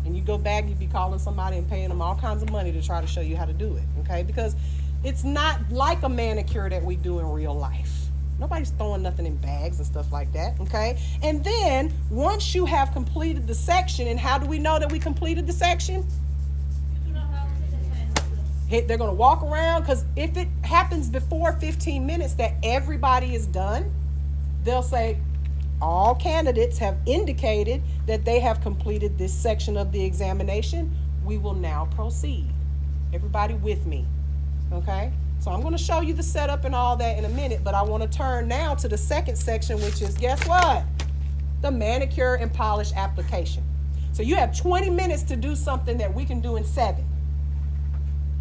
And you go back, you'd be calling somebody and paying them all kinds of money to try to show you how to do it. Okay? Because it's not like a manicure that we do in real life. Nobody's throwing nothing in bags and stuff like that. Okay? And then once you have completed the section, and how do we know that we completed the section? They're going to walk around, because if it happens before 15 minutes that everybody is done, they'll say, all candidates have indicated that they have completed this section of the examination. We will now proceed. Everybody with me? Okay? So I'm going to show you the setup and all that in a minute, but I want to turn now to the second section, which is, guess what? The manicure and polish application. So you have 20 minutes to do something that we can do in 7.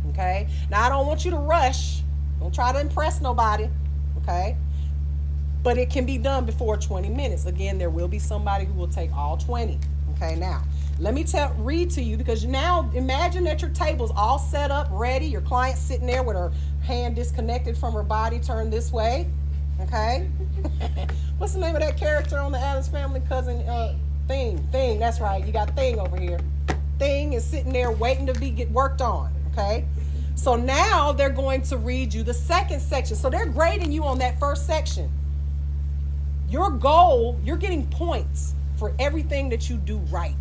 Okay? Now, I don't want you to rush. Don't try to impress nobody. Okay? But it can be done before 20 minutes. Again, there will be somebody who will take all 20. Okay, now, let me read to you, because now imagine that your table's all set up, ready. Your client's sitting there with her hand disconnected from her body, turned this way. Okay? What's the name of that character on the Addams Family? Cousin Thing. That's right. You got Thing over here. Thing is sitting there waiting to get worked on. Okay? So now they're going to read you the second section. So they're grading you on that first section. Your goal, you're getting points for everything that you do right,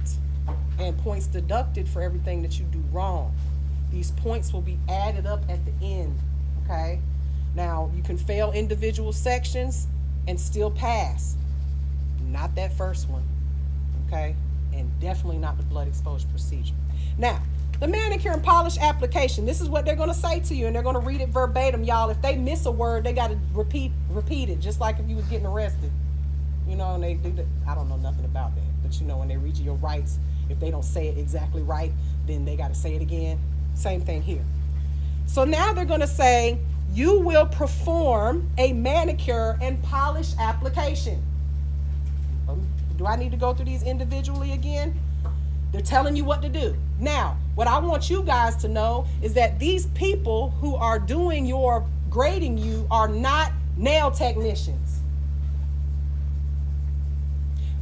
and points deducted for everything that you do wrong. These points will be added up at the end, okay? Now, you can fail individual sections and still pass. Not that first one, okay? And definitely not the blood exposure procedure. Now, the manicure and polish application, this is what they're going to say to you, and they're going to read it verbatim, y'all. If they miss a word, they got to repeat it, just like if you was getting arrested. You know, and they do that. I don't know nothing about that, but you know, when they read you your rights, if they don't say it exactly right, then they got to say it again. Same thing here. So now they're going to say, you will perform a manicure and polish application. Do I need to go through these individually again? They're telling you what to do. Now, what I want you guys to know is that these people who are doing your grading you are not nail technicians.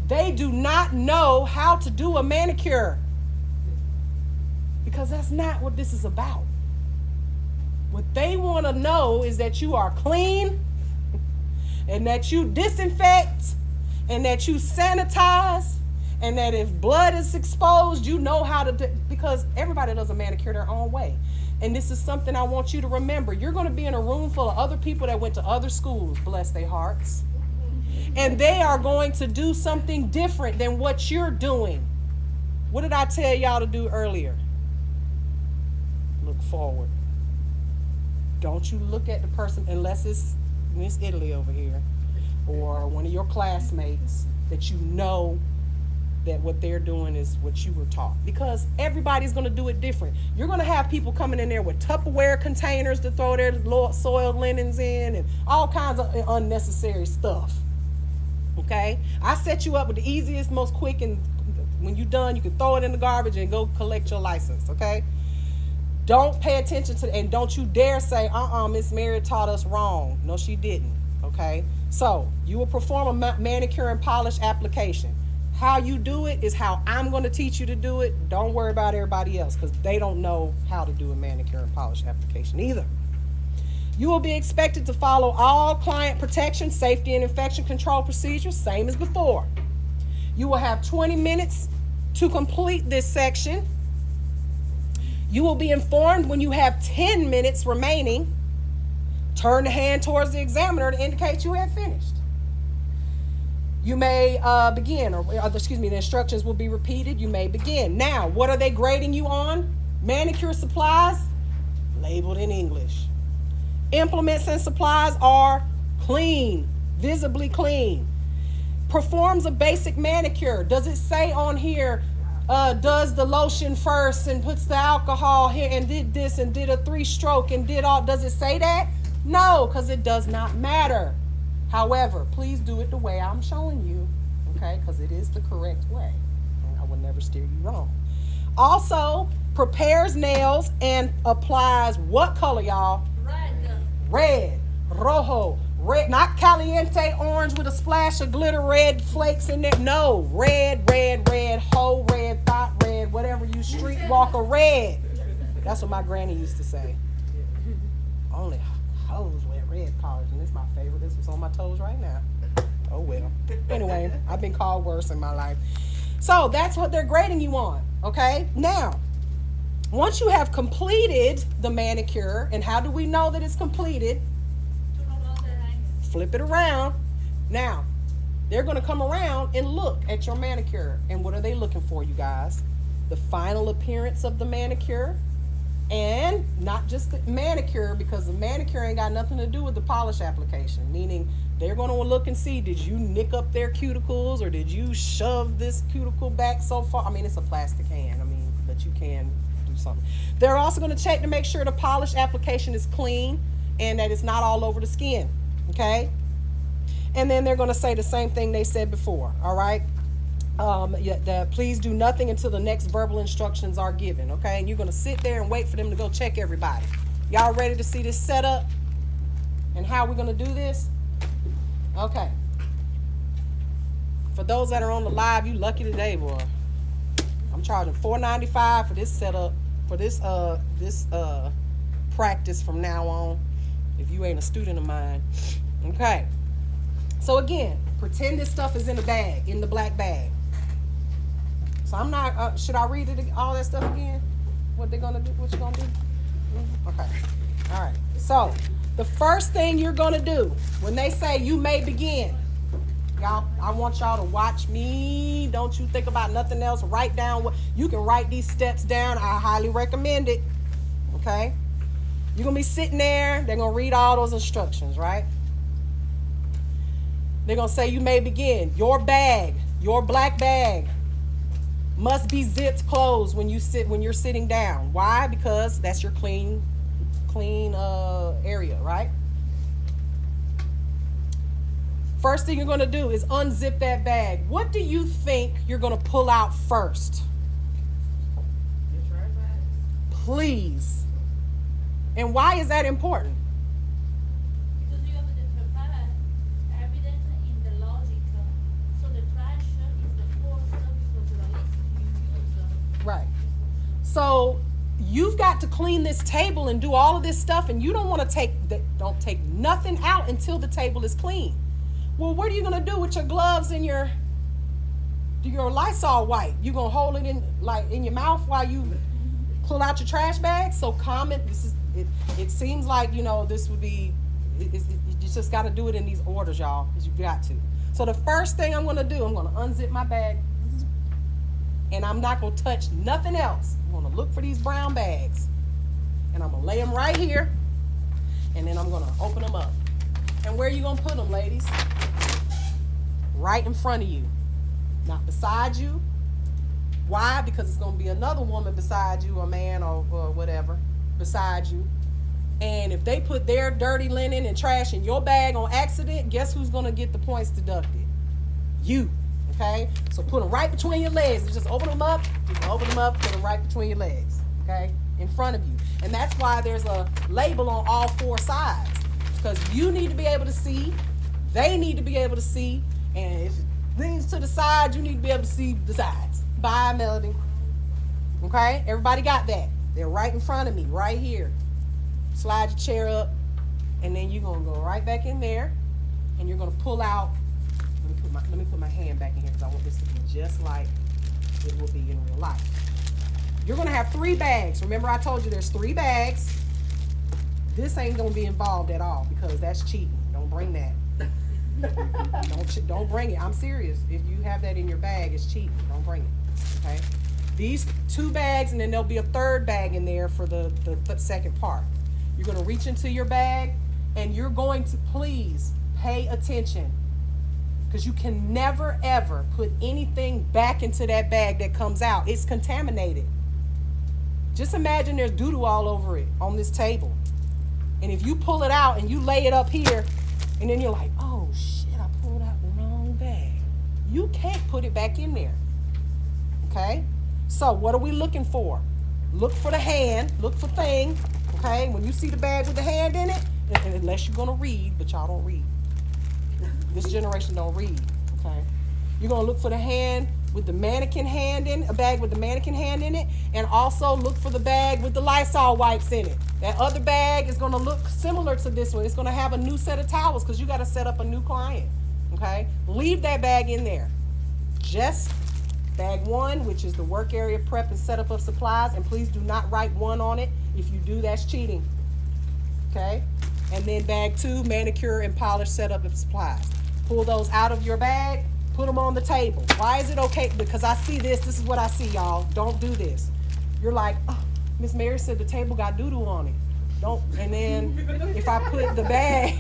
They do not know how to do a manicure, because that's not what this is about. What they want to know is that you are clean and that you disinfect and that you sanitize, and that if blood is exposed, you know how to do, because everybody does a manicure their own way. And this is something I want you to remember. You're going to be in a room full of other people that went to other schools, bless their hearts. And they are going to do something different than what you're doing. What did I tell y'all to do earlier? Look forward. Don't you look at the person, unless it's Miss Italy over here or one of your classmates that you know that what they're doing is what you were taught, because everybody's going to do it different. You're going to have people coming in there with Tupperware containers to throw their soiled linens in and all kinds of unnecessary stuff. Okay, I set you up with the easiest, most quick, and when you're done, you can throw it in the garbage and go collect your license. Okay, don't pay attention to, and don't you dare say, Miss Mary taught us wrong. No, she didn't. Okay, so you will perform a manicure and polish application. How you do it is how I'm going to teach you to do it. Don't worry about everybody else, because they don't know how to do a manicure and polish application either. You will be expected to follow all client protection, safety, and infection control procedures, same as before. You will have 20 minutes to complete this section. You will be informed when you have 10 minutes remaining. Turn the hand towards the examiner to indicate you have finished. You may begin, or the instructions will be repeated. You may begin. Now, what are they grading you on? Manicure supplies, labeled in English. Implements and supplies are clean, visibly clean. Performs a basic manicure. Does it say on here, does the lotion first and puts the alcohol here and did this and did a 3-stroke and did all? Does it say that? No, because it does not matter. However, please do it the way I'm showing you, okay? Because it is the correct way. I will never steer you wrong. Also, prepares nails and applies what color, y'all? Red, rojo, red, not caliente orange with a splash of glitter red flakes in there. No, red, whole red, thought red, whatever you streetwalker red. That's what my granny used to say. Only hoes wear red polish, and it's my favorite. This was on my toes right now. Oh well. Anyway, I've been called worse in my life. So that's what they're grading you on, okay? Now, once you have completed the manicure, and how do we know that it's completed? Flip it around. Now, they're going to come around and look at your manicure. And what are they looking for, you guys? The final appearance of the manicure. And not just the manicure, because the manicure ain't got nothing to do with the polish application. Meaning, they're going to look and see, did you nick up their cuticles, or did you shove this cuticle back so far? I mean, it's a plastic hand. I mean, but you can do something. They're also going to check to make sure the polish application is clean and that it's not all over the skin. Okay? And then they're going to say the same thing they said before. All right? Please do nothing until the next verbal instructions are given. Okay? And you're going to sit there and wait for them to go check everybody. Y'all ready to see this setup and how we're going to do this? Okay. For those that are on the live, you lucky today, boy. I'm charging $4.95 for this setup, for this practice from now on, if you ain't a student of mine. Okay. So again, pretend this stuff is in a bag, in the black bag. So I'm not, should I read it, all that stuff again? What they're gonna do, what you gonna do? Okay. All right. So the first thing you're gonna do when they say you may begin, y'all, I want y'all to watch me. Don't you think about nothing else. Write down what you can write these steps down. I highly recommend it. Okay? You're gonna be sitting there, they're gonna read all those instructions, right? They're gonna say you may begin. Your bag, your black bag, must be zipped closed when you're sitting down. Why? Because that's your clean clean area, right? First thing you're going to do is unzip that bag. What do you think you're going to pull out first? Your trash bags. Please. And why is that important? Because you have to prepare evidence in the logic. So the trash is the first because the list you use. Right. So you've got to clean this table and do all of this stuff, and you don't want to don't take nothing out until the table is clean. Well, what are you gonna do with your gloves and your Lysol wipe? You gonna hold it in your mouth while you pull out your trash bag? So common. It seems like this would be. You just got to do it in these orders, y'all, because you've got to. So the first thing I'm gonna do, I'm gonna unzip my bag, and I'm not gonna touch nothing else. I'm gonna look for these brown bags, and I'm gonna lay them right here, and then I'm gonna open them up. And where are you gonna put them, ladies? Right in front of you, not beside you. Why? Because it's gonna be another woman beside you, or man, or whatever, beside you. And if they put their dirty linen and trash in your bag on accident, guess who's gonna get the points deducted? You. Okay? So put them right between your legs. Just open them up. You can open them up, put them right between your legs. Okay? In front of you. And that's why there's a label on all four sides. Because you need to be able to see, they need to be able to see, and if it leans to the side, you need to be able to see the sides. Bye, Melody. Okay? Everybody got that? They're right in front of me, right here. Slide your chair up, and then you're going to go right back in there, and you're going to pull out. Let me put my hand back in here because I want this to be just like it will be in real life. You're going to have 3 bags. Remember I told you there's 3 bags. This ain't going to be involved at all because that's cheating. Don't bring that. Don't bring it. I'm serious. If you have that in your bag, it's cheating. Don't bring it. Okay? These 2 bags, and then there'll be a 3rd bag in there for the second part. You're going to reach into your bag, and you're going to please pay attention. Because you can never, ever put anything back into that bag that comes out. It's contaminated. Just imagine there's doo-doo all over it on this table. And if you pull it out and you lay it up here, and then you're like, oh, shit, I pulled out the wrong bag. You can't put it back in there. Okay? So what are we looking for? Look for the hand. Look for thing. Okay? When you see the bag with the hand in it, unless you're going to read, but y'all don't read. This generation don't read, okay? You're gonna look for the hand with the mannequin hand in, a bag with the mannequin hand in it, and also look for the bag with the Lysol wipes in it. That other bag is gonna look similar to this one. It's gonna have a new set of towels because you gotta set up a new client, okay? Leave that bag in there. Just bag 1, which is the work area prep and setup of supplies, and please do not write 1 on it. If you do, that's cheating, okay? And then bag 2, manicure and polish setup of supplies. Pull those out of your bag, put them on the table. Why is it okay? Because I see this is what I see, y'all. Don't do this. You're like, oh, Miss Mary said the table got doo-doo on it. Don't, and then if I put the bag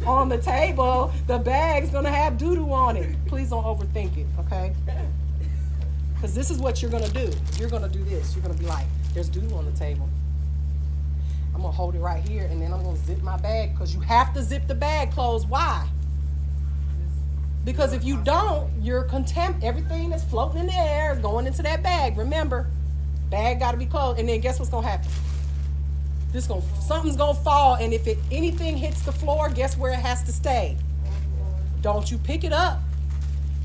on the table, the bag's gonna have doo-doo on it. Please don't overthink it, okay? Because this is what you're gonna do. You're gonna do this. You're gonna be like, there's doo-doo on the table. I'm gonna hold it right here, and then I'm gonna zip my bag because you have to zip the bag closed. Why? Because if you don't, you're everything that's floating in the air going into that bag. Remember, bag got to be closed, and then guess what's gonna happen? Something's gonna fall, and if anything hits the floor, guess where it has to stay? Don't you pick it up,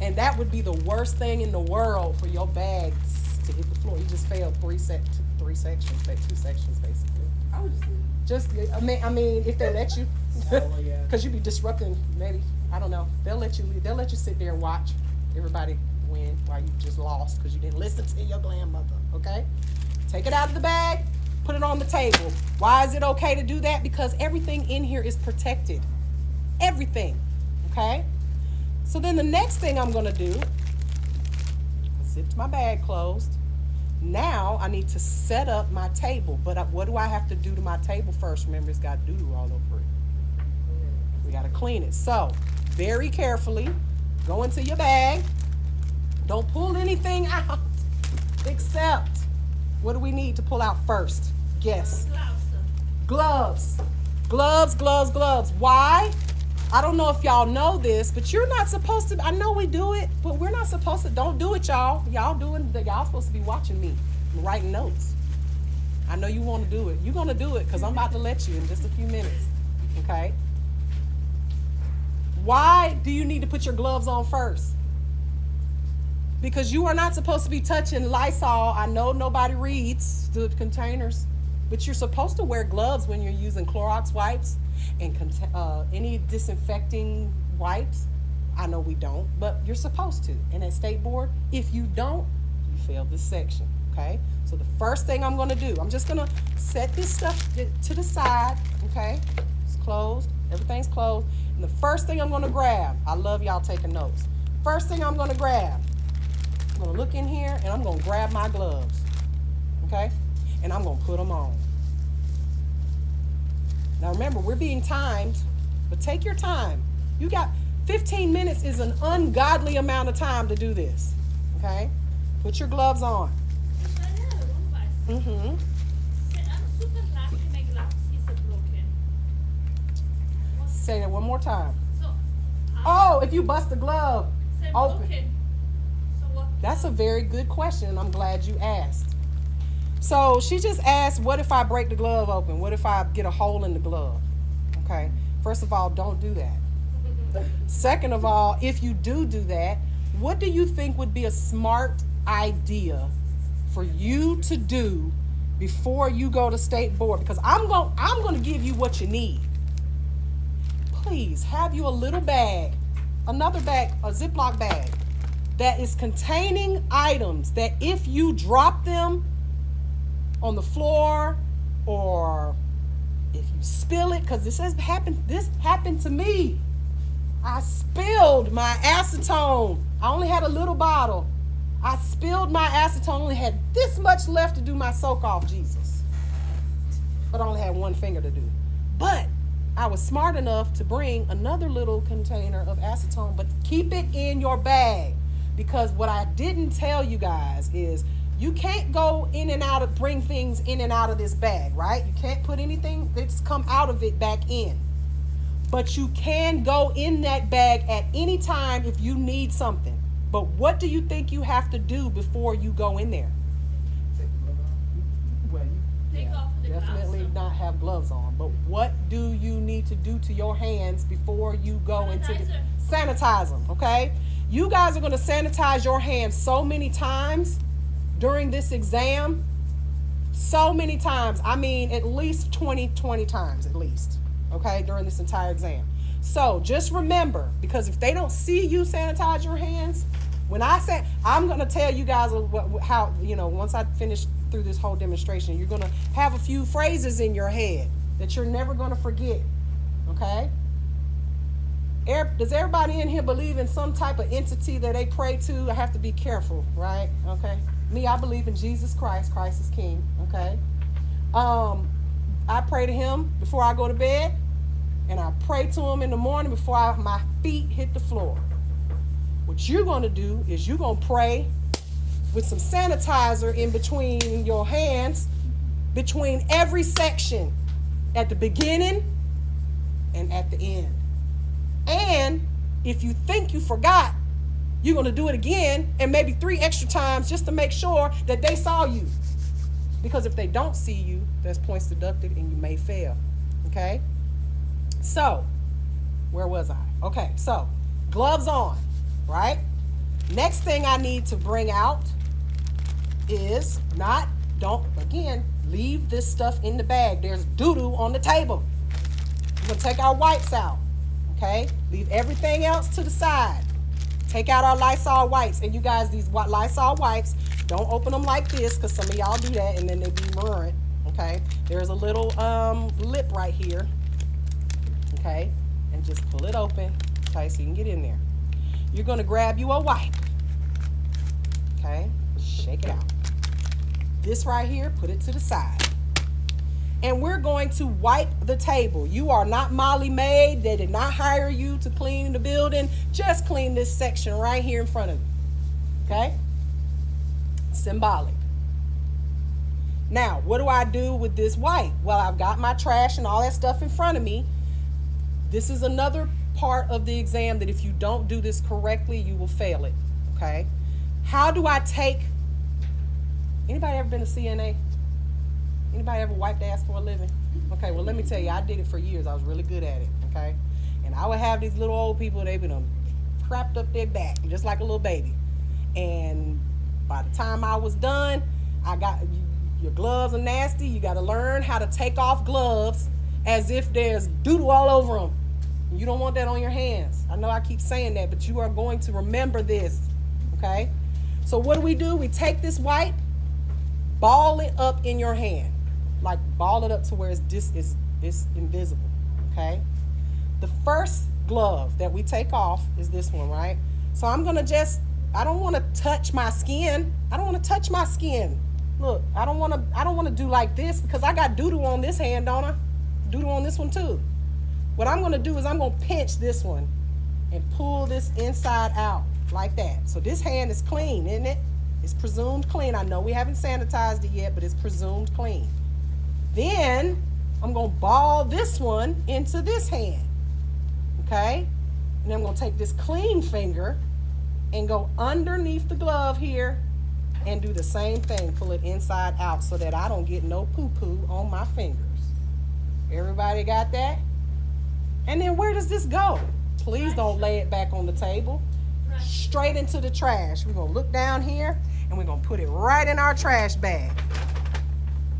and that would be the worst thing in the world for your bags to hit the floor. You just failed 2 sections basically. I would just leave. I mean, if they let you, Oh, yeah. because you'd be disrupting. Maybe I don't know. They'll let you sit there and watch everybody win while you just lost because you didn't listen to your grandmother. Okay, take it out of the bag, put it on the table. Why is it okay to do that? Because everything in here is protected. Everything. Okay. So then the next thing I'm gonna do, zipped my bag closed. Now I need to set up my table, but what do I have to do to my table first? Remember, it's got doo-doo all over it. We got to clean it. So very carefully, go into your bag. Don't pull anything out except, what do we need to pull out first? Yes. Gloves. Gloves. Why? I don't know if y'all know this, but you're not supposed to. I know we do it, but we're not supposed to. Don't do it, y'all. Y'all supposed to be watching me, writing notes. I know you want to do it. You're going to do it because I'm about to let you in just a few minutes. Okay? Why do you need to put your gloves on first? Because you are not supposed to be touching Lysol. I know nobody reads the containers, but you're supposed to wear gloves when you're using Clorox wipes and any disinfecting wipes. I know we don't, but you're supposed to. And at State Board, if you don't, you failed this section. Okay? So the first thing I'm going to do, I'm just going to set this stuff to the side. Okay? It's closed. Everything's closed. And the first thing I'm going to grab, I love y'all taking notes. First thing I'm going to grab, I'm going to look in here and I'm going to grab my gloves. Okay? And I'm going to put them on. Now remember, we're being timed, but take your time. You got 15 minutes is an ungodly amount of time to do this. Okay? Put your gloves on. Mm-hmm. I'm super happy my gloves is broken. Say that one more time. So, Oh, if you bust a glove say open. broken. So what? That's a very good question, and I'm glad you asked. So she just asked, what if I break the glove open? What if I get a hole in the glove? Okay. First of all, don't do that. Second of all, if you do that, what do you think would be a smart idea for you to do before you go to State Board? Because I'm going to give you what you need. Please have you a little bag, another bag, a Ziploc bag that is containing items that if you drop them on the floor or if you spill it, because this happened to me. I spilled my acetone. I only had a little bottle. I spilled my acetone, only had this much left to do my soak off, Jesus. But I only had one finger to do. But I was smart enough to bring another little container of acetone, but keep it in your bag. Because what I didn't tell you guys is you can't go in and out of, bring things in and out of this bag, right? You can't put anything that's come out of it back in. But you can go in that bag at any time if you need something. But what do you think you have to do before you go in there? Well, Take off the definitely gloves. not have gloves on. But what do you need to do to your hands before you go into the sanitize them? Okay, you guys are going to sanitize your hands so many times during this exam. So many times. I mean, at least 20 times at least. Okay, during this entire exam. So just remember, because if they don't see you sanitize your hands, when I say, I'm going to tell you guys how, once I finish through this whole demonstration, you're going to have a few phrases in your head that you're never going to forget. Okay? Does everybody in here believe in some type of entity that they pray to? I have to be careful, right? Okay? Me, I believe in Jesus Christ. Christ is King. Okay? I pray to him before I go to bed. And I pray to him in the morning before my feet hit the floor. What you're going to do is you're going to pray with some sanitizer in between your hands, between every section, at the beginning and at the end. And if you think you forgot, you're going to do it again and maybe 3 extra times just to make sure that they saw you. Because if they don't see you, there's points deducted and you may fail. Okay? So, where was I? Okay, so gloves on, right? Next thing I need to bring out is leave this stuff in the bag. There's doo-doo on the table. We're going to take our wipes out, okay? Leave everything else to the side. Take out our Lysol wipes. And you guys, these Lysol wipes, don't open them like this because some of y'all do that and then they be ruined, okay? There's a little lip right here. Okay, and just pull it open tight so you can get in there. You're going to grab you a wipe. Okay, shake it out. This right here, put it to the side. And we're going to wipe the table. You are not Molly Maid. They did not hire you to clean the building. Just clean this section right here in front of you. Okay? Symbolic. Now, what do I do with this wipe? Well, I've got my trash and all that stuff in front of me. This is another part of the exam that if you don't do this correctly, you will fail it, okay? How do I take, anybody ever been a CNA? Anybody ever wiped ass for a living? Okay, well, let me tell you, I did it for years. I was really good at it, okay? And I would have these little old people, they would crapped up their back, just like a little baby. And by the time I was done, I got, your gloves are nasty. You got to learn how to take off gloves as if there's doodle all over them. You don't want that on your hands. I know I keep saying that, but you are going to remember this, okay? So what do? We take this wipe, ball it up in your hand. Like ball it up to where it's invisible, okay? The first glove that we take off is this one, right? So I'm gonna I don't wanna touch my skin. I don't wanna touch my skin. Look, I don't wanna do like this because I got doo-doo on this hand, don't I? Doo-doo on this one too. What I'm gonna do is I'm gonna pinch this one and pull this inside out like that. So this hand is clean, isn't it? It's presumed clean. I know we haven't sanitized it yet, but it's presumed clean. Then I'm gonna ball this one into this hand, okay? And I'm gonna take this clean finger and go underneath the glove here and do the same thing, pull it inside out so that I don't get no poo-poo on my fingers. Everybody got that? And then where does this go? Please don't lay it back on the table. Straight into the trash. We're gonna look down here and we're gonna put it right in our trash bag,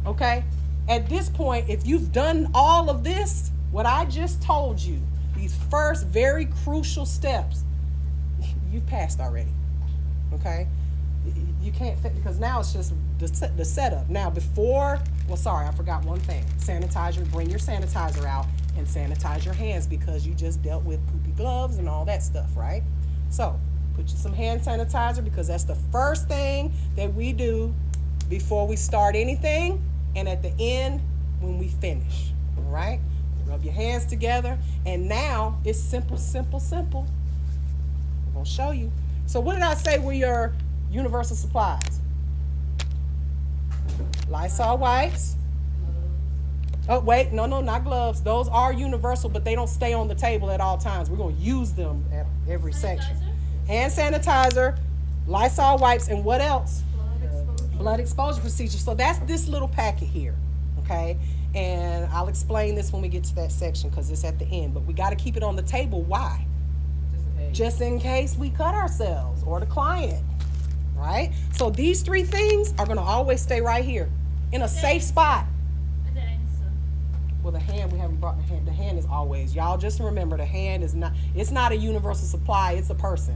okay? At this point, if you've done all of this, what I just told you, these first very crucial steps, you've passed already, okay? You can't fit, because now it's just the setup. Now I forgot one thing. Sanitizer, bring your sanitizer out and sanitize your hands because you just dealt with poopy gloves and all that stuff, right? So, put you some hand sanitizer because that's the first thing that we do before we start anything. And at the end, when we finish, all right? Rub your hands together, and now it's simple, simple, simple. I'm gonna show you. So what did I say were your universal supplies? Lysol wipes. Oh, wait, no, not gloves. Those are universal, but they don't stay on the table at all times. We're gonna use them at every section. Hand sanitizer, Lysol wipes, and what else? Blood exposure procedure. So that's this little packet here, okay? And I'll explain this when we get to that section because it's at the end. But we got to keep it on the table. Why? Just in case we cut ourselves or the client, right? So these three things are going to always stay right here in a safe spot. Well, the hand, we haven't brought the hand. The hand is always. Y'all just remember the hand is not, it's not a universal supply. It's a person.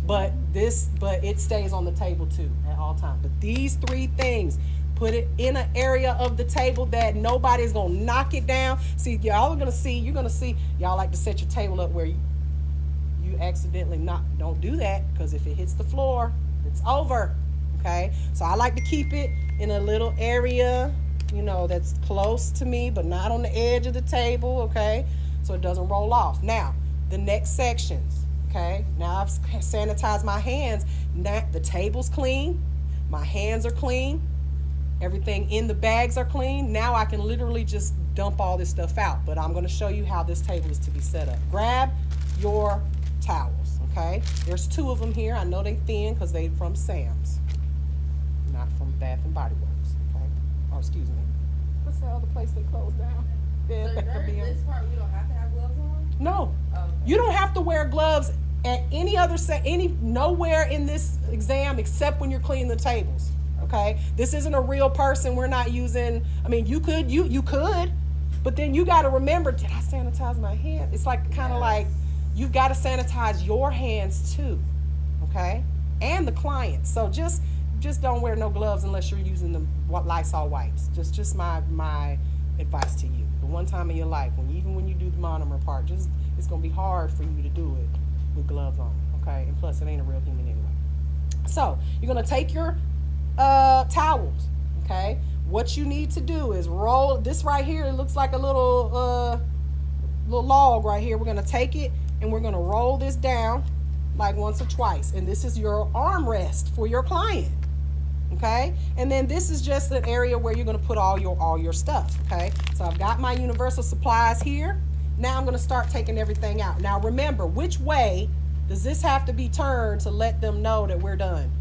But it stays on the table too at all times. But these three things, put it in an area of the table that nobody's gonna knock it down. See, y'all are gonna see, you're gonna see, y'all like to set your table up where you accidentally don't do that, because if it hits the floor, it's over, okay? So I like to keep it in a little area, that's close to me, but not on the edge of the table, okay? So it doesn't roll off. Now, the next sections. Okay, now I've sanitized my hands. Now the table's clean, my hands are clean, everything in the bags are clean. Now I can literally just dump all this stuff out, but I'm gonna show you how this table is to be set up. Grab your towels, okay? There's two of them here. I know they thin because they from Sam's, not from Bath and Body Works, okay? Or excuse me, what's the other place they closed down? So this part we don't have to have gloves on? No, Okay. You don't have to wear gloves at nowhere in this exam except when you're cleaning the tables. Okay, this isn't a real person. We're not using. I mean, you could, but then you got to remember. Did I sanitize my hand? It's like kind of like you've got to sanitize your hands too. Okay, and the client. So just don't wear no gloves unless you're using the Lysol wipes. Just my advice to you. The one time in your life even when you do the monomer part, it's gonna be hard for you to do it with gloves on, okay? And plus, it ain't a real human anyway. So you're gonna take your towels, okay? What you need to do is roll this right here. It looks like a little log right here. We're gonna take it and we're gonna roll this down like once or twice. And this is your armrest for your client, Okay, and then this is just an area where you're going to put all your stuff. Okay, so I've got my universal supplies here. Now I'm going to start taking everything out. Now remember, which way does this have to be turned to let them know that we're done?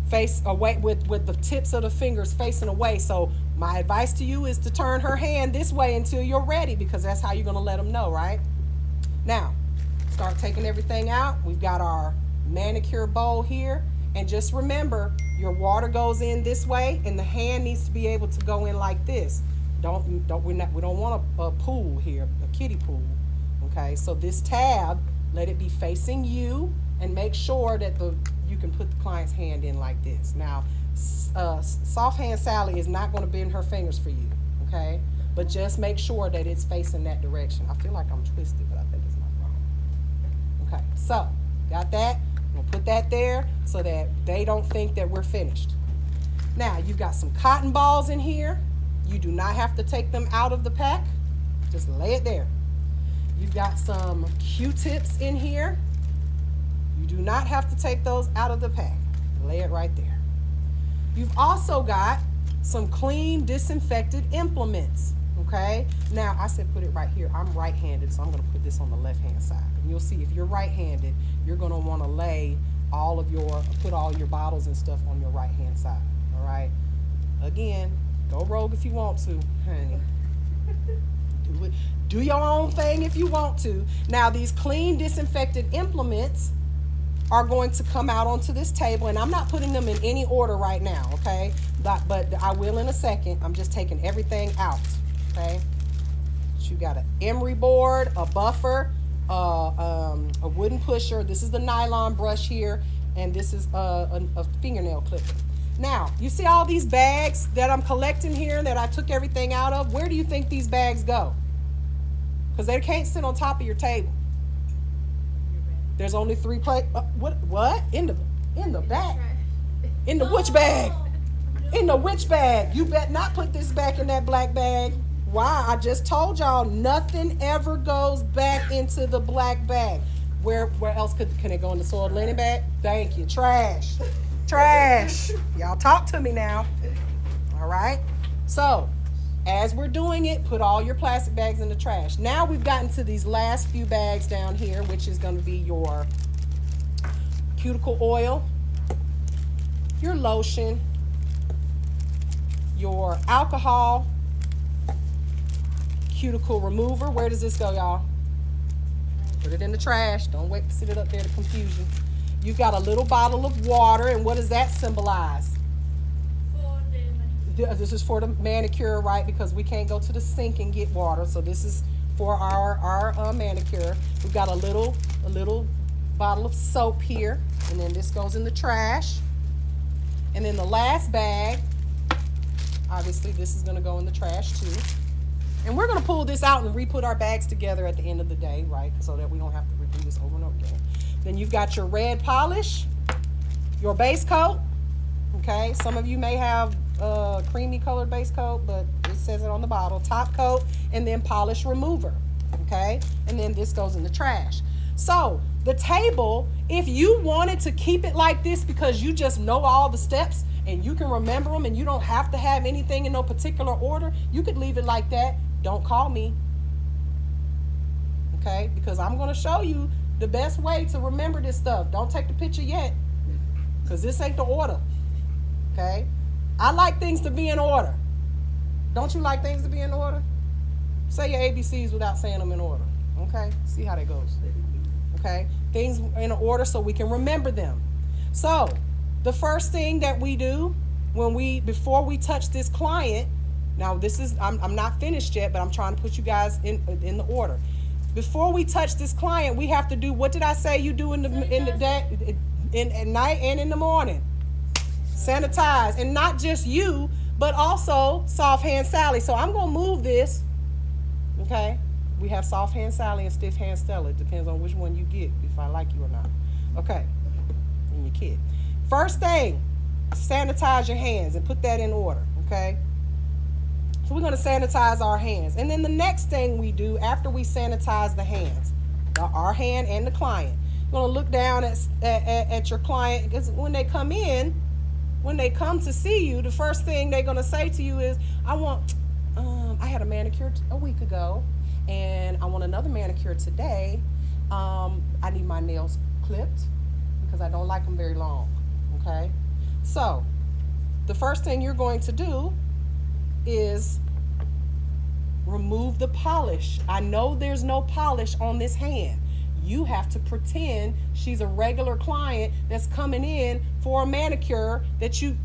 Face away, with the tips of the fingers facing away. So my advice to you is to turn her hand this way until you're ready, because that's how you're going to let them know, right? Now start taking everything out. We've got our manicure bowl here. And just remember, your water goes in this way, and the hand needs to be able to go in like this. We don't want a pool here, a kiddie pool. Okay, so this tab, let it be facing you, and make sure that you can put the client's hand in like this. Now, soft hand Sally is not going to bend her fingers for you. Okay, but just make sure that it's facing that direction. I feel like I'm twisted, but I think it's my phone. Okay, so got that. We'll put that there so that they don't think that we're finished. Now, you've got some cotton balls in here. You do not have to take them out of the pack. Just lay it there. You've got some Q-tips in here. You do not have to take those out of the pack. Lay it right there. You've also got some clean, disinfected implements. Okay? Now, I said put it right here. I'm right-handed, so I'm going to put this on the left-hand side. And you'll see if you're right-handed, you're going to want to put all your bottles and stuff on your right-hand side. All right? Again, go rogue if you want to, honey. Do your own thing if you want to. Now, these clean, disinfected implements are going to come out onto this table, and I'm not putting them in any order right now, okay? But I will in a second. I'm just taking everything out, okay? So you got an emery board, a buffer, a wooden pusher. This is the nylon brush here, and this is a fingernail clipper. Now, you see all these bags that I'm collecting here that I took everything out of? Where do you think these bags go? Because they can't sit on top of your table. There's only 3 plates. What? In the back? In the which bag? In the which bag? You bet not put this back in that black bag. Why? I just told y'all nothing ever goes back into the black bag. Where else can it go in the soiled linen bag? Thank you. Trash. Trash. Y'all talk to me now. All right? So, as we're doing it, put all your plastic bags in the trash. Now we've gotten to these last few bags down here, which is going to be your cuticle oil, your lotion, your alcohol, cuticle remover. Where does this go, y'all? Put it in the trash. Don't wait to sit it up there to confuse you. You've got a little bottle of water, and what does that symbolize? This is for the manicure, right? Because we can't go to the sink and get water, so this is for our manicure. We've got a little bottle of soap here, and then this goes in the trash. And then the last bag, obviously this is going to go in the trash too. And we're going to pull this out and re-put our bags together at the end of the day, right? So that we don't have to redo this over and over again. Then you've got your red polish, your base coat. Okay, some of you may have creamy colored base coat, but it says it on the bottle. Top coat, and then polish remover. Okay, and then this goes in the trash. So the table, if you wanted to keep it like this because you just know all the steps and you can remember them and you don't have to have anything in no particular order, you could leave it like that. Don't call me. Okay, because I'm going to show you the best way to remember this stuff. Don't take the picture yet, because this ain't the order. Okay, I like things to be in order. Don't you like things to be in order? Say your ABCs without saying them in order. Okay, see how that goes. Okay, things in order so we can remember them. So the first thing that we do before we touch this client, now this is I'm not finished yet, but I'm trying to put you guys in the order. Before we touch this client, we have to do, what did I say you do in the day, at night and in the morning? Sanitize. And not just you, but also soft hand Sally. So I'm going to move this. Okay? We have soft hand Sally and stiff hand Stella. It depends on which one you get, if I like you or not. Okay? And your kid. First thing, sanitize your hands and put that in order. Okay? So we're going to sanitize our hands. And then the next thing we do after we sanitize the hands, our hand and the client, you're going to look down at your client, because when they come in, when they come to see you, the first thing they're gonna say to you is, I had a manicure a week ago, and I want another manicure today. I need my nails clipped because I don't like them very long. Okay, so the first thing you're going to do is remove the polish. I know there's no polish on this hand. You have to pretend she's a regular client that's coming in for a manicure that you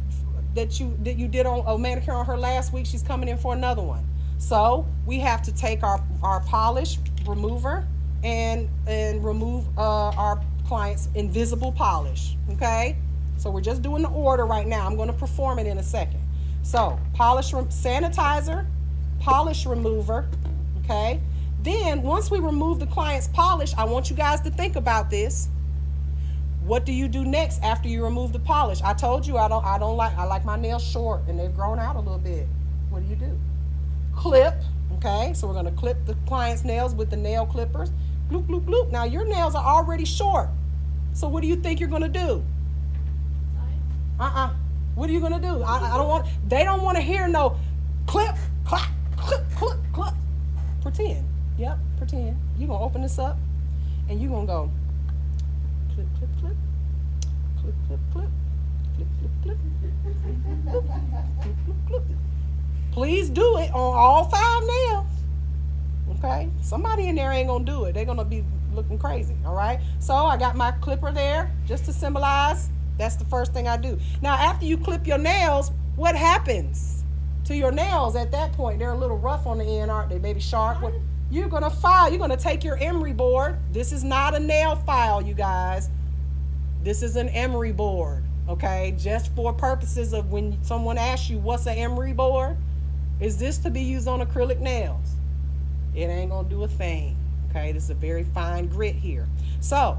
did on a manicure on her last week. She's coming in for another one. So we have to take our polish remover and remove our client's invisible polish. Okay, so we're just doing the order right now. I'm going to perform it in a second. So polish sanitizer, polish remover. Okay, then once we remove the client's polish, I want you guys to think about this. What do you do next after you remove the polish? I told you I like my nails short and they've grown out a little bit. What do? Clip. Okay, so we're going to clip the client's nails with the nail clippers. Bloop, bloop, bloop. Now your nails are already short. So what do you think you're going to do? What are you going to do? They don't want to hear no clip, clap, clip, clip, clip. Pretend. Yep, pretend. You're going to open this up and you're going to go clip, clip, clip, clip, clip, clip, clip, clip, clip, clip, clip, clip. Please do it on all 5 nails. Okay? Somebody in there ain't going to do it. They're going to be looking crazy. All right? So I got my clipper there just to symbolize. That's the first thing I do. Now, after you clip your nails, what happens to your nails at that point? They're a little rough on the end, aren't they? Maybe sharp. You're going to file. You're going to take your emery board. This is not a nail file, you guys. This is an emery board. Okay? Just for purposes of when someone asks you, what's an emery board? Is this to be used on acrylic nails? It ain't going to do a thing. Okay? This is a very fine grit here. So,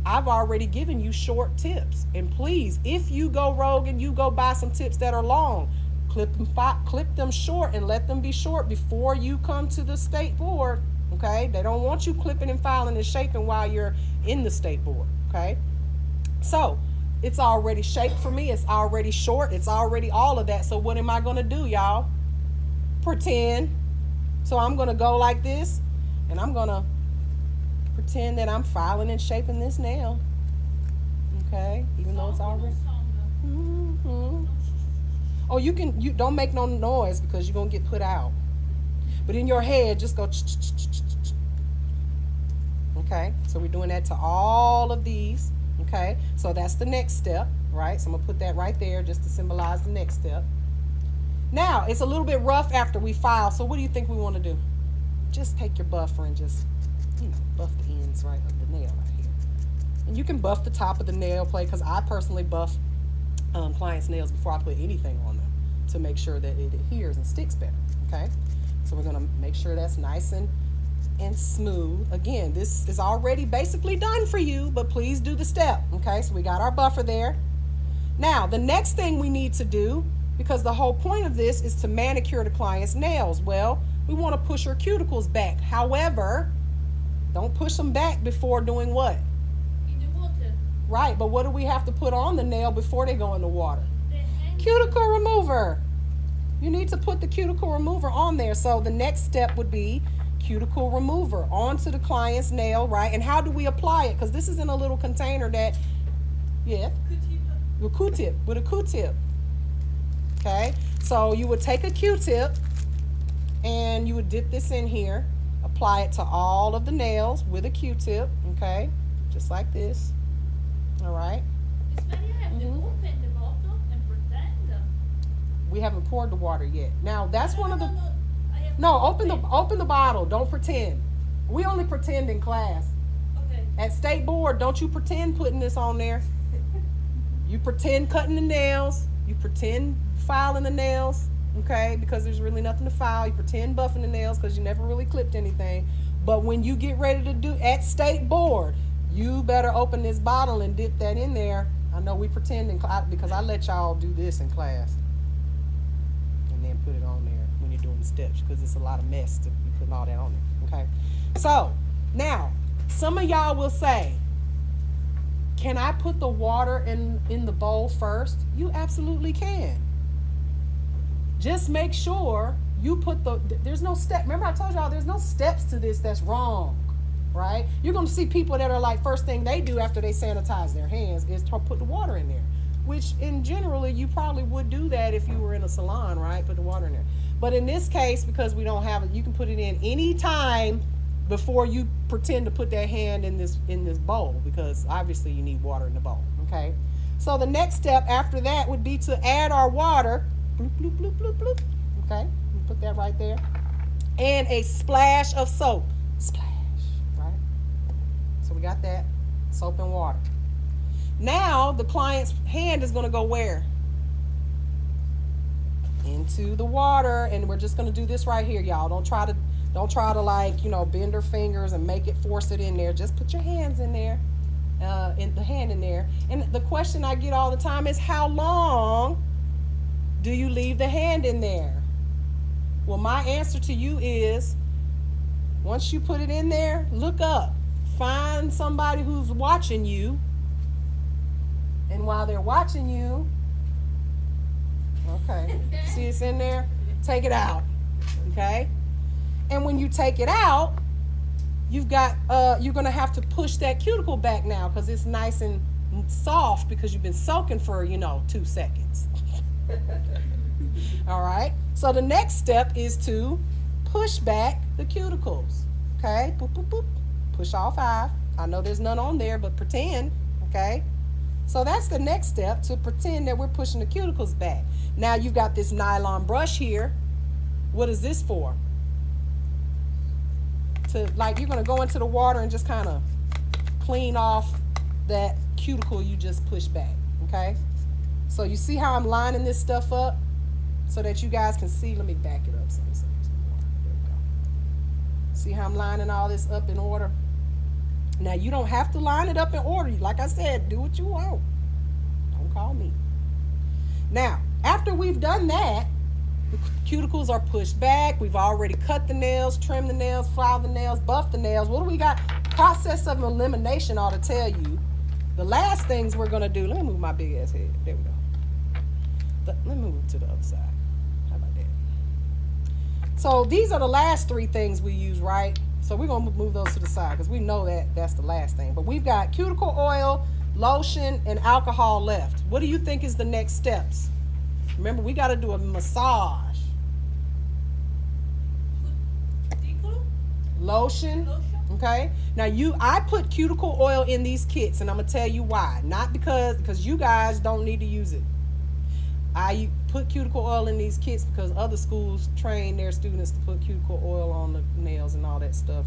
I've already given you short tips. And please, if you go rogue and you go buy some tips that are long, clip them short and let them be short before you come to the state board. Okay? They don't want you clipping and filing and shaping while you're in the state board. Okay? So, it's already shaped for me. It's already short. It's already all of that. So what am I going to do, y'all? Pretend. So I'm going to go like this, and I'm going to pretend that I'm filing and shaping this nail. Okay? Even though it's already... Mm-hmm. Oh, you don't make no noise because you're going to get put out. But in your head, just go... Okay? So we're doing that to all of these. Okay, so that's the next step, right? So I'm gonna put that right there just to symbolize the next step. Now, it's a little bit rough after we file, so what do you think we want to do? Just take your buffer and just, buff the ends right of the nail right here. And you can buff the top of the nail plate, because I personally buff clients' nails before I put anything on them to make sure that it adheres and sticks better, okay? So we're gonna make sure that's nice and smooth. Again, this is already basically done for you, but please do the step. Okay, so we got our buffer there. Now, the next thing we need to do, because the whole point of this is to manicure the client's nails. Well, we want to push her cuticles back. However, don't push them back before doing what? In the water. Right, but what do we have to put on the nail before they go in the water? Cuticle remover. You need to put the cuticle remover on there. So the next step would be cuticle remover onto the client's nail, right? And how do we apply it? Because this is in a little container that, with a Q-tip. Okay, so you would take a Q-tip and you would dip this in here, apply it to all of the nails with a Q-tip, okay, just like this. All right. It's better you have to open the bottle and pretend. We haven't poured the water yet. Now that's one of the. No, Open the bottle. Don't pretend. We only pretend in class. Okay. At state board, don't you pretend putting this on there. You pretend cutting the nails. You pretend filing the nails. Okay, because there's really nothing to file. You pretend buffing the nails because you never really clipped anything. But when you get ready to do at state board, you better open this bottle and dip that in there. I know we pretend in class because I let y'all do this in class. And then put it on there when you're doing the steps because it's a lot of mess to be putting all that on there. Okay, so now some of y'all will say, Can I put the water in the bowl first? You absolutely can. Just make sure you put there's no step. Remember I told y'all there's no steps to this that's wrong, right? You're going to see people that are like, first thing they do after they sanitize their hands is to put the water in there, which in generally you probably would do that if you were in a salon, right? Put the water in there. But in this case, because we don't have it, you can put it in any time before you pretend to put that hand in this bowl, because obviously you need water in the bowl, okay? So the next step after that would be to add our water, bloop, bloop, bloop, bloop, bloop, okay? Put that right there. And a splash of soap, splash, right? So we got that, soap and water. Now the client's hand is gonna go where? Into the water, and we're just gonna do this right here, y'all. Don't try to like, bend her fingers and force it in there. Just put your hands in there, in the hand in there. And the question I get all the time is, how long do you leave the hand in there? Well, my answer to you is, once you put it in there, look up, find somebody who's watching you, and while they're watching you, okay, see it's in there, take it out, okay? And when you take it out, you're gonna have to push that cuticle back now, because it's nice and soft because you've been soaking for 2 seconds. All right, so the next step is to push back the cuticles, okay? Boop, boop, boop. Push all 5. I know there's none on there, but pretend, okay? So that's the next step, to pretend that we're pushing the cuticles back. Now you've got this nylon brush here. What is this for? You're gonna go into the water and just kind of clean off that cuticle you just pushed back, okay? So you see how I'm lining this stuff up so that you guys can see. Let me back it up. There we go. See how I'm lining all this up in order? Now you don't have to line it up in order. Like I said, do what you want. Don't call me. Now, after we've done that, the cuticles are pushed back. We've already cut the nails, trimmed the nails, filed the nails, buffed the nails. What do we got? Process of elimination ought to tell you the last things we're going to do. Let me move my big ass head. There we go. Let me move to the other side. How about that? So these are the last 3 things we use, right? So we're going to move those to the side because we know that that's the last thing. But we've got cuticle oil, lotion, and alcohol left. What do you think is the next steps? Remember, we got to do a massage. Lotion. Okay. Now I put cuticle oil in these kits, and I'm gonna tell you why. Not because you guys don't need to use it. I put cuticle oil in these kits because other schools train their students to put cuticle oil on the nails and all that stuff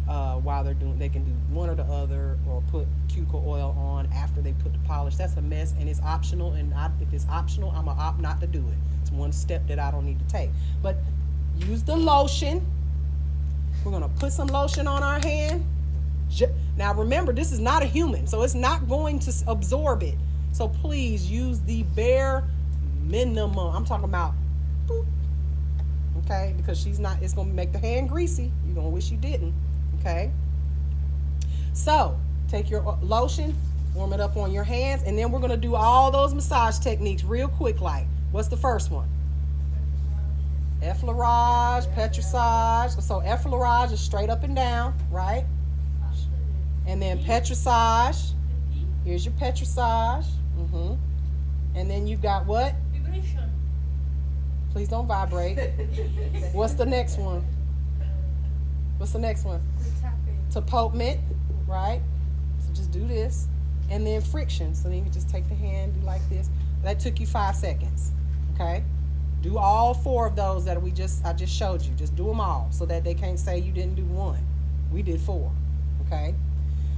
while they can do one or the other, or put cuticle oil on after they put the polish. That's a mess, and it's optional, and if it's optional, I'm gonna opt not to do it. It's one step that I don't need to take. But use the lotion. We're gonna put some lotion on our hand. Now remember, this is not a human, so it's not going to absorb it. So please use the bare minimum. I'm talking about boop. Okay, because it's gonna make the hand greasy. You're gonna wish you didn't. Okay. So take your lotion, warm it up on your hands, and then we're gonna do all those massage techniques real quick. Like, what's the first one? Effleurage, petrissage. So effleurage is straight up and down, right? And then petrissage. Here's your petrissage. And then you've got what? Vibration. Please don't vibrate. What's the next one? What's the next one? Tapotement, right? So just do this. And then friction. So then you can just take the hand, do like this. That took you 5 seconds. Okay? Do all 4 of those that I just showed you. Just do them all so that they can't say you didn't do 1. We did 4. Okay?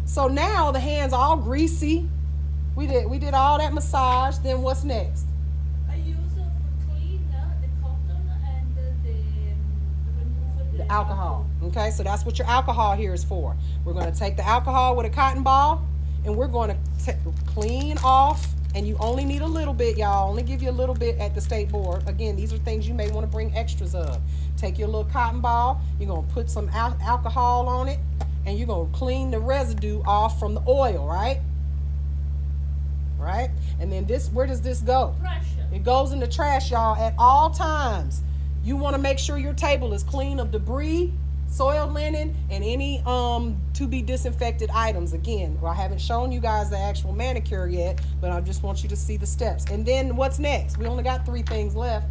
So now the hand's all greasy. We did all that massage. Then what's next? I use for clean the cotton and remove The alcohol. Okay, so that's what your alcohol here is for. We're going to take the alcohol with a cotton ball, and we're going to clean off. And you only need a little bit, y'all. Only give you a little bit at the state board. Again, these are things you may want to bring extras of. Take your little cotton ball. You're going to put some alcohol on it, and you're going to clean the residue off from the oil, right? right? And then this, where does this go? Trash. It goes in the trash, y'all, at all times. You want to make sure your table is clean of debris, soiled linen, and any to be disinfected items. Again, I haven't shown you guys the actual manicure yet, but I just want you to see the steps. And then what's next? We only got 3 things left.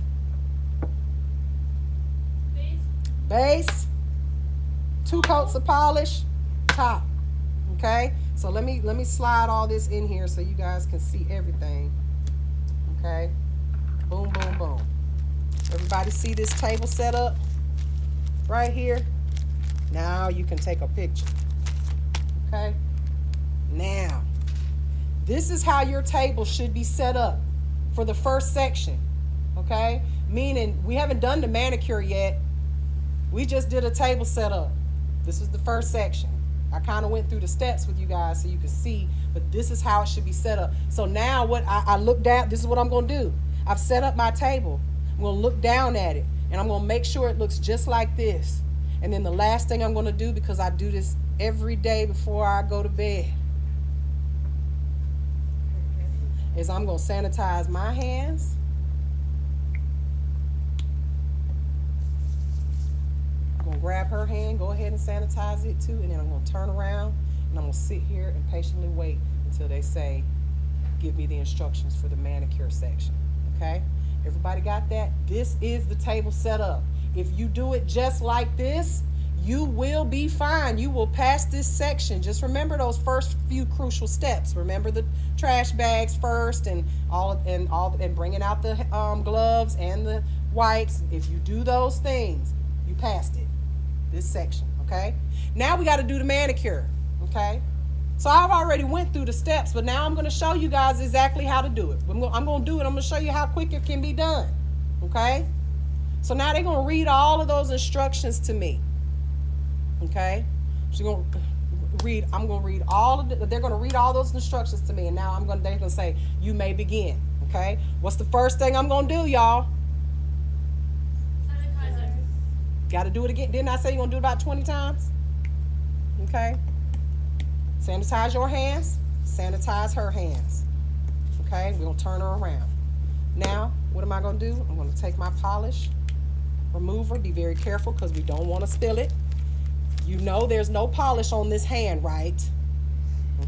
Base, 2 coats of polish, top. Okay? So let me slide all this in here so you guys can see everything. Okay? Boom, boom, boom. Everybody see this table set up right here? Now you can take a picture. Okay? Now, this is how your table should be set up for the first section. Okay? Meaning, we haven't done the manicure yet. We just did a table setup. This is the first section. I kind of went through the steps with you guys so you can see, but this is how it should be set up. So now what I look down, this is what I'm going to do. I've set up my table. I'm going to look down at it, and I'm going to make sure it looks just like this. And then the last thing I'm going to do, because I do this every day before I go to bed, is I'm going to sanitize my hands. I'm going to grab her hand, go ahead and sanitize it too, and then I'm going to turn around and I'm going to sit here and patiently wait until they say, give me the instructions for the manicure section. Okay? Everybody got that? This is the table set up. If you do it just like this, you will be fine. You will pass this section. Just remember those first few crucial steps. Remember the trash bags first, and bringing out the gloves and the wipes. If you do those things, you passed it. This section, okay? Now we got to do the manicure, okay? So I've already went through the steps, but now I'm going to show you guys exactly how to do it. I'm going to do it. I'm going to show you how quick it can be done, okay? So now they're going to read all of those instructions to me, okay? She's going to read. I'm going to read all of they're going to read all those instructions to me, and now they're going to say, you may begin, okay? What's the first thing I'm going to do, y'all? Sanitizer. Got to do it again. Didn't I say you're going to do it about 20 times? Okay. Sanitize your hands. Sanitize her hands. Okay. We're going to turn her around. Now, what am I going to do? I'm going to take my polish remover. Be very careful because we don't want to spill it. You know there's no polish on this hand, right?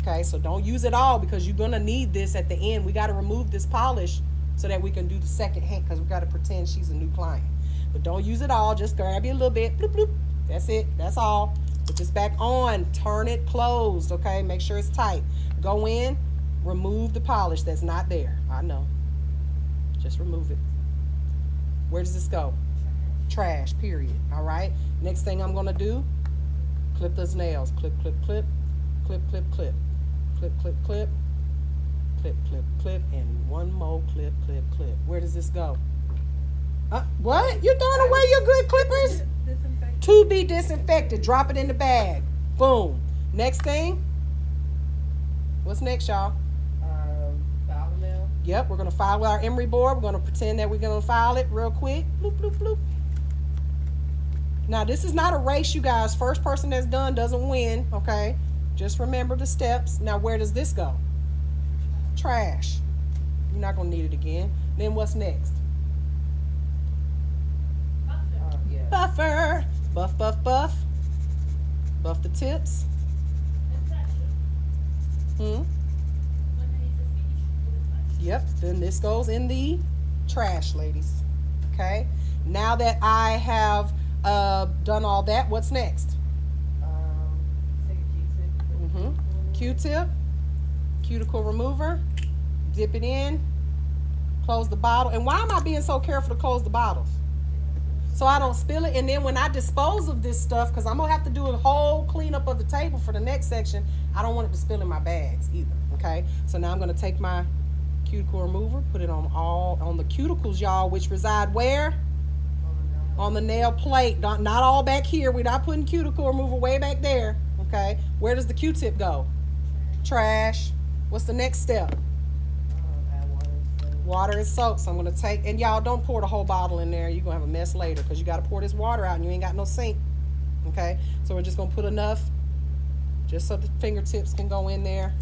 Okay. So don't use it all because you're going to need this at the end. We got to remove this polish so that we can do the second hand because we got to pretend she's a new client. But don't use it all. Just grab you a little bit. Bloop, bloop. That's it. That's all. Put this back on. Turn it closed, okay? Make sure it's tight. Go in. Remove the polish that's not there. I know. Just remove it. Where does this go? Trash, period. All right? Next thing I'm going to do, clip those nails. Clip, clip, clip. Clip, clip, clip. Clip, clip, clip. Clip, clip, clip. And one more clip, clip, clip. Where does this go? What? You're throwing away your good clippers? Disinfection. To be disinfected. Drop it in the bag. Boom. Next thing. What's next, y'all? File the nail. Yep, we're going to file with our emery board. We're going to pretend that we're going to file it real quick. Bloop, bloop, bloop. Now, this is not a race, you guys. First person that's done doesn't win, okay? Just remember the steps. Now, where does this go? Trash. You're not going to need it again. Then what's next? Yeah. Buffer. Buff, buff, buff. Buff the tips. When it's finished, do the trash. Yep. Then this goes in the trash, ladies. Okay. Now that I have done all that, what's next? Take a Q-tip. Q-tip. Cuticle remover. Dip it in. Close the bottle. And why am I being so careful to close the bottles? So I don't spill it. And then when I dispose of this stuff, because I'm going to have to do a whole cleanup of the table for the next section, I don't want it to spill in my bags either. Okay. So now I'm going to take my cuticle remover, put it on the cuticles, y'all, which reside where? On the nail plate. Not all back here. We're not putting cuticle remover way back there. Okay. Where does the Q-tip go? Trash. What's the next step? Add water and soap. Water and soap. So I'm going to take, and y'all don't pour the whole bottle in there. You're going to have a mess later because you got to pour this water out and you ain't got no sink. Okay. So we're just going to put enough just so the fingertips can go in there.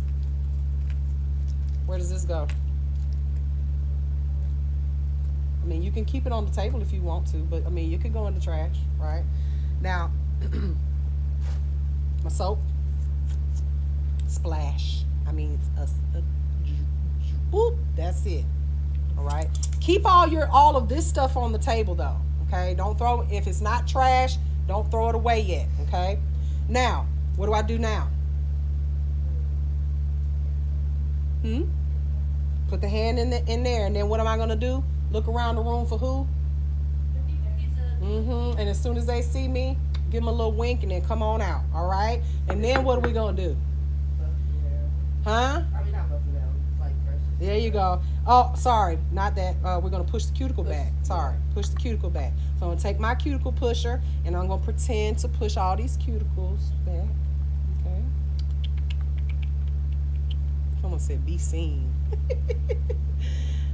Where does this go? I mean, you can keep it on the table if you want to, but I mean, you could go in the trash, right? Now, my soap, splash. I mean, boop, that's it. All right. Keep all of this stuff on the table though. Okay. Don't throw, if it's not trash, don't throw it away yet. Okay. Now, what do I do now? Put the hand in there, and then what am I gonna do? Look around the room for who? And as soon as they see me, give them a little wink and then come on out. All right. And then what are we gonna do? Huh? I mean, not buffing down, like brushes. There you go. Oh, sorry, not that. We're gonna push the cuticle back. Sorry, push the cuticle back. So I'm gonna take my cuticle pusher and I'm gonna pretend to push all these cuticles back. Okay. Someone said be seen.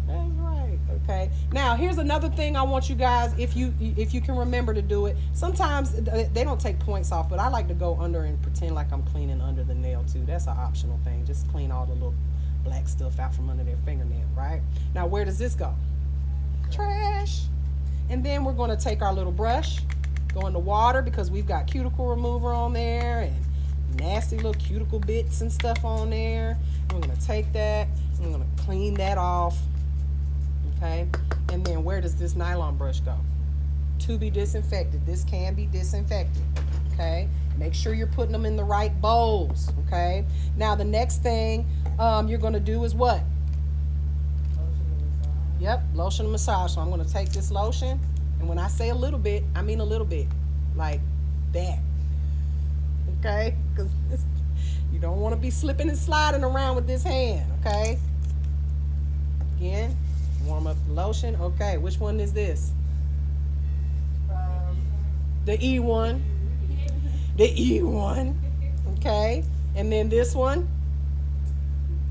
That's right. Okay. Now here's another thing I want you guys, if you can remember to do it. Sometimes they don't take points off, but I like to go under and pretend like I'm cleaning under the nail too. That's an optional thing. Just clean all the little black stuff out from under their fingernail, right? Now where does this go? Trash. And then we're going to take our little brush, go in the water because we've got cuticle remover on there and nasty little cuticle bits and stuff on there. We're going to take that and we're going to clean that off. Okay, and then where does this nylon brush go? To be disinfected. This can be disinfected. Okay, make sure you're putting them in the right bowls. Okay, now the next thing you're going to do is what? Lotion and massage. Yep, lotion and massage. So I'm going to take this lotion, and when I say a little bit, I mean a little bit, like that. Okay, because you don't want to be slipping and sliding around with this hand. Okay, again. Warm up the lotion. Okay, which one is this? The E one. The E one. Okay, and then this one.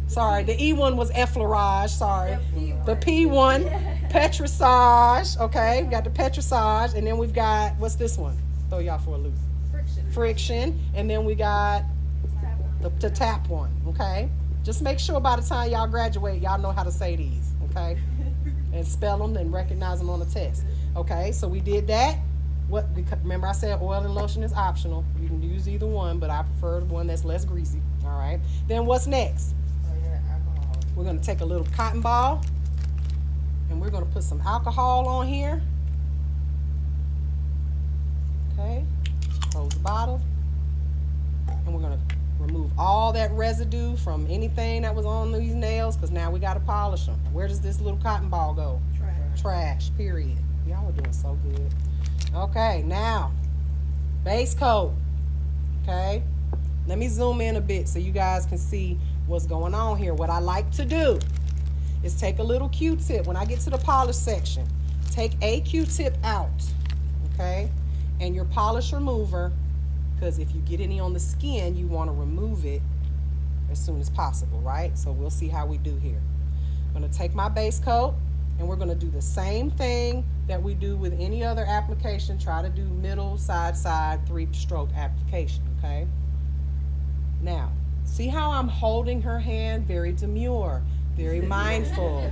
Sorry, the E one was effleurage. Sorry. The P one, petrissage. Okay, we got the petrissage, and then we've got, what's this one? Throw y'all for a loop. Friction, and then we got the tap one. Okay, just make sure by the time y'all graduate, y'all know how to say these. Okay. And spell them and recognize them on the test. Okay, so we did that. Remember I said oil and lotion is optional. You can use either one, but I prefer the one that's less greasy. All right. Then what's next? Oh yeah, alcohol. We're going to take a little cotton ball and we're going to put some alcohol on here. Okay. Close the bottle. And we're going to remove all that residue from anything that was on these nails because now we got to polish them. Where does this little cotton ball go? Trash, period. Y'all are doing so good. Okay, now, base coat. Okay, let me zoom in a bit so you guys can see what's going on here. What I like to do is take a little Q-tip. When I get to the polish section, take a Q-tip out, okay, and your polish remover, because if you get any on the skin, you want to remove it as soon as possible, right? So we'll see how we do here. I'm going to take my base coat, and we're going to do the same thing that we do with any other application. Try to do middle, side, 3-stroke application, okay? Now, see how I'm holding her hand? Very demure, very mindful.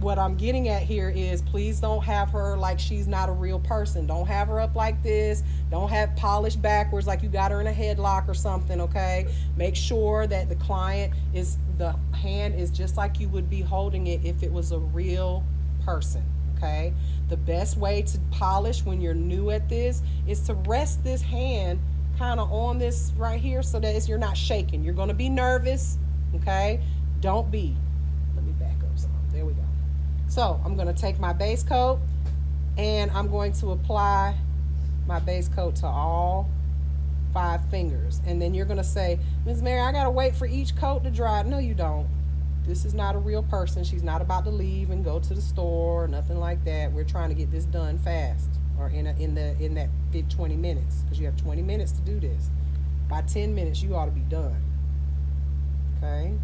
What I'm getting at here is please don't have her like she's not a real person. Don't have her up like this. Don't have polished backwards like you got her in a headlock or something, okay? Make sure that the hand is just like you would be holding it if it was a real person, okay? The best way to polish when you're new at this is to rest this hand kind of on this right here so that you're not shaking. You're going to be nervous, okay? Don't be. Let me back up some. There we go. So I'm going to take my base coat and I'm going to apply my base coat to all 5 fingers. And then you're going to say, Ms. Mary, I got to wait for each coat to dry. No, you don't. This is not a real person. She's not about to leave and go to the store or nothing like that. We're trying to get this done fast or in that 20 minutes because you have 20 minutes to do this. By 10 minutes, you ought to be done. Okay?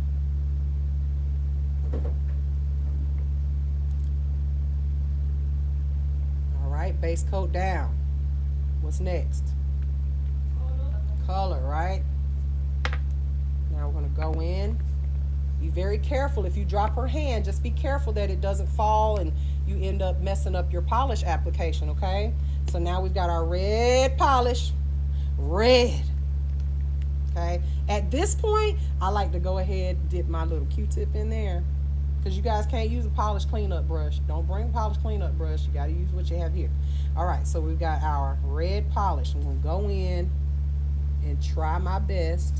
All right, base coat down. What's next? Color, right? Now we're going to go in Be very careful. If you drop her hand, just be careful that it doesn't fall and you end up messing up your polish application, okay? So now we've got our red polish. Red. Okay? At this point, I like to go ahead and dip my little Q-tip in there. Because you guys can't use a polish cleanup brush. Don't bring a polish cleanup brush. You got to use what you have here. All right, so we've got our red polish. I'm going to go in and try my best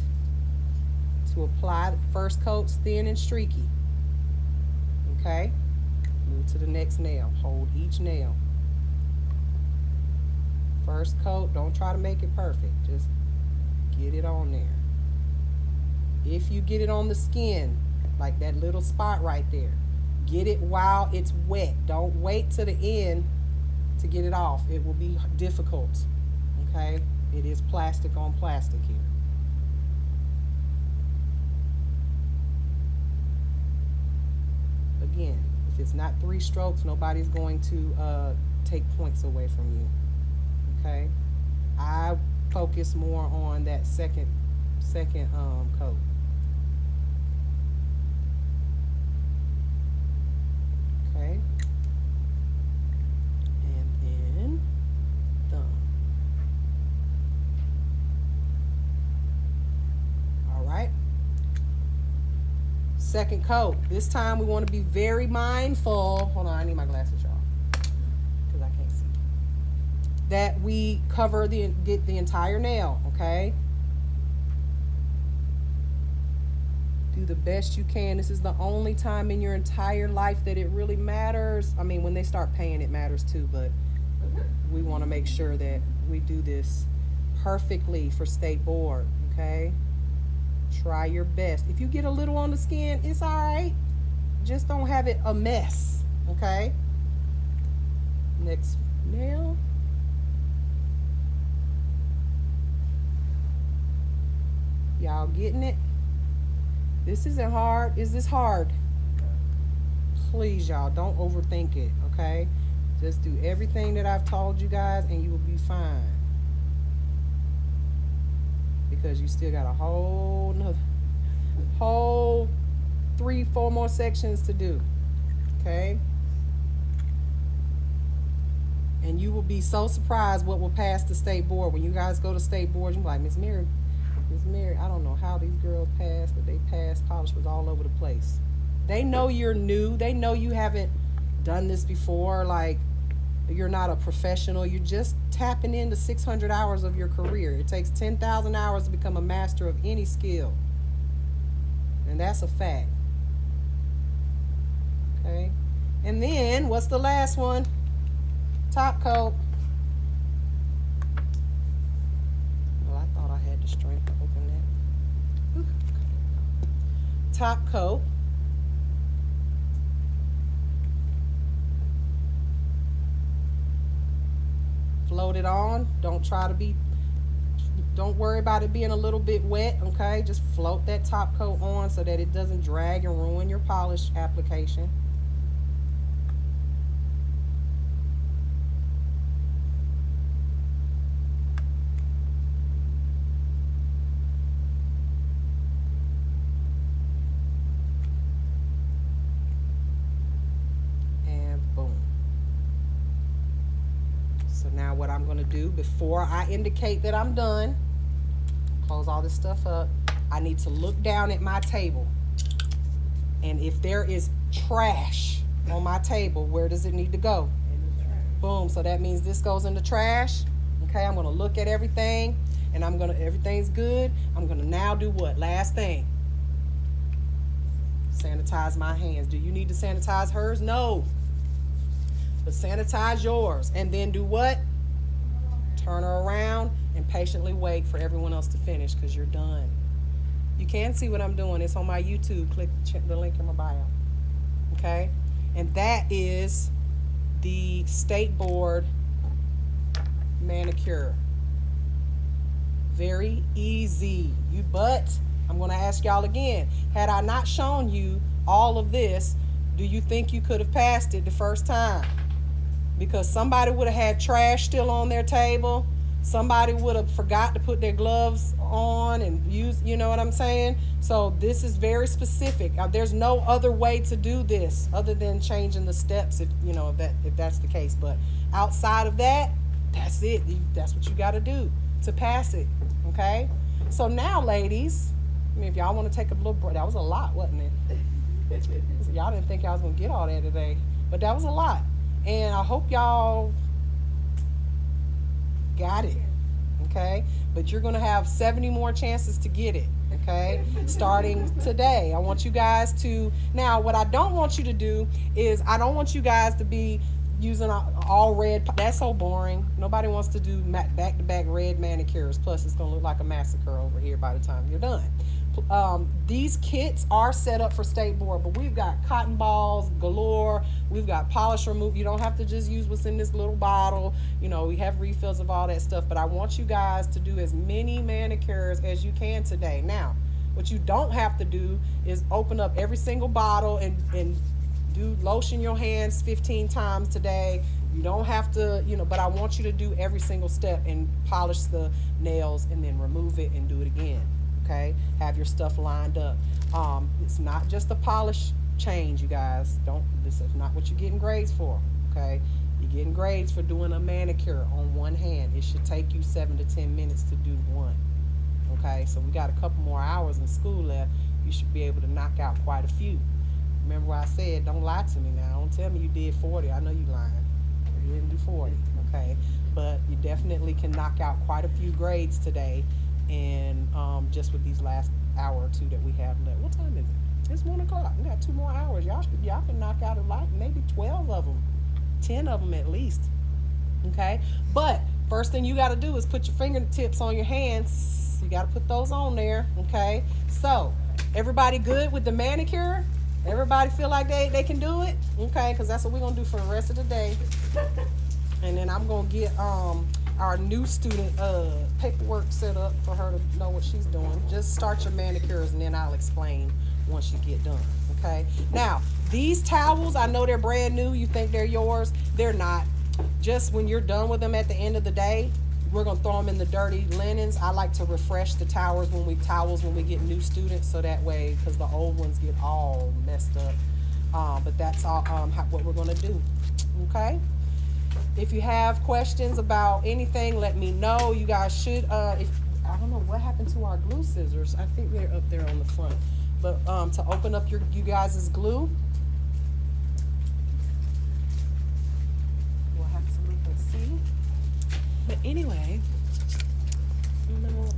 to apply the first coats thin and streaky. Okay? Move to the next nail. Hold each nail. First coat, don't try to make it perfect. Just get it on there. If you get it on the skin, like that little spot right there, get it while it's wet. Don't wait to the end to get it off. It will be difficult. Okay? It is plastic on plastic here. Again, if it's not 3 strokes, nobody's going to take points away from you. Okay? I focus more on that second coat. Okay? And then thumb. All right? Second coat. This time we want to be very mindful. Hold on, I need my glasses, y'all, because I can't see. That we cover get the entire nail, okay? Do the best you can. This is the only time in your entire life that it really matters. I mean, when they start paying, it matters too, but we want to make sure that we do this perfectly for state board, okay? Try your best. If you get a little on the skin, it's all right. Just don't have it a mess, okay? Next nail. Y'all getting it? This isn't hard. Is this hard? Please, y'all, don't overthink it, okay? Just do everything that I've told you guys and you will be fine. Because you still got a whole 3-4 more sections to do, okay? And you will be so surprised what will pass the state board. When you guys go to state board, you're like, Miss Mary, I don't know how these girls passed, but they passed. Polish was all over the place. They know you're new. They know you haven't done this before. Like, you're not a professional. You're just tapping into 600 hours of your career. It takes 10,000 hours to become a master of any skill. And that's a fact. Okay? And then, what's the last one? Top coat. Well, I thought I had the strength to open that. Ooh. Top coat. Float it on. Don't worry about it being a little bit wet, okay? Just float that top coat on so that it doesn't drag and ruin your polish application. Now what I'm going to do before I indicate that I'm done, close all this stuff up, I need to look down at my table. And if there is trash on my table, where does it need to go? In the trash. Boom. So that means this goes in the trash. Okay, I'm going to look at everything and everything's good. I'm going to now do what? Last thing. Sanitize my hands. Do you need to sanitize hers? No. But sanitize yours. And then do what? Turn her around and patiently wait for everyone else to finish because you're done. You can see what I'm doing. It's on my YouTube. Click the link in my bio. Okay? And that is the state board manicure. Very easy. But I'm going to ask y'all again. Had I not shown you all of this, do you think you could have passed it the first time? Because somebody would have had trash still on their table. Somebody would have forgot to put their gloves on and use, you know what I'm saying? So this is very specific. There's no other way to do this other than changing the steps, if you know if that's the case. But outside of that, that's it. That's what you got to do to pass it. Okay. So now, ladies, I mean, if y'all want to take a little break, that was a lot, wasn't it? Y'all didn't think I was gonna get all that today, but that was a lot, and I hope y'all got it. Okay, but you're gonna have 70 more chances to get it. Okay, starting today. I want you guys to now. What I don't want you to do is I don't want you guys to be using all red. That's so boring. Nobody wants to do back-to-back red manicures. Plus, it's gonna look like a massacre over here by the time you're done. These kits are set up for state board, but we've got cotton balls galore. We've got polish remove. You don't have to just use what's in this little bottle. You know, we have refills of all that stuff, but I want you guys to do as many manicures as you can today. Now, what you don't have to do is open up every single bottle and do lotion your hands 15 times today. You don't have to, you know, but I want you to do every single step and polish the nails and then remove it and do it again. Okay, have your stuff lined up. It's not just a polish change, you guys. This is not what you're getting grades for. Okay, you're getting grades for doing a manicure on one hand. It should take you 7 to 10 minutes to do one. Okay, so we got a couple more hours in school left. You should be able to knock out quite a few. Remember what I said, don't lie to me now. Don't tell me you did 40. I know you lying. You didn't do 40. Okay, but you definitely can knock out quite a few grades today. And just with these last hour or two that we have left. What time is it? It's 1 o'clock. We got 2 more hours. Y'all can knock out a lot, maybe 12 of them, 10 of them at least. Okay, but first thing you got to do is put your fingertips on your hands. You got to put those on there. Okay, so everybody good with the manicure? Everybody feel like they can do it? Okay, because that's what we're gonna do for the rest of the day. And then I'm gonna get our new student paperwork set up for her to know what she's doing. Just start your manicures and then I'll explain once you get done. Okay, now these towels, I know they're brand new. You think they're yours? They're not. Just when you're done with them at the end of the day, we're gonna throw them in the dirty linens. I like to refresh the towels when we get new students, so that way, because the old ones get all messed up. But that's all what we're gonna do. Okay. If you have questions about anything, let me know. You guys should. If I don't know what happened to our glue scissors, I think they're up there on the front. But to open up you guys' glue, we'll have to look and see. But anyway, you know,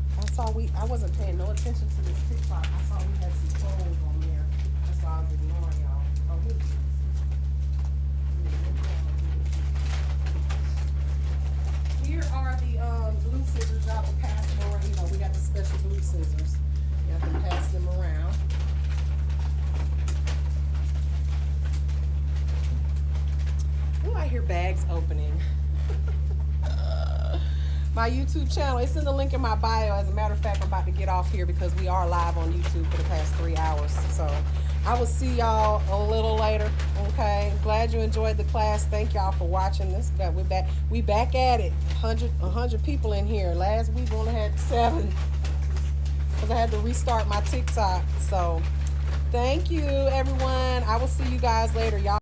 I wasn't paying no attention to this TikTok. I saw we had some polls on there. That's why I was ignoring y'all. Oh, here's this. Here are the glue scissors. Y'all can pass them around. You know, we got the special glue scissors. Y'all can pass them around. Ooh, I hear bags opening. My YouTube channel, it's in the link in my bio. As a matter of fact, I'm about to get off here because we are live on YouTube for the past 3 hours. So I will see y'all a little later. Okay, glad you enjoyed the class. Thank y'all for watching this. We back at it. 100 people in here. Last week we only had 7 because I had to restart my TikTok. So thank you, everyone. I will see you guys later. Y'all